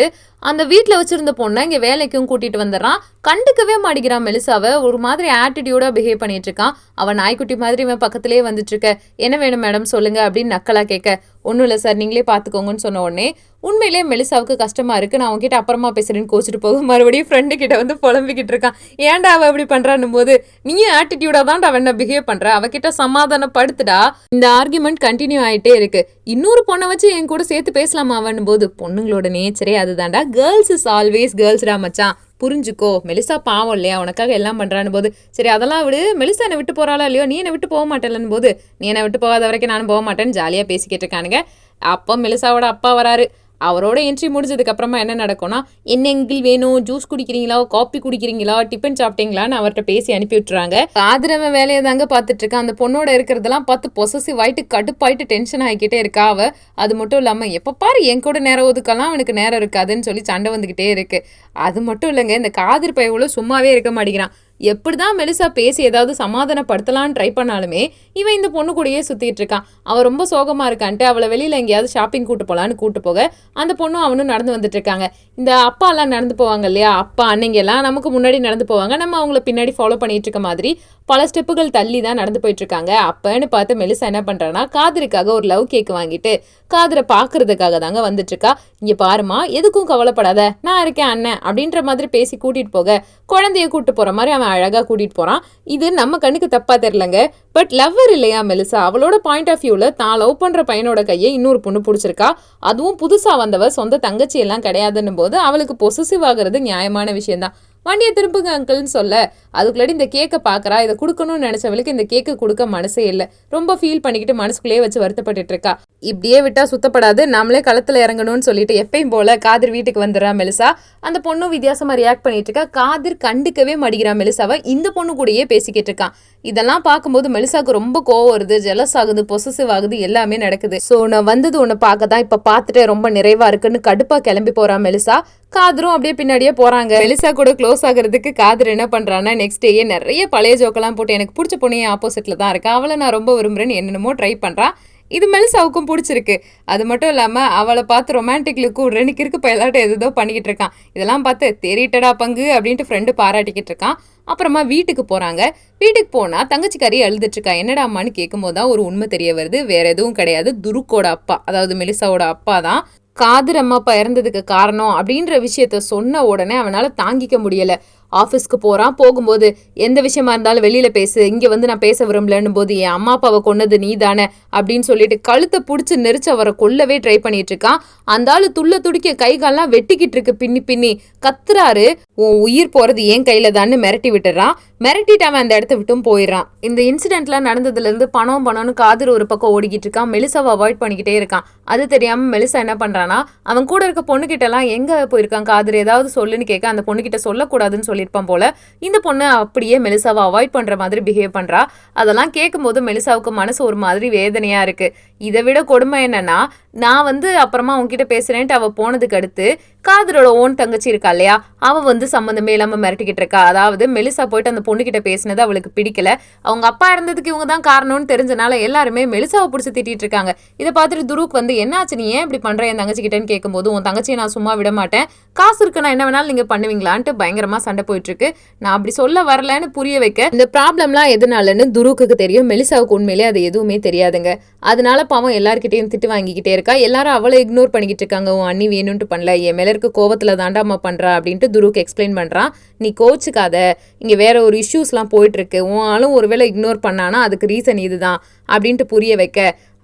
அந்த வீட்டில் வச்சிருந்த பொண்ணை இங்கே வேலைக்கும் கூட்டிட்டு வந்துடுறான். கண்டுக்கவே மாட்டேங்கிறான் மெலிசாவை. ஒரு மாதிரி ஆட்டிடியூடா பிஹேவ் பண்ணிட்டு இருக்கான். அவன் நாய்க்குட்டி மாதிரி இவன் பக்கத்திலேயே வந்துட்டு இருக்க. என்ன வேணும் மேடம் சொல்லுங்க அப்படின்னு நக்கலா கேட்க, ஒன்றும் இல்லை சார் நீங்களே பார்த்துக்கோங்கன்னு சொன்ன உடனே உண்மையிலேயே மெலிசாவுக்கு கஷ்டமா இருக்கு. நான் அவங்ககிட்ட அப்புறமா பேசுறேன்னு கோச்சிட்டு போக மறுபடியும் ஃப்ரெண்டு கிட்ட புலம்பிக்கிட்டு இருக்கான். ஏன்டா அவ இப்படி பண்றான்னு போது, நீயும் ஆட்டிடியூடா தான் அவன் என்ன பிஹேவ் பண்ற, அவகிட்ட சமாதானப்படுத்துடா. இந்த ஆர்குமெண்ட் கண்டினியூ ஆயிட்டே இருக்கு. இன்னொரு பொண்ணை வச்சு என் கூட சேர்த்து பேசலாமா அவன் போது, பொண்ணுங்களோட நேச்சரே அதுதான்டா, கேர்ள்ஸ் இஸ் ஆல்வேஸ் கேர்ள்ஸ்டா மச்சான், புரிஞ்சுக்கோ, மெலிசா பாவம் இல்லையா, உனக்காக எல்லாம் பண்றான்னு போது, சரி அதெல்லாம் விடு, மெலிசா என்னை விட்டு போறாளா இல்லையோ, நீ என்னை விட்டு போக மாட்டேன்னு போது, நீ என்னை விட்டு போகாத வரைக்கும் நானும் போக மாட்டேன்னு ஜாலியா பேசிக்கிட்டு இருக்கானுங்க. அப்போ மெலிசாவோட அப்பா வராரு. அவரோட என்ட்ரி முடிஞ்சதுக்கு அப்புறமா என்ன நடக்கும்னா, என்ன எங்கில் வேணும், ஜூஸ் குடிக்கிறீங்களா, காப்பி குடிக்கிறீங்களா, டிஃபன் சாப்பிட்டீங்களான்னு அவர்கிட்ட பேசி அனுப்பி விட்டுறாங்க. ஆதரவன் வேலையை தாங்க பார்த்துட்டு இருக்கான். அந்த பொண்ணோட இருக்கிறதெல்லாம் பார்த்து பொசசிவ் ஆயிட்டு கடுப்பாயிட்டு டென்ஷன் ஆகிக்கிட்டே இருக்கா அவ. அது மட்டும் இல்லாம எப்ப பாரு என் கூட நேரம் ஒதுக்கலாம், அவனுக்கு நேரம் இருக்காதுன்னு சொல்லி சண்டை வந்துகிட்டே இருக்கு. அது மட்டும் இல்லைங்க, இந்த காதர் பையவுல சும்மாவே இருக்க மாட்டேங்கிறான். எப்படிதான் மெலிசா பேசி ஏதாவது சமாதானப்படுத்தலான்னு ட்ரை பண்ணாலுமே இவன் இந்த பொண்ணு கூடயே சுத்திட்டு இருக்கான். அவன் ரொம்ப சோகமா இருக்கான்ட்டு அவளை வெளியில எங்கேயாவது ஷாப்பிங் கூட்டு போலான்னு கூட்டு போக அந்த பொண்ணும் அவனும் நடந்து வந்துட்டு இருக்காங்க. இந்த அப்பா எல்லாம் நடந்து போவாங்க இல்லையா, அப்பா அன்னைங்க எல்லாம் நமக்கு முன்னாடி நடந்து போவாங்க, நம்ம அவங்கள பின்னாடி ஃபாலோ பண்ணிட்டு இருக்க மாதிரி பல ஸ்டெப்புகள் தள்ளி தான் நடந்து போயிட்டு இருக்காங்க. அப்பன்னு பார்த்து மெலிசா என்ன பண்றான்னா, காதருக்காக ஒரு லவ் கேக் வாங்கிட்டு காதரை பாக்குறதுக்காக தாங்க வந்துட்டு இருக்கா. இங்க பாருமா, எதுக்கும் கவலைப்படாத, நான் இருக்கேன் அண்ணன் அப்படின்ற மாதிரி பேசி கூட்டிட்டு போக குழந்தைய கூட்டு போற மாதிரி அவன் அழகா கூட்டிட்டு போறான். இது நம்ம கண்ணுக்கு தப்பா தெரியலங்க, பட் லவ்வர் இல்லையா மெலிசா, அவளோட பாயிண்ட் ஆஃப் வியூல தான் லவ் பண்ற பையனோட கையை இன்னொரு பொண்ணு பிடிச்சிருக்கா. அதுவும் புதுசா வந்தவ, சொந்த தங்கச்சி எல்லாம் கிடையாதுன்னு போது அவளுக்கு பொசசிவ் ஆகுறது நியாயமான விஷயம் தான். வண்டியை திரும்புங்க அங்கிள்னு சொல்ல அதுக்குள்ளாடி இந்த கேக்கை பார்க்குறா. இதை கொடுக்கணும்னு நினைச்சவளுக்கு இந்த கேக்கு கொடுக்க மனசே இல்லை. ரொம்ப ஃபீல் பண்ணிக்கிட்டு மனசுக்குள்ளேயே வச்சு வருத்தப்பட்டு இருக்கா. இப்படியே விட்டா சுத்தப்படாது, நம்மளே களத்துல இறங்கணும்னு சொல்லிட்டு எப்பயும் போல காதிர் வீட்டுக்கு வந்துடுறா மெலிசா. அந்த பொண்ணும் வித்தியாசமா ரியாக்ட் பண்ணிட்டு இருக்கா. காதிர் கண்டுக்கவே மாட்டேங்கிறா மெலிசாவை. இந்த பொண்ணு கூடயே பேசிக்கிட்டு இருக்கான். இதெல்லாம் பார்க்கும்போது மெலிசாவுக்கு ரொம்ப கோவம் வருது, ஜெலஸ் ஆகுது, பொசசிவ் ஆகுது, எல்லாமே நடக்குது. ஸோ நான் வந்தது உன்னை பார்க்க தான், இப்போ பார்த்துட்டு ரொம்ப நிறைவா இருக்குன்னு கடுப்பா கிளம்பி போறா மெலிசா. காதரும் அப்படியே பின்னாடியே போறாங்க. மெலிசா கூட க்ளோஸ் ஆகுறதுக்கு காதர் என்ன பண்றான்னா நெக்ஸ்ட் டேயே நிறைய பழைய ஜோக்கெல்லாம் போட்டு எனக்கு பிடிச்ச பொண்ணையே ஆப்போசிட்ல தான் இருக்கா, அவளை நான் ரொம்ப விரும்புறேன்னு என்னென்னமோ ட்ரை பண்றா. இது மெலிசாவுக்கும் பிடிச்சிருக்கு. அது மட்டும் இல்லாமல் அவளை பார்த்து ரொமான்டிக் லுக்கு விடுறேன்னு கிறுக்கு பயலாட்டம் எதோ பண்ணிக்கிட்டு இருக்கான். இதெல்லாம் பார்த்து தெரியிட்டடா பங்கு அப்படின்ட்டு ஃப்ரெண்டு பாராட்டிக்கிட்டு இருக்கான். அப்புறமா வீட்டுக்கு போகிறாங்க. வீட்டுக்கு போனால் தங்கச்சிக்காரி அழுதுட்டு இருக்கா. என்னடா அம்மான்னு கேட்கும்போது தான் ஒரு உண்மை தெரிய வருது. வேற எதுவும் கிடையாது, துருக்கோட அப்பா, அதாவது மெலிசாவோட அப்பா தான் காதர் அம்மா அப்பா இறந்ததுக்கு காரணம் அப்படின்ற விஷயத்த சொன்ன உடனே அவனால் தாங்கிக்க முடியலை. ஆஃபீஸ்க்கு போகிறான். போகும்போது எந்த விஷயமா இருந்தாலும் வெளியில் பேசு, இங்கே வந்து நான் பேச விரும்பலன்னு போது என் அம்மா அப்பாவை கொன்னது நீ தானே அப்படின்னு சொல்லிட்டு கழுத்தை பிடிச்சி நெரிச்சு அவரை கொல்லவே ட்ரை பண்ணிட்டு இருக்கான். அந்த ஆளு துள்ள துடிக்க கைகாலெல்லாம் வெட்டிக்கிட்டு இருக்கு. பின்னி பின்னி கத்துறாரு, உன் உயிர் போகிறது ஏன் கையில் தான்னு மிரட்டி விட்டுறான். மிரட்டிட்டு அவன் அந்த இடத்த விட்டும் போயிடுறான். இந்த இன்சிடென்ட்லாம் நடந்ததுலேருந்து பணம்னு காதர் ஒரு பக்கம் ஓடிக்கிட்டு இருக்கான். மெலிசாவை அவாய்ட் பண்ணிக்கிட்டே இருக்கான். அது தெரியாமல் மெலிசா என்ன பண்ணுறான்னா அவன் கூட இருக்க பொண்ணுக்கிட்டலாம் எங்கே போயிருக்கான் காதர் ஏதாவது சொல்லுன்னு கேட்க அந்த பொண்ணுக்கிட்ட சொல்லக்கூடாதுன்னு சொல்லியிருப்பான் போல. இந்த பொண்ணு அப்படியே மெலிசாவை அவாய்ட் பண்ணுற மாதிரி பிஹேவ் பண்ணுறா. அதெல்லாம் கேட்கும்போது மெலிசாவுக்கு மனசு ஒரு மாதிரி வேதனையாக இருக்குது. இதை விட கொடுமை என்னன்னா, நான் அப்புறமா உன்கிட்ட பேசுகிறேன்ட்டு அவள் போனதுக்கு அடுத்து காதரோட ஓன் தங்கச்சி இருக்கா இல்லையா, அவள் சம்மந்தமே இல்லாமல் மிரட்டிக்கிட்டு இருக்கா. அதாவது மெலிசா போயிட்டு அந்த பொண்ணுக்கிட்ட பேசினது அவளுக்கு பிடிக்கல. அவங்க அப்பா இருந்ததுக்கு இவங்க தான் காரணம்னு தெரிஞ்சனால எல்லாருமே மெலிசாவை பிடிச்சி திட்டிட்டு இருக்காங்க. இதை பார்த்துட்டு துருக் என்னாச்சு நீ ஏன் இப்படி பண்ற என் தங்கச்சி கிட்டேன்னு கேட்கும்போது உன் தங்கச்சியை நான் சும்மா விட மாட்டேன், காசு இருக்கு நான் என்ன வேணாலும் நீங்க பண்ணுவீங்களான்ட்டு பயங்கரமா சண்டை போயிட்டு இருக்கு. நான் அப்படி சொல்ல வரலன்னு புரிய வைக்க இந்த ப்ராப்ளம்லாம் எதனாலன்னு துருக்குக்கு தெரியும். மெலிசாவுக்கு உண்மையிலே அது எதுவுமே தெரியாதுங்க. அதனால பாவம் எல்லார்கிட்டையும் திட்டு வாங்கிக்கிட்டே இருக்கா. எல்லாரும் அவளை இக்னோர் பண்ணிக்கிட்டு இருக்காங்க. உன் அண்ணி வேணும்ட்டு பண்ணல, என் மேல இருக்க கோவத்துல தாண்டா அம்மா பண்றா அப்படின்ட்டு துருக்கு எக்ஸ்பிளைன் பண்றான். நீ கோச்சுக்காத, இங்க வேற ஒரு இஷ்யூஸ்லாம் போயிட்டு இருக்கு, உன் ஆளும் ஒருவேளை இக்னோர் பண்ணானா அதுக்கு ரீசன் இதுதான் அப்படின்ட்டு புரிய வைக்க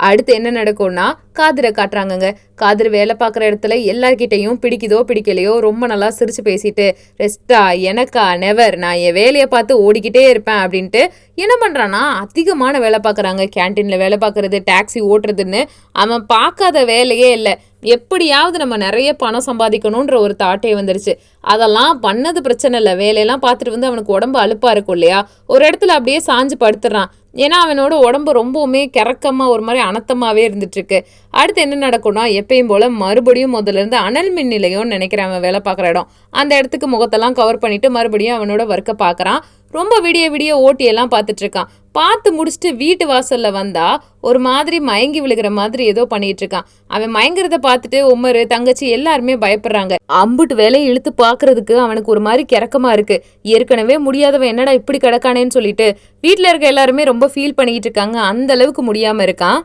அடுத்து என்ன நடக்கும்னா காதரை காட்டுறாங்கங்க. காதர் வேலை பார்க்குற இடத்துல எல்லார்கிட்டையும் பிடிக்குதோ பிடிக்கலையோ ரொம்ப நல்லா சிரிச்சு பேசிட்டு ரெஸ்டா எனக்கா நெவர், நான் என் வேலையை பார்த்து ஓடிக்கிட்டே இருப்பேன் அப்படின்ட்டு என்ன பண்ணுறான்னா அதிகமான வேலை பார்க்குறாங்க. கேன்டீனில் வேலை பார்க்குறது, டாக்ஸி ஓட்டுறதுன்னு அவன் பார்க்காத வேலையே இல்லை. எப்படியாவது நம்ம நிறைய பணம் சம்பாதிக்கணுன்ற ஒரு தாட்டே வந்துருச்சு. அதெல்லாம் பண்ணது பிரச்சனை இல்லை, வேலையெல்லாம் பார்த்துட்டு அவனுக்கு உடம்பு அலுப்பாக இருக்கும் இல்லையா, ஒரு இடத்துல அப்படியே சாஞ்சு படுத்துடுறான். ஏன்னா அவனோட உடம்பு ரொம்பவுமே கிறக்கமாக ஒரு மாதிரி அனத்தமாகவே இருந்துட்டுருக்கு. அடுத்து என்ன நடக்கும்னா எப்பயும் போல் மறுபடியும் முதல்ல இருந்து அனல் மின் நிலையம்னு நினைக்கிறேன் அவன் வேலை பார்க்குற இடம். அந்த இடத்துக்கு முகத்தெல்லாம் கவர் பண்ணிட்டு மறுபடியும் அவனோட ஒர்க்கை பார்க்குறான். ரொம்ப விடிய ஓட்டியெல்லாம் பார்த்துட்டு இருக்கான். பார்த்து முடிச்சுட்டு வீட்டு வாசல்ல வந்தா ஒரு மாதிரி மயங்கி விழுகிற மாதிரி ஏதோ பண்ணிட்டு இருக்கான். அவன் மயங்குறத பார்த்துட்டு உமரு தங்கச்சி எல்லாருமே பயப்படுறாங்க. அம்புட்டு வேலையை இழுத்து பாக்குறதுக்கு அவனுக்கு ஒரு மாதிரி கிறக்கமா இருக்கு. ஏற்கனவே முடியாதவன் என்னடா இப்படி கிடக்கானேன்னு சொல்லிட்டு வீட்டுல இருக்க எல்லாருமே ரொம்ப ஃபீல் பண்ணிக்கிட்டு இருக்காங்க. அந்த அளவுக்கு முடியாம இருக்கான்.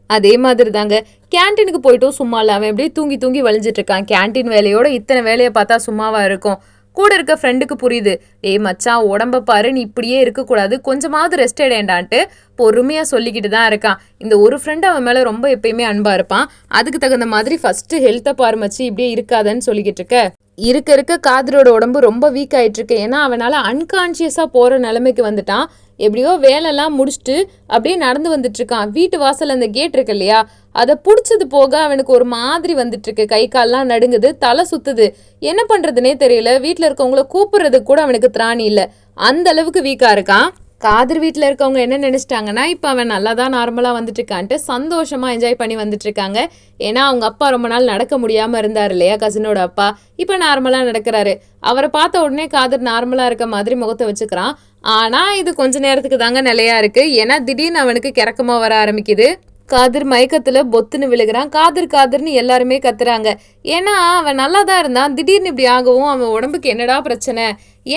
அதே மாதிரி தாங்க கேன்டீனுக்கு போயிட்டும் சும்மா இல்லை, அவன் அப்படியே தூங்கி வலிஞ்சிட்டு இருக்கான். கேன்டீன் வேலையோட இத்தனை வேலையை பார்த்தா சும்மாவா இருக்கும். கூட இருக்க ஃப்ரெண்டுக்கு புரியுது, ஏய் மச்சான் உடம்ப பாரு, நீ இப்படியே இருக்கக்கூடாது, கொஞ்சமாவது ரெஸ்ட் எடுண்டான்ட்டு பொறுமையா சொல்லிக்கிட்டு தான் இருக்கான். இந்த ஒரு ஃப்ரெண்டு அவன் மேல ரொம்ப எப்பயுமே அன்பா இருப்பான். அதுக்கு தகுந்த மாதிரி ஃபர்ஸ்ட் ஹெல்த்தை பாரு மச்சி, இப்படியே இருக்காதன்னு சொல்லிக்கிட்டு இருக்க காதரோட உடம்பு ரொம்ப வீக் ஆயிட்டு இருக்கு. ஏன்னா அவனால அன்கான்சியஸா போற நிலைமைக்கு வந்துட்டான். எப்படியோ வேலைலாம் முடிச்சுட்டு அப்படியே நடந்து வந்துட்டு இருக்கான். வீட்டு வாசல் அந்த கேட் இருக்கு இல்லையா, அதை பிடிச்சது போக அவனுக்கு ஒரு மாதிரி வந்துட்டு இருக்கு. கை கால்லாம் நடுங்குது, தலை சுத்துது, என்ன பண்றதுனே தெரியல. வீட்டுல இருக்கவங்கள கூப்பிடுறதுக்கு கூட அவனுக்கு திராணி இல்லை, அந்த அளவுக்கு வீக்கா இருக்கான். காதர் வீட்டில் இருக்கவங்க என்ன நினச்சிட்டாங்கன்னா இப்போ அவன் நல்லா தான் நார்மலாக வந்துட்டு இருக்கான்ட்டு சந்தோஷமாக என்ஜாய் பண்ணி வந்துட்டு இருக்காங்க. ஏன்னா அவங்க அப்பா ரொம்ப நாள் நடக்க முடியாமல் இருந்தார் இல்லையா, கசினோட அப்பா, இப்போ நார்மலாக நடக்கிறாரு. அவரை பார்த்த உடனே காதர் நார்மலாக இருக்க மாதிரி முகத்தை வச்சுக்கிறான். ஆனால் இது கொஞ்ச நேரத்துக்கு தாங்க நிலையா இருக்கு. ஏன்னா திடீர்னு அவனுக்கு கிறக்கமாக வர ஆரம்பிக்குது. காதர் மயக்கத்துல பொத்துன்னு விழுகிறான். காதர்னு எல்லாருமே கத்துறாங்க. ஏன்னா அவன் நல்லா தான் இருந்தான், திடீர்னு இப்படி ஆகவும் அவன் உடம்புக்கு என்னடா பிரச்சனை,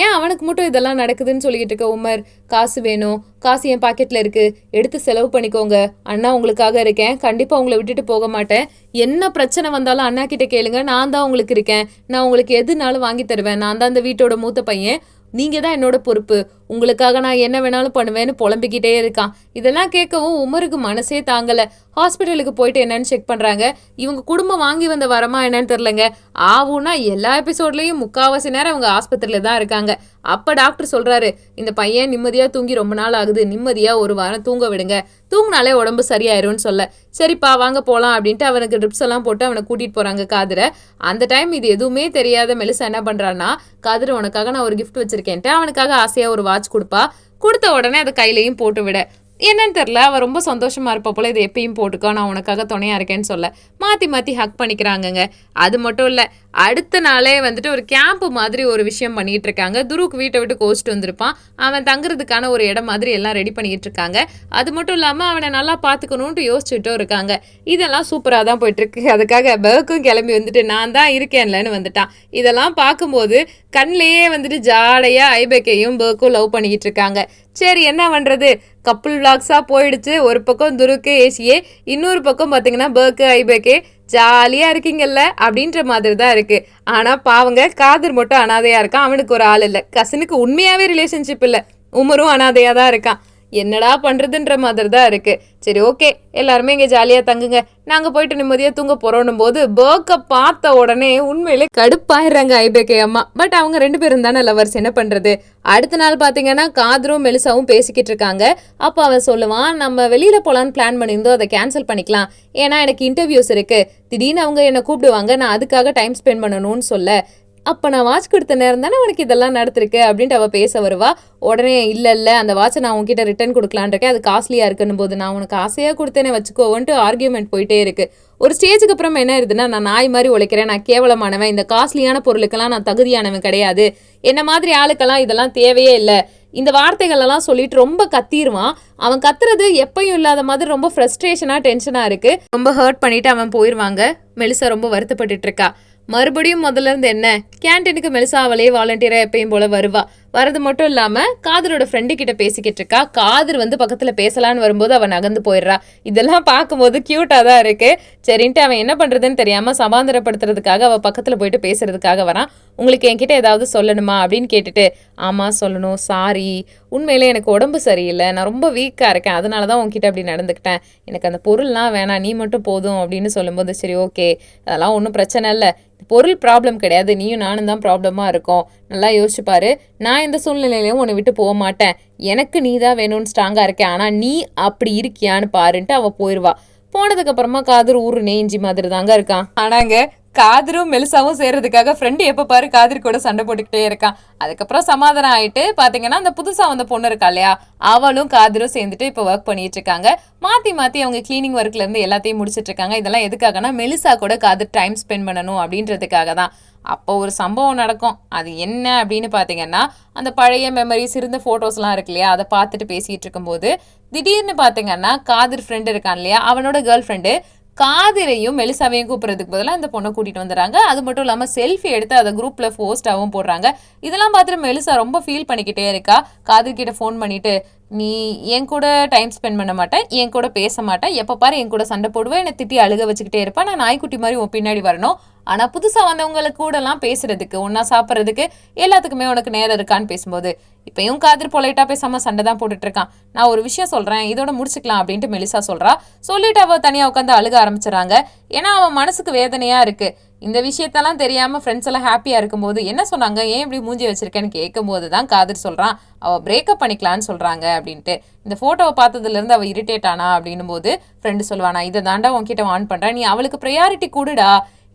ஏன் அவனுக்கு மட்டும் இதெல்லாம் நடக்குதுன்னு சொல்லிக்கிட்டு இருக்க உமர். காசு வேணும், காசு என் பாக்கெட்ல இருக்கு, எடுத்து செலவு பண்ணிக்கோங்க, அண்ணா உங்களுக்காக இருக்கேன், கண்டிப்பா உங்களை விட்டுட்டு போக மாட்டேன், என்ன பிரச்சனை வந்தாலும் அண்ணா கிட்ட கேளுங்க, நான் தான் உங்களுக்கு இருக்கேன், நான் உங்களுக்கு எதுனாலும் வாங்கி தருவேன், நான் தான் அந்த வீட்டோட மூத்த பையன், நீங்க தான் என்னோட பொறுப்பு, உங்களுக்காக நான் என்ன வேணாலும் பண்ணுவேன்னு புலம்பிக்கிட்டே இருக்கான். இதெல்லாம் கேட்கவும் உமருக்கு மனசே தாங்கல. ஹாஸ்பிட்டலுக்கு போயிட்டு என்னன்னு செக் பண்றாங்க. இவங்க குடும்பம் வாங்கி வந்த வரமா என்னன்னு தெரியலங்க. ஆவுன்னா எல்லா எபிசோட்லயும் முக்காவாசி நேரம் அவங்க ஆஸ்பத்திரியில தான் இருக்காங்க. அப்ப டாக்டர் சொல்றாரு, இந்த பையன் நிம்மதியா தூங்கி ரொம்ப நாள் ஆகுது, நிம்மதியா ஒரு வாரம் தூங்க விடுங்க, தூங்கினாலே உடம்பு சரியாயிரும்னு சொல்ல, சரிப்பா வாங்க போலாம் அப்படின்ட்டு அவனுக்கு ட்ரிப்ஸ் எல்லாம் போட்டு அவனை கூட்டிட்டு போறாங்க காதிரை. அந்த டைம் இது எதுவுமே தெரியாத மெலிசா என்ன பண்றான்னா, காதிரை உனக்காக நான் ஒரு கிஃப்ட் வச்சிருக்கேன்ட்டு அவனுக்காக ஆசையா ஒரு வாட்ச் கொடுப்பா. கொடுத்த உடனே அதை கையிலையும் போட்டு விட, என்னன்னு தெரில, அவள் ரொம்ப சந்தோஷமா இருப்பா போல, இதை எப்பயும் போட்டுக்கோ, நான் உனக்காக துணையா இருக்கேன்னு சொல்ல மாற்றி மாற்றி ஹக் பண்ணிக்கிறாங்கங்க. அது மட்டும் இல்லை, அடுத்த நாளே வந்துட்டு ஒரு கேம்ப் மாதிரி ஒரு விஷயம் பண்ணிட்டு இருக்காங்க. துருவுக்கு வீட்டை விட்டு கோச்சிட்டு வந்திருப்பான். அவன் தங்குறதுக்கான ஒரு இடம் மாதிரி எல்லாம் ரெடி பண்ணிட்டு இருக்காங்க. அது மட்டும் இல்லாமல் அவனை நல்லா பார்த்துக்கணுன்ட்டு யோசிச்சுட்டும் இருக்காங்க. இதெல்லாம் சூப்பராக தான் போயிட்டு இருக்கு. அதுக்காக பெர்க்கும் கிளம்பி வந்துட்டு நான் தான் இருக்கேன்லன்னு வந்துட்டான். இதெல்லாம் பார்க்கும்போது கண்ணிலேயே வந்துட்டு ஜாடையா ஐபேக்கையும் பெர்க்கும் லவ் பண்ணிக்கிட்டு இருக்காங்க. சரி என்ன பண்ணுறது, கப்புள் விளாக்ஸாக போயிடுச்சு. ஒரு பக்கம் துருக்கு ஏசியே, இன்னொரு பக்கம் பார்த்தீங்கன்னா பெர்க்கு ஐபேக்கே ஜாலியாக இருக்கீங்கல்ல அப்படின்ற மாதிரி தான் இருக்குது. ஆனால் பாவங்க காதர் மட்டும் அனாதையாக இருக்கான். அவனுக்கு ஒரு ஆள் இல்லை. கசனுக்கு உண்மையாகவே ரிலேஷன்ஷிப் இல்லை. உமரும் அனாதையாக தான் இருக்கான். என்னடா பண்ணுறதுன்ற மாதிரி தான் இருக்குது. சரி ஓகே, எல்லாருமே இங்கே ஜாலியாக தங்குங்க, நாங்கள் போயிட்டு நிம்மதியாக தூங்க போகிறோன்னும் போது பேர்க்கை பார்த்த உடனே உண்மையிலே கடுப்பாயிடுறாங்க ஐபேக்கே அம்மா. பட் அவங்க 2 பேரும் தானே லவர்ஸ், என்ன பண்ணுறது. அடுத்த நாள் பார்த்தீங்கன்னா காதரும் மெலிசாவும் பேசிக்கிட்டு இருக்காங்க. அப்போ அவன் சொல்லுவான், நம்ம வெளியில் போகலான்னு பிளான் பண்ணியிருந்தோம், அதை கேன்சல் பண்ணிக்கலாம், ஏன்னா எனக்கு இன்டர்வியூஸ் இருக்குது, திடீர்னு அவங்க என்னை கூப்பிடுவாங்க, நான் அதுக்காக டைம் ஸ்பெண்ட் பண்ணணும்னு சொல்ல, அப்போ நான் வாட்ச் கொடுத்த நேரம் தானே உனக்கு இதெல்லாம் நடத்திருக்கு அப்படின்ட்டு அவள் பேச வருவா. உடனே இல்லை அந்த வாட்சை நான் உங்ககிட்ட ரிட்டர்ன் கொடுக்கலான் இருக்கேன், அது காஸ்ட்லியாக இருக்குன்னு போது, நான் உனக்கு ஆசையாக கொடுத்தேனே வச்சுக்கோவன்ட்டு ஆர்கியூமெண்ட் போயிட்டே இருக்குது. ஒரு ஸ்டேஜுக்கு அப்புறம் என்ன ஆயிருதுன்னா, நான் நாய் மாதிரி உழைக்கிறேன், நான் கேவலமானவன், இந்த காஸ்ட்லியான பொருளுக்கெல்லாம் நான் தகுதியானவன் கிடையாது, என்ன மாதிரி ஆளுக்கெல்லாம் இதெல்லாம் தேவையே இல்லை, இந்த வார்த்தைகளெல்லாம் சொல்லிட்டு ரொம்ப கத்திடுவான். அவன் கத்துறது எப்பயும் இல்லாத மாதிரி ரொம்ப ஃப்ரஸ்ட்ரேஷனாக டென்ஷனாக இருக்குது. ரொம்ப ஹர்ட் பண்ணிவிட்டு அவன் போயிடுவாங்க. மெலிசா ரொம்ப வருத்தப்பட்டுட்டு இருக்கா. மறுபடியும் முதல்ல இருந்து என்ன, கேன்டீனுக்கு மெலிசா அவளே வாலண்டியராக எப்பயும் போல வருவா. வரது மட்டும் இல்லாமல் காதரோட ஃப்ரெண்டு கிட்ட பேசிக்கிட்டு இருக்கா. காதர் வந்து பக்கத்தில் பேசலான்னு வரும்போது அவன் நகர்ந்து போயிடுறா. இதெல்லாம் பார்க்கும்போது க்யூட்டாக தான் இருக்குது. சரின்ட்டு அவன் என்ன பண்ணுறதுன்னு தெரியாமல் சமாதானப்படுத்துறதுக்காக அவள் பக்கத்தில் போயிட்டு பேசுறதுக்காக வரான். உங்களுக்கு என்கிட்ட ஏதாவது சொல்லணுமா அப்படின்னு கேட்டுட்டு, ஆமாம் சொல்லணும், சாரி, உண்மையிலே எனக்கு உடம்பு சரியில்லை, நான் ரொம்ப வீக்காக இருக்கேன், அதனால தான் உங்ககிட்ட அப்படி நடந்துக்கிட்டேன், எனக்கு அந்த பொருள்லாம் வேணாம், நீ மட்டும் போதும் அப்படின்னு சொல்லும்போது, சரி ஓகே அதெல்லாம் ஒன்றும் பிரச்சனை இல்லை, பொருள் ப்ராப்ளம் கிடையாது, நீயும் நானும் தான் ப்ராப்ளமாக இருக்கோம், நல்லா யோசிச்சு பாரு, நான் எந்த சூழ்நிலையிலையும் உன்னை விட்டு போக மாட்டேன், எனக்கு நீ தான் வேணும்னு ஸ்ட்ராங்காக இருக்கேன், ஆனால் நீ அப்படி இருக்கியான்னு பாருன்ட்டு அவள் போயிடுவா. போனதுக்கப்புறமா காதர் ஊரு நெஞ்சு மாதிரி தாங்க இருக்கான். ஆனாங்க காதரும் மெலிசாவும் சேர்றதுக்காக ஃப்ரெண்டு எப்போ பாரு காதர் கூட சண்டை போட்டுக்கிட்டே இருக்கான். அதுக்கப்புறம் சமாதானம் ஆகிட்டு பார்த்தீங்கன்னா அந்த புதுசாக வந்த பொண்ணு இருக்கா இல்லையா, அவளும் காதரும் சேர்ந்துட்டு இப்போ ஒர்க் பண்ணிட்டு இருக்காங்க. மாற்றி அவங்க கிளீனிங் ஒர்க்லேருந்து எல்லாத்தையும் முடிச்சிட்டு இருக்காங்க. இதெல்லாம் எதுக்காகனா மெலிசா கூட காதர் டைம் ஸ்பெண்ட் பண்ணணும் அப்படின்றதுக்காக தான். அப்போ ஒரு சம்பவம் நடக்கும். அது என்ன அப்படின்னு பார்த்தீங்கன்னா, அந்த பழைய மெமரிஸ் இருந்த ஃபோட்டோஸ்லாம் இருக்கு இல்லையா, அதை பார்த்துட்டு பேசிகிட்டு இருக்கும்போது திடீர்னு பார்த்தீங்கன்னா காதர் ஃப்ரெண்டு இருக்கான் இல்லையா, அவனோட கேர்ள் ஃப்ரெண்டு காதிரையும் மெலிசாவையும் கூப்பிட்றதுக்கு பதிலாக இந்த பொண்ணை கூட்டிகிட்டு வந்துடுறாங்க. அது மட்டும் இல்லாமல் செல்ஃபி எடுத்து அதை குரூப்பில் போஸ்ட்டாகவும் போடுறாங்க. இதெல்லாம் பார்த்துட்டு மெலிசா ரொம்ப ஃபீல் பண்ணிக்கிட்டே இருக்கா. காதிர்கிட்ட ஃபோன் பண்ணிவிட்டு, நீ என் கூட டைம் ஸ்பெண்ட் பண்ண மாட்டேன், என் கூட பேச மாட்டேன், எப்போ பாரு என் கூட சண்டை போடுவேன், என்னை திட்டி அழுக வச்சுக்கிட்டே இருப்பேன், நான் நாய்க்குட்டி மாதிரி உன் பின்னாடி வரணும், ஆனால் புதுசாக வந்தவங்களுக்கு கூடலாம் பேசுறதுக்கு, ஒன்றா சாப்பிட்றதுக்கு எல்லாத்துக்குமே உனக்கு நேரம் இருக்கான்னு பேசும்போது இப்பயும் காதர் பொலைட்டாக பேசாமல் சண்டை தான் போட்டுட்டு இருக்கான். நான் ஒரு விஷயம் சொல்கிறேன், இதோட முடிச்சுக்கலாம் அப்படின்ட்டு மெலிசா சொல்கிறா. சொல்லிட்டு அவள் தனியாக உட்காந்து அழுக ஆரம்பிச்சிடறாங்க. ஏன்னா அவன் மனசுக்கு வேதனையாக இருக்குது. இந்த விஷயத்தெல்லாம் தெரியாமல் ஃப்ரெண்ட்ஸ் எல்லாம் ஹாப்பியாக இருக்கும்போது என்ன சொன்னாங்க, ஏன் இப்படி மூஞ்சி வச்சிருக்கேன்னு கேட்கும்போது தான் காதர் சொல்கிறான், அவள் பிரேக்கப் பண்ணிக்கலான்னு சொல்கிறாங்க அப்படின்ட்டு. இந்த ஃபோட்டோவை பார்த்ததுலேருந்து அவள் இரிட்டேட் ஆனா அப்படின்னும் போது ஃப்ரெண்டு சொல்லுவானா, இதை தாண்டா உன்கிட்ட வான் பண்ணுறேன், நீ அவளுக்கு ப்ரையாரிட்டி கொடுடா,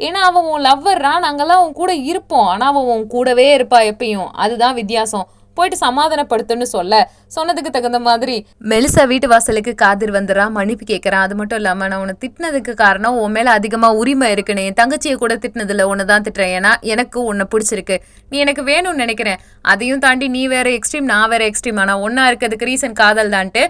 ஏன்னா அவன் உன் லவ்வர்ரா, நாங்கள்லாம் உன் கூட இருப்போம், ஆனால் அவன் உன் கூடவே இருப்பா எப்பயும், அதுதான் வித்தியாசம், போயிட்டு சமாதானப்படுத்துன்னு சொன்னதுக்கு தகுந்த மாதிரி மெலிசா வீட்டு வாசலுக்கு காதிர் வந்துடுறா, மன்னிப்பு கேட்குறான். அது மட்டும் இல்லாமல் நான் உன்னை திட்டினதுக்கு காரணம் உன் மேலே அதிகமாக உரிமை இருக்குன்னு, என் தங்கச்சியை கூட திட்டினதில்ல, உன்னை தான் திட்டுறேன், ஏன்னா எனக்கு உன்னை பிடிச்சிருக்கு, நீ எனக்கு வேணும்னு நினைக்கிறேன், அதையும் தாண்டி நீ வேற எக்ஸ்ட்ரீம் நான் வேற எக்ஸ்ட்ரீம், ஆனால் ஒன்றா இருக்கிறதுக்கு ரீசன் காதல் தான்ட்டு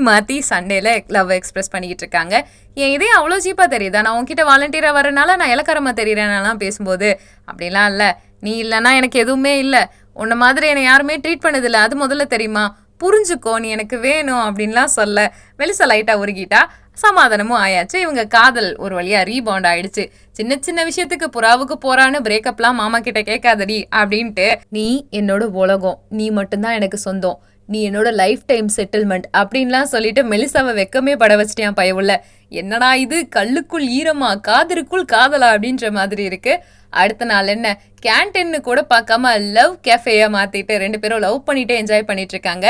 மாற்றி சண்டேல லவ் எக்ஸ்பிரஸ் பண்ணிக்கிட்டு இருக்காங்க. என் இதே அவ்வளோ சீப்பாக தெரியுதா, நான் உன்கிட்ட வாலண்டியராக வரனால நான் இலக்காரமாக தெரியுறேன்னாலாம் பேசும்போது, அப்படிலாம் இல்லை, நீ இல்லைன்னா எனக்கு எதுவுமே இல்லை, உன்னை மாதிரி என்னை யாருமே ட்ரீட் பண்ணதில்லை, அது முதல்ல தெரியுமா, புரிஞ்சுக்கோ, நீ எனக்கு வேணும் அப்படின்லாம் சொல்ல மெலிசா லைட்டாக உருகிட்டா. சமாதானமும் ஆயாச்சு. இவங்க காதல் ஒரு வழியா ரீபவுண்ட் ஆயிடுச்சு. சின்ன சின்ன விஷயத்துக்கு புறாவுக்கு போறான்னு பிரேக்கப்லாம் மாமா கிட்ட கேட்காதடி அப்படின்ட்டு, நீ என்னோட உலகம், நீ மட்டும்தான் எனக்கு சொந்தம், நீ என்னோட லைஃப் டைம் செட்டில்மெண்ட் அப்படின்லாம் சொல்லிட்டு மெலிசாவை வெக்கமே பட வச்சிட்டியான் பயவுள்ள. என்னடா இது, கல்லுக்குள் ஈரமா காதலுக்குள் காதலா அப்படின்ற மாதிரி இருக்கு. அடுத்த நாள் என்ன கேன்டீன்னு கூட பார்க்காம லவ் கேஃபேயா மாத்திட்டு 2 பேரும் லவ் பண்ணிட்டு என்ஜாய் பண்ணிட்டு இருக்காங்க.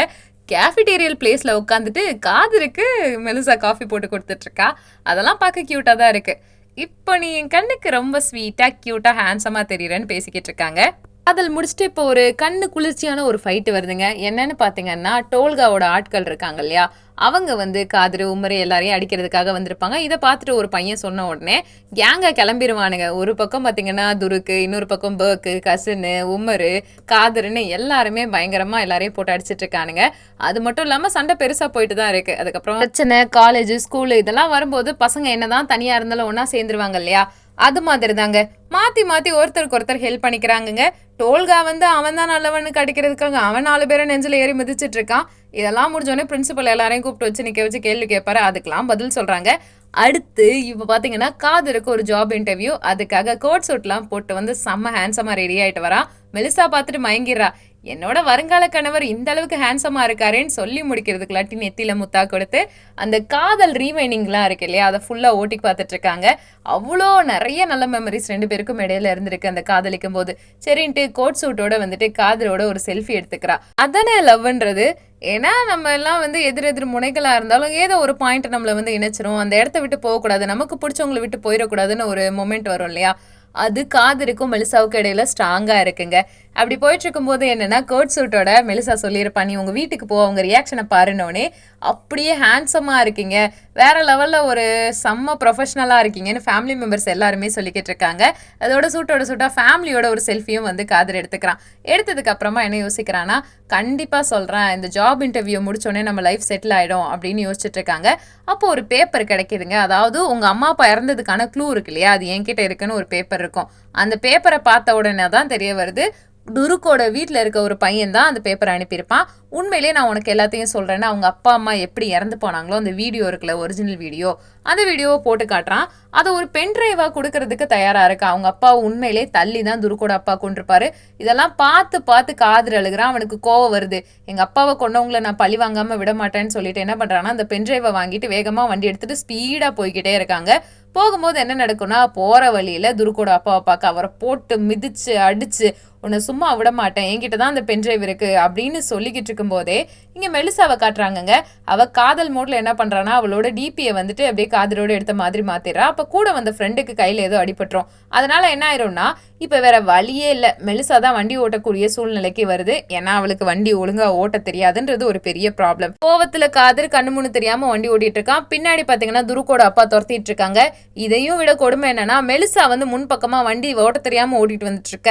கேஃபிடேரியல் பிளேஸ்ல உட்காந்துட்டு காதலுக்கு மெலிசா காஃபி போட்டு கொடுத்துட்டு இருக்கா. அதெல்லாம் பார்க்க கியூட்டா தான் இருக்கு. இப்போ நீ என் கண்ணுக்கு ரொம்ப ஸ்வீட்டா கியூட்டா ஹேண்ட்ஸமா தெரியறேன்னு பேசிக்கிட்டு இருக்காங்க. அதில் முடிச்சுட்டு இப்போ ஒரு கண்ணு குளிர்ச்சியான ஒரு ஃபைட்டு வருதுங்க. என்னன்னு பார்த்தீங்கன்னா, டோல்காவோட ஆட்கள் இருக்காங்க இல்லையா, அவங்க வந்து காதரு உமரு எல்லாரையும் அடிக்கிறதுக்காக வந்திருப்பாங்க. இதை பார்த்துட்டு ஒரு பையன் சொன்ன உடனே கேங்கா கிளம்பிடுவானுங்க. ஒரு பக்கம் பார்த்தீங்கன்னா துருக்கு, இன்னொரு பக்கம் பர்க்கு, கசினு, உமரு, காதருன்னு எல்லாருமே பயங்கரமா எல்லாரையும் போட்டு அடிச்சிட்டு இருக்கானுங்க. அது மட்டும் இல்லாம சண்டை பெருசா போயிட்டு தான் இருக்கு. அதுக்கப்புறம் பிரச்சனை, காலேஜ், ஸ்கூலு இதெல்லாம் வரும்போது பசங்க என்னதான் தனியா இருந்தாலும் ஒன்னா சேர்ந்துருவாங்க இல்லையா, அது மாதிரி தாங்க மாத்தி மாத்தி ஒருத்தருக்கு ஒருத்தர் ஹெல்ப் பண்ணிக்கிறாங்க. டோல்கா வந்து அவன் தான் நல்லவனுக்கு அடிக்கிறதுக்காக அவன் 4 பேரை நெஞ்சில் ஏறி மிதிச்சிட்டு இருக்கான். இதெல்லாம் முடிஞ்சோடனே பிரின்சிபல் எல்லாரையும் கூப்பிட்டு வச்சு நிக்க வச்சு கேள்வி கேட்பாரு. அதுக்கெல்லாம் பதில் சொல்றாங்க. அடுத்து இப்போ பார்த்தீங்கன்னா காதருக்கு ஒரு ஜாப் இன்டர்வியூ. அதுக்காக கோட் சூட்லாம் போட்டு வந்து செம்ம ஹேண்ட்ஸமாக ரெடி ஆகிட்டு வரா. மெலிசா பார்த்துட்டு மயங்கிடுறா. என்னோட வருங்கால கணவர் இந்த அளவுக்கு ஹேண்ட்ஸமா இருக்காருன்னு சொல்லி முடிக்கிறதுக்குள்ளாட்டி நெத்தியில முத்தா கொடுத்து அந்த காதல் ரீவைனிங்லாம் இருக்கு இல்லையா, அதை ஃபுல்லா ஓட்டி பார்த்துட்டு இருக்காங்க. அவ்வளோ நிறைய நல்ல மெமரிஸ் 2 பேருக்கும் இடையில இருந்திருக்கு அந்த காதலிக்கும் போது. சரின்ட்டு கோட் சூட்டோட வந்துட்டு காதலோட ஒரு செல்ஃபி எடுத்துக்கிறா. அதானே லவ்ன்றது. ஏன்னா நம்ம எல்லாம் வந்து எதிர் முனைகளா இருந்தாலும் ஏதோ ஒரு பாயிண்ட் நம்மளை வந்து இணைச்சிரும். அந்த இடத்த விட்டு போகக்கூடாது, நமக்கு பிடிச்சவங்களை விட்டு போயிடக்கூடாதுன்னு ஒரு மொமெண்ட் வரும் இல்லையா, அது காதருக்கும் மெலிசாவுக்கும் இடையில ஸ்ட்ராங்கா இருக்குங்க. அப்படி போயிட்டு இருக்கும்போது என்னன்னா கோட் சூட்டோட மெலிசா சொல்லியிருப்பா, நீ உங்க வீட்டுக்கு போ, அவங்க ரியாக்ஷனை பாருனோடனே அப்படியே ஹேண்ட்ஸமா இருக்கீங்க, வேற லெவல்ல ஒரு செம்ம ப்ரொஃபஷனலா இருக்கீங்கன்னு ஃபேமிலி மெம்பர்ஸ் எல்லாருமே சொல்லிக்கிட்டு இருக்காங்க. அதோட சூட்டா ஃபேமிலியோட ஒரு செல்ஃபியும் வந்து காதர் எடுத்துக்கிறான். எடுத்ததுக்கு அப்புறமா என்ன யோசிக்கிறான்னா, கண்டிப்பா சொல்றேன் இந்த ஜாப் இன்டர்வியூ முடிச்சோடனே நம்ம லைஃப் செட்டில் ஆயிடும் அப்படின்னு யோசிச்சுட்டு இருக்காங்க. அப்போ ஒரு பேப்பர் கிடைக்குதுங்க. அதாவது உங்க அம்மா அப்பா இறந்ததுக்கான க்ளூ இருக்கு இல்லையா, அது என்கிட்ட இருக்குன்னு ஒரு பேப்பர் இருக்கும். அந்த பேப்பரை பார்த்த உடனே தான் தெரிய வருது, துருக்கோட வீட்டில் இருக்க ஒரு பையன் தான் அந்த பேப்பரை அனுப்பியிருப்பான். உண்மையிலேயே நான் உனக்கு எல்லாத்தையும் சொல்கிறேன்னா, அவங்க அப்பா அம்மா எப்படி இறந்து போனாங்களோ அந்த வீடியோ இருக்குல்ல, ஒரிஜினல் வீடியோ, அந்த வீடியோவை போட்டு காட்டுறான். அதை ஒரு பென் டிரைவாக கொடுக்கறதுக்கு தயாராக இருக்கா. அவங்க அப்பா உண்மையிலே தள்ளி தான் துருக்கோட அப்பா கொண்டிருப்பாரு. இதெல்லாம் பார்த்து பார்த்து காதல் அழுகிறான். அவனுக்கு கோவம் வருது. எங்கள் அப்பாவை கொண்டவங்களை நான் பழி வாங்காமல் விட மாட்டேன்னு சொல்லிட்டு என்ன பண்ணுறான்னா, அந்த பென் டிரைவை வாங்கிட்டு வேகமாக வண்டி எடுத்துட்டு ஸ்பீடாக போய்கிட்டே இருக்காங்க. போகும்போது என்ன நடக்கும்னா, போகிற வழியில் துருக்கோட அப்பாவை பார்க்க அவரை போட்டு மிதிச்சு அடிச்சு, உன்னை சும்மா விட மாட்டேன், என்கிட்ட தான் அந்த பென்ட்ரைவ் இருக்கு அப்படின்னு சொல்லிக்கிட்டு இருக்கும் போதே இங்க மெலிசாவை காட்டுறாங்கங்க. அவ காதல் மோட்ல என்ன பண்றானா, அவளோட டிபியை வந்துட்டு அப்படியே காதலோட எடுத்த மாதிரி மாத்திடுறா. அப்ப கூட வந்த ஃப்ரெண்டுக்கு கையில ஏதோ அடிபட்டுரும். அதனால என்ன ஆயிரும்னா, இப்ப வேற வழியே இல்ல, மெலிசா தான் வண்டி ஓட்டக்கூடிய சூழ்நிலைக்கு வருது. ஏன்னா அவளுக்கு வண்டி ஒழுங்கா ஓட்ட தெரியாதுன்றது ஒரு பெரிய ப்ராப்ளம். கோவத்துல காதர் கண்ணு முன்னு தெரியாம வண்டி ஓட்டிட்டு இருக்கான். பின்னாடி பாத்தீங்கன்னா துருக்கோட அப்பா துரத்திட்டு இருக்காங்க. இதையும் விட கொடுமை என்னன்னா, மெலிசா வந்து முன்பக்கமா வண்டி ஓட்ட தெரியாம ஓட்டிட்டு வந்துட்டு இருக்க.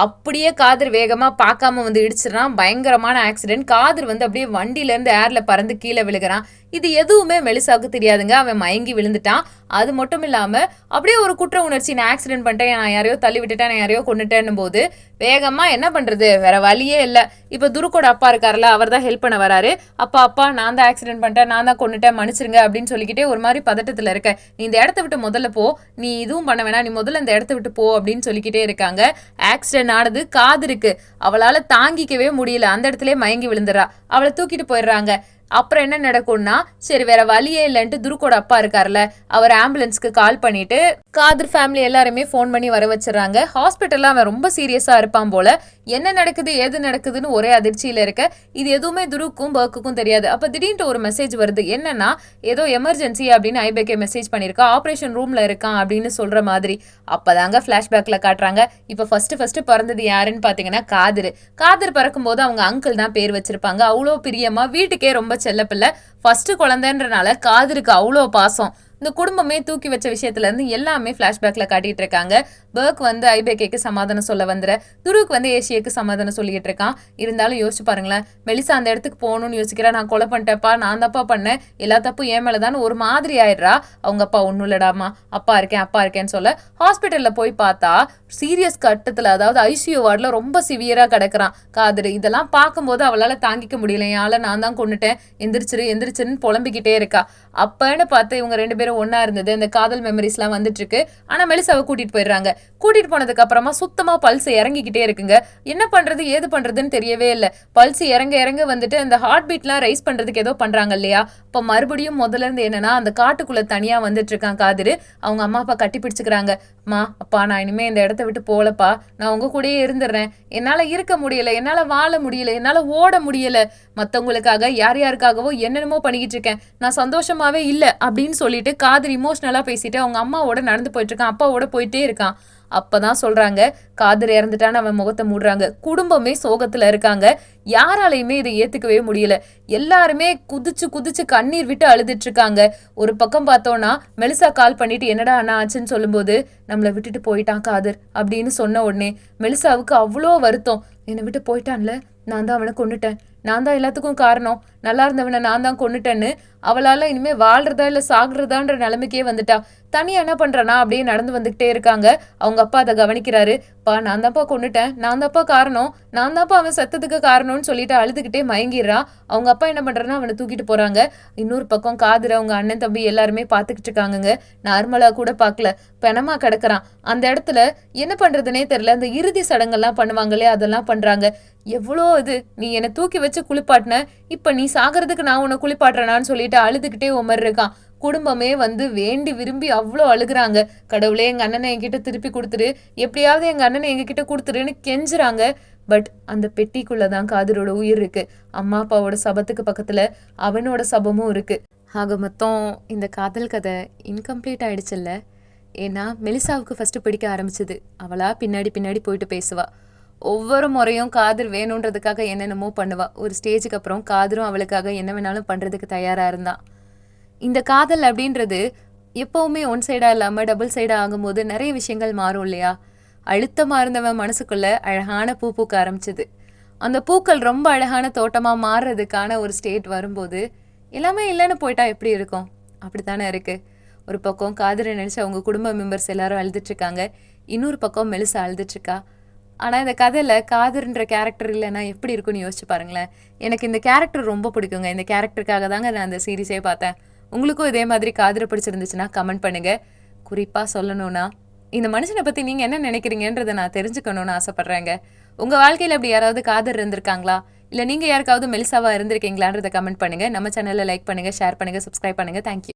அப்படியே காதர் வேகமா பார்க்காம வந்து இடிச்சிடறான். பயங்கரமான ஆக்சிடென்ட். காதர் வந்து அப்படியே வண்டியில இருந்து ஏர்ல பறந்து கீழே விழுகிறான். இது எதுவுமே மெலிசாவுக்கு தெரியாதுங்க. அவன் மயங்கி விழுந்துட்டான். அது மட்டும் இல்லாம அப்படியே ஒரு குற்ற உணர்ச்சி, நான் ஆக்சிடென்ட் பண்ணிட்டேன், நான் யாரையோ தள்ளி விட்டுட்டேன், நான் யாரையோ கொண்டுட்டேன்னும் போது வேகமா என்ன பண்றது, வேற வழியே இல்லை. இப்ப துருக்கோட அப்பா இருக்காருல்ல, அவர் தான் ஹெல்ப் பண்ண வராரு. அப்பா நான் தான் ஆக்சிடென்ட் பண்ணிட்டேன், நான் தான் கொண்டுட்டேன், மன்னிச்சிருங்க அப்படின்னு சொல்லிக்கிட்டே ஒரு மாதிரி பதட்டத்துல இருக்க. நீ இந்த இடத்த விட்டு முதல்ல போ, நீ இதுவும் பண்ண வேணாம், நீ முதல்ல இந்த இடத்த விட்டு போ அப்படின்னு சொல்லிக்கிட்டே இருக்காங்க. ஆக்சிடென்ட் ஆனது காதருக்கு அவளால தாங்கிக்கவே முடியல. அந்த இடத்துல மயங்கி விழுந்துறா. அவளை தூக்கிட்டு போயிடுறாங்க. அப்புறம் என்ன நடக்கும்னா, சரி வேற வழியே இல்லைன்ட்டு துருக்கோட அப்பா இருக்காருல்ல, அவர் ஆம்புலன்ஸ்க்கு கால் பண்ணிட்டு காதர் ஃபேமிலி எல்லாருமே ஃபோன் பண்ணி வர வச்சிடறாங்க. ஹாஸ்பிட்டல்ல அவன் ரொம்ப சீரியஸா இருப்பான் போல. என்ன நடக்குது ஏது நடக்குதுன்னு ஒரே அதிர்ச்சியில இருக்க. இது எதுவுமே துருக்கும் பர்க்குக்கும் தெரியாது. அப்ப திடீர்னு ஒரு மெசேஜ் வருது. என்னன்னா, ஏதோ எமர்ஜென்சி அப்படின்னு ஐபேக்கே மெசேஜ் பண்ணிருக்கா, ஆபரேஷன் ரூம்ல இருக்கான் அப்படின்னு சொல்ற மாதிரி. அப்பதாங்க பிளாஷ்பேக்ல காட்டுறாங்க. இப்ப ஃபர்ஸ்ட் பிறந்தது யாருன்னு பாத்தீங்கன்னா காதர் பிறக்கும் போது அவங்க அங்கிள் தான் பேர் வச்சிருப்பாங்க. அவ்வளோ பிரியமா, வீட்டுக்கே ரொம்ப செல்ல பிள்ளை. ஃபர்ஸ்ட் குழந்தைன்றனால காதருக்கு அவ்வளோ பாசம். இந்த குடும்பமே தூக்கி வச்ச விஷயத்துல இருந்து எல்லாமே பிளாஷ்பேக்ல காட்டிட்டு இருக்காங்க. பர்க் வந்து ஐபேகேக்கு சமாதானம் சொல்ல வந்துற, துருவுக்கு வந்து ஏசியாக்கு சமாதானம் சொல்லிட்டு இருக்கான். இருந்தாலும் யோசிச்சு பாருங்களேன், மெலிசா அந்த இடத்துக்கு போகணும்னு யோசிக்கிறா. நான் கொலை பண்ணிட்டேப்பா, நான் தப்பா பண்ணேன், எல்லா தப்பும் ஏன் மேலதான் ஒரு மாதிரி ஆயிடுறா. அவங்க அப்பா ஒன்னும் இல்லடாமா, அப்பா இருக்கேன்னு சொல்ல ஹாஸ்பிட்டல்ல போய் பார்த்தா சீரியஸ் கட்டத்துல, அதாவது ஐசியூ வார்டுல ரொம்ப சிவியரா கிடக்குறான் காதர். இதெல்லாம் பார்க்கும்போது அவளால தாங்கிக்க முடியல. யால நான் தான் கொண்டுட்டேன், எந்திரிச்சிருன்னு புலம்பிக்கிட்டே இருக்கா. அப்பன்னு பார்த்து இவங்க 2 பேரும் ஒன்னா இருந்தது, இந்த காதல் மெமரிஸ் எல்லாம் வந்துட்டு இருக்கு. ஆனா மெலிசாவை கூட்டிட்டு போயிடுறாங்க. கூட்டிட்டு போனதுக்கு அப்புறமா சுத்தமா பல்ஸ் இறங்கிக்கிட்டே இருக்குங்க. என்ன பண்றது ஏது பண்றதுன்னு தெரியவே இல்லை. பல்ஸ் இறங்க வந்துட்டு அந்த ஹார்ட் பீட்லாம் ரைஸ் பண்றதுக்கு ஏதோ பண்றாங்க இல்லையா. இப்ப மறுபடியும் முதல்ல இருந்து என்னன்னா, அந்த காட்டுக்குள்ள தனியா வந்துட்டு இருக்கான் காதரு. அவங்க அம்மா அப்பா கட்டி பிடிச்சுக்கிறாங்க. மா அப்பா, நான் இனிமே இந்த இடத்த விட்டு போலப்பா, நான் உங்க கூடயே இருந்துடுறேன். என்னால இருக்க முடியல, என்னால வாழ முடியல, என்னால ஓட முடியல, மத்தவங்களுக்காக யார் யாருக்காகவோ என்னென்னமோ பண்ணிக்கிட்டு இருக்கேன், நான் சந்தோஷமாவே இல்ல அப்படின்னு சொல்லிட்டு காதர் இமோஷனலா பேசிட்டு அவங்க அம்மாவோட நடந்து போயிட்டு இருக்கான், அப்பாவோட போயிட்டே இருக்கான். அப்பதான் சொல்றாங்க காதர் இறந்துட்டான்னு அவன் முகத்தை மூடுறாங்க. குடும்பமே சோகத்துல இருக்காங்க. யாராலையுமே இதை ஏத்துக்கவே முடியல. எல்லாருமே குதிச்சு கண்ணீர் விட்டு அழுதுட்டு இருக்காங்க. ஒரு பக்கம் பார்த்தோம்னா மெலிசா கால் பண்ணிட்டு என்னடா அண்ணா ஆச்சுன்னு சொல்லும்போது, நம்மளை விட்டுட்டு போயிட்டான் காதர் அப்படின்னு சொன்ன உடனே மெலிசாவுக்கு அவ்வளோ வருத்தம். என்னை விட்டு போயிட்டான்ல, நான் தான் அவனை கொண்டுட்டேன், நான் தான் எல்லாத்துக்கும் காரணம், நல்லா இருந்தவனை நான் தான் கொண்டுட்டேன்னு அவளால இனிமே வாழ்றதா இல்ல சாகுறதான்ற நிலைமைக்கே வந்துட்டா. தனியா என்ன பண்றானா அப்படியே நடந்து வந்துகிட்டே இருக்காங்க. அவங்க அப்பா அதை கவனிக்கிறாரு. பா, நான் தான்ப்பா கொண்டுட்டேன், நான் தான்ப்பா காரணம், நான் தான்ப்பா அவன் செத்ததுக்கு காரணம்னு சொல்லிட்டு அழுதுகிட்டே மயங்கிடுறா. அவங்க அப்பா என்ன பண்றாருன்னா அவனை தூக்கிட்டு போறாங்க. இன்னொரு பக்கம் காதர் அவங்க அண்ணன் தம்பி எல்லாருமே பாத்துக்கிட்டு இருக்காங்க. நார்மலா கூட பாக்கல, பெணமா கிடக்குறான். அந்த இடத்துல என்ன பண்றதுனே தெரியல. அந்த இறுதி சடங்கெல்லாம் பண்ணுவாங்களே அதெல்லாம் பண்றாங்க. எவ்வளோ இது, நீ என்னை தூக்கி வச்சு குளிப்பாட்டின, இப்ப நீ சாகிறதுக்கு நான் உன்னை குளிப்பாட்டுறேனான்னு சொல்லிட்டு அழுதுகிட்டே உமர் இருக்கான். குடும்பமே வந்து வேண்டி விரும்பி அவ்வளோ அழுகுறாங்க. கடவுளே, எங்க அண்ணனை என்கிட்ட திருப்பி கொடுத்துரு, எப்படியாவது எங்க அண்ணனை எங்ககிட்ட கொடுத்துருன்னு கெஞ்சுறாங்க. பட் அந்த பெட்டிக்குள்ளதான் காதரோட உயிர் இருக்கு. அம்மா அப்பாவோட சபத்துக்கு பக்கத்துல அவனோட சபமும் இருக்கு. ஆக மொத்தம் இந்த காதல் கதை இன்கம்ப்ளீட் ஆயிடுச்சுல்ல. ஏன்னா மெலிசாவுக்கு ஃபர்ஸ்ட் பிடிக்க ஆரம்பிச்சது, அவளா பின்னாடி போயிட்டு பேசுவா. ஒவ்வொரு முறையும் காதர் வேணுன்றதுக்காக என்னென்னமோ பண்ணுவா. ஒரு ஸ்டேஜுக்கு அப்புறம் காதரும் அவளுக்காக என்ன வேணாலும் பண்றதுக்கு தயாரா இருந்தான். இந்த காதல் அப்படின்றது எப்பவுமே ஒன் சைடா இல்லாம டபுள் சைடா ஆகும்போது நிறைய விஷயங்கள் மாறும் இல்லையா. அழுத்தமா இருந்தவன் மனசுக்குள்ள அழகான பூ பூக்க ஆரம்பிச்சது. அந்த பூக்கள் ரொம்ப அழகான தோட்டமா மாறுறதுக்கான ஒரு ஸ்டேட் வரும்போது எல்லாமே இல்லைன்னு போயிட்டா எப்படி இருக்கும்? அப்படித்தானே இருக்கு. ஒரு பக்கம் காதரை நினைச்சு அவங்க குடும்ப மெம்பர்ஸ் எல்லாரும் அழுதுட்டு இருக்காங்க. இன்னொரு பக்கம் மெலிசா அழுதுட்டு இருக்கா. ஆனால் இந்த கதையில் காதர்ன்ற கேரக்டர் இல்லைன்னா எப்படி இருக்குன்னு யோசிச்சு பாருங்களேன். எனக்கு இந்த கேரக்டர் ரொம்ப பிடிக்குங்க. இந்த கேரக்டருக்காக தாங்க நான் அந்த சீரீஸே பார்த்தேன். உங்களுக்கும் இதே மாதிரி காதரை பிடிச்சிருந்துச்சுன்னா கமெண்ட் பண்ணுங்க. குறிப்பாக சொல்லணும்னா, இந்த மனுஷனை பற்றி நீங்கள் என்ன நினைக்கிறீங்கன்றதை நான் தெரிஞ்சுக்கணும்னு ஆசைப்பட்றேங்க. உங்கள் வாழ்க்கையில் அப்படி யாராவது காதர் இருந்திருக்காங்களா, இல்லை நீங்கள் யாருக்காவது மெலிசாவாக இருந்திருக்கீங்களான்றதை கமெண்ட் பண்ணுங்கள். நம்ம சேனலில் லைக் பண்ணுங்கள், ஷேர் பண்ணுங்கள், சப்ஸ்கிரைப் பண்ணுங்கள். தேங்க்யூ.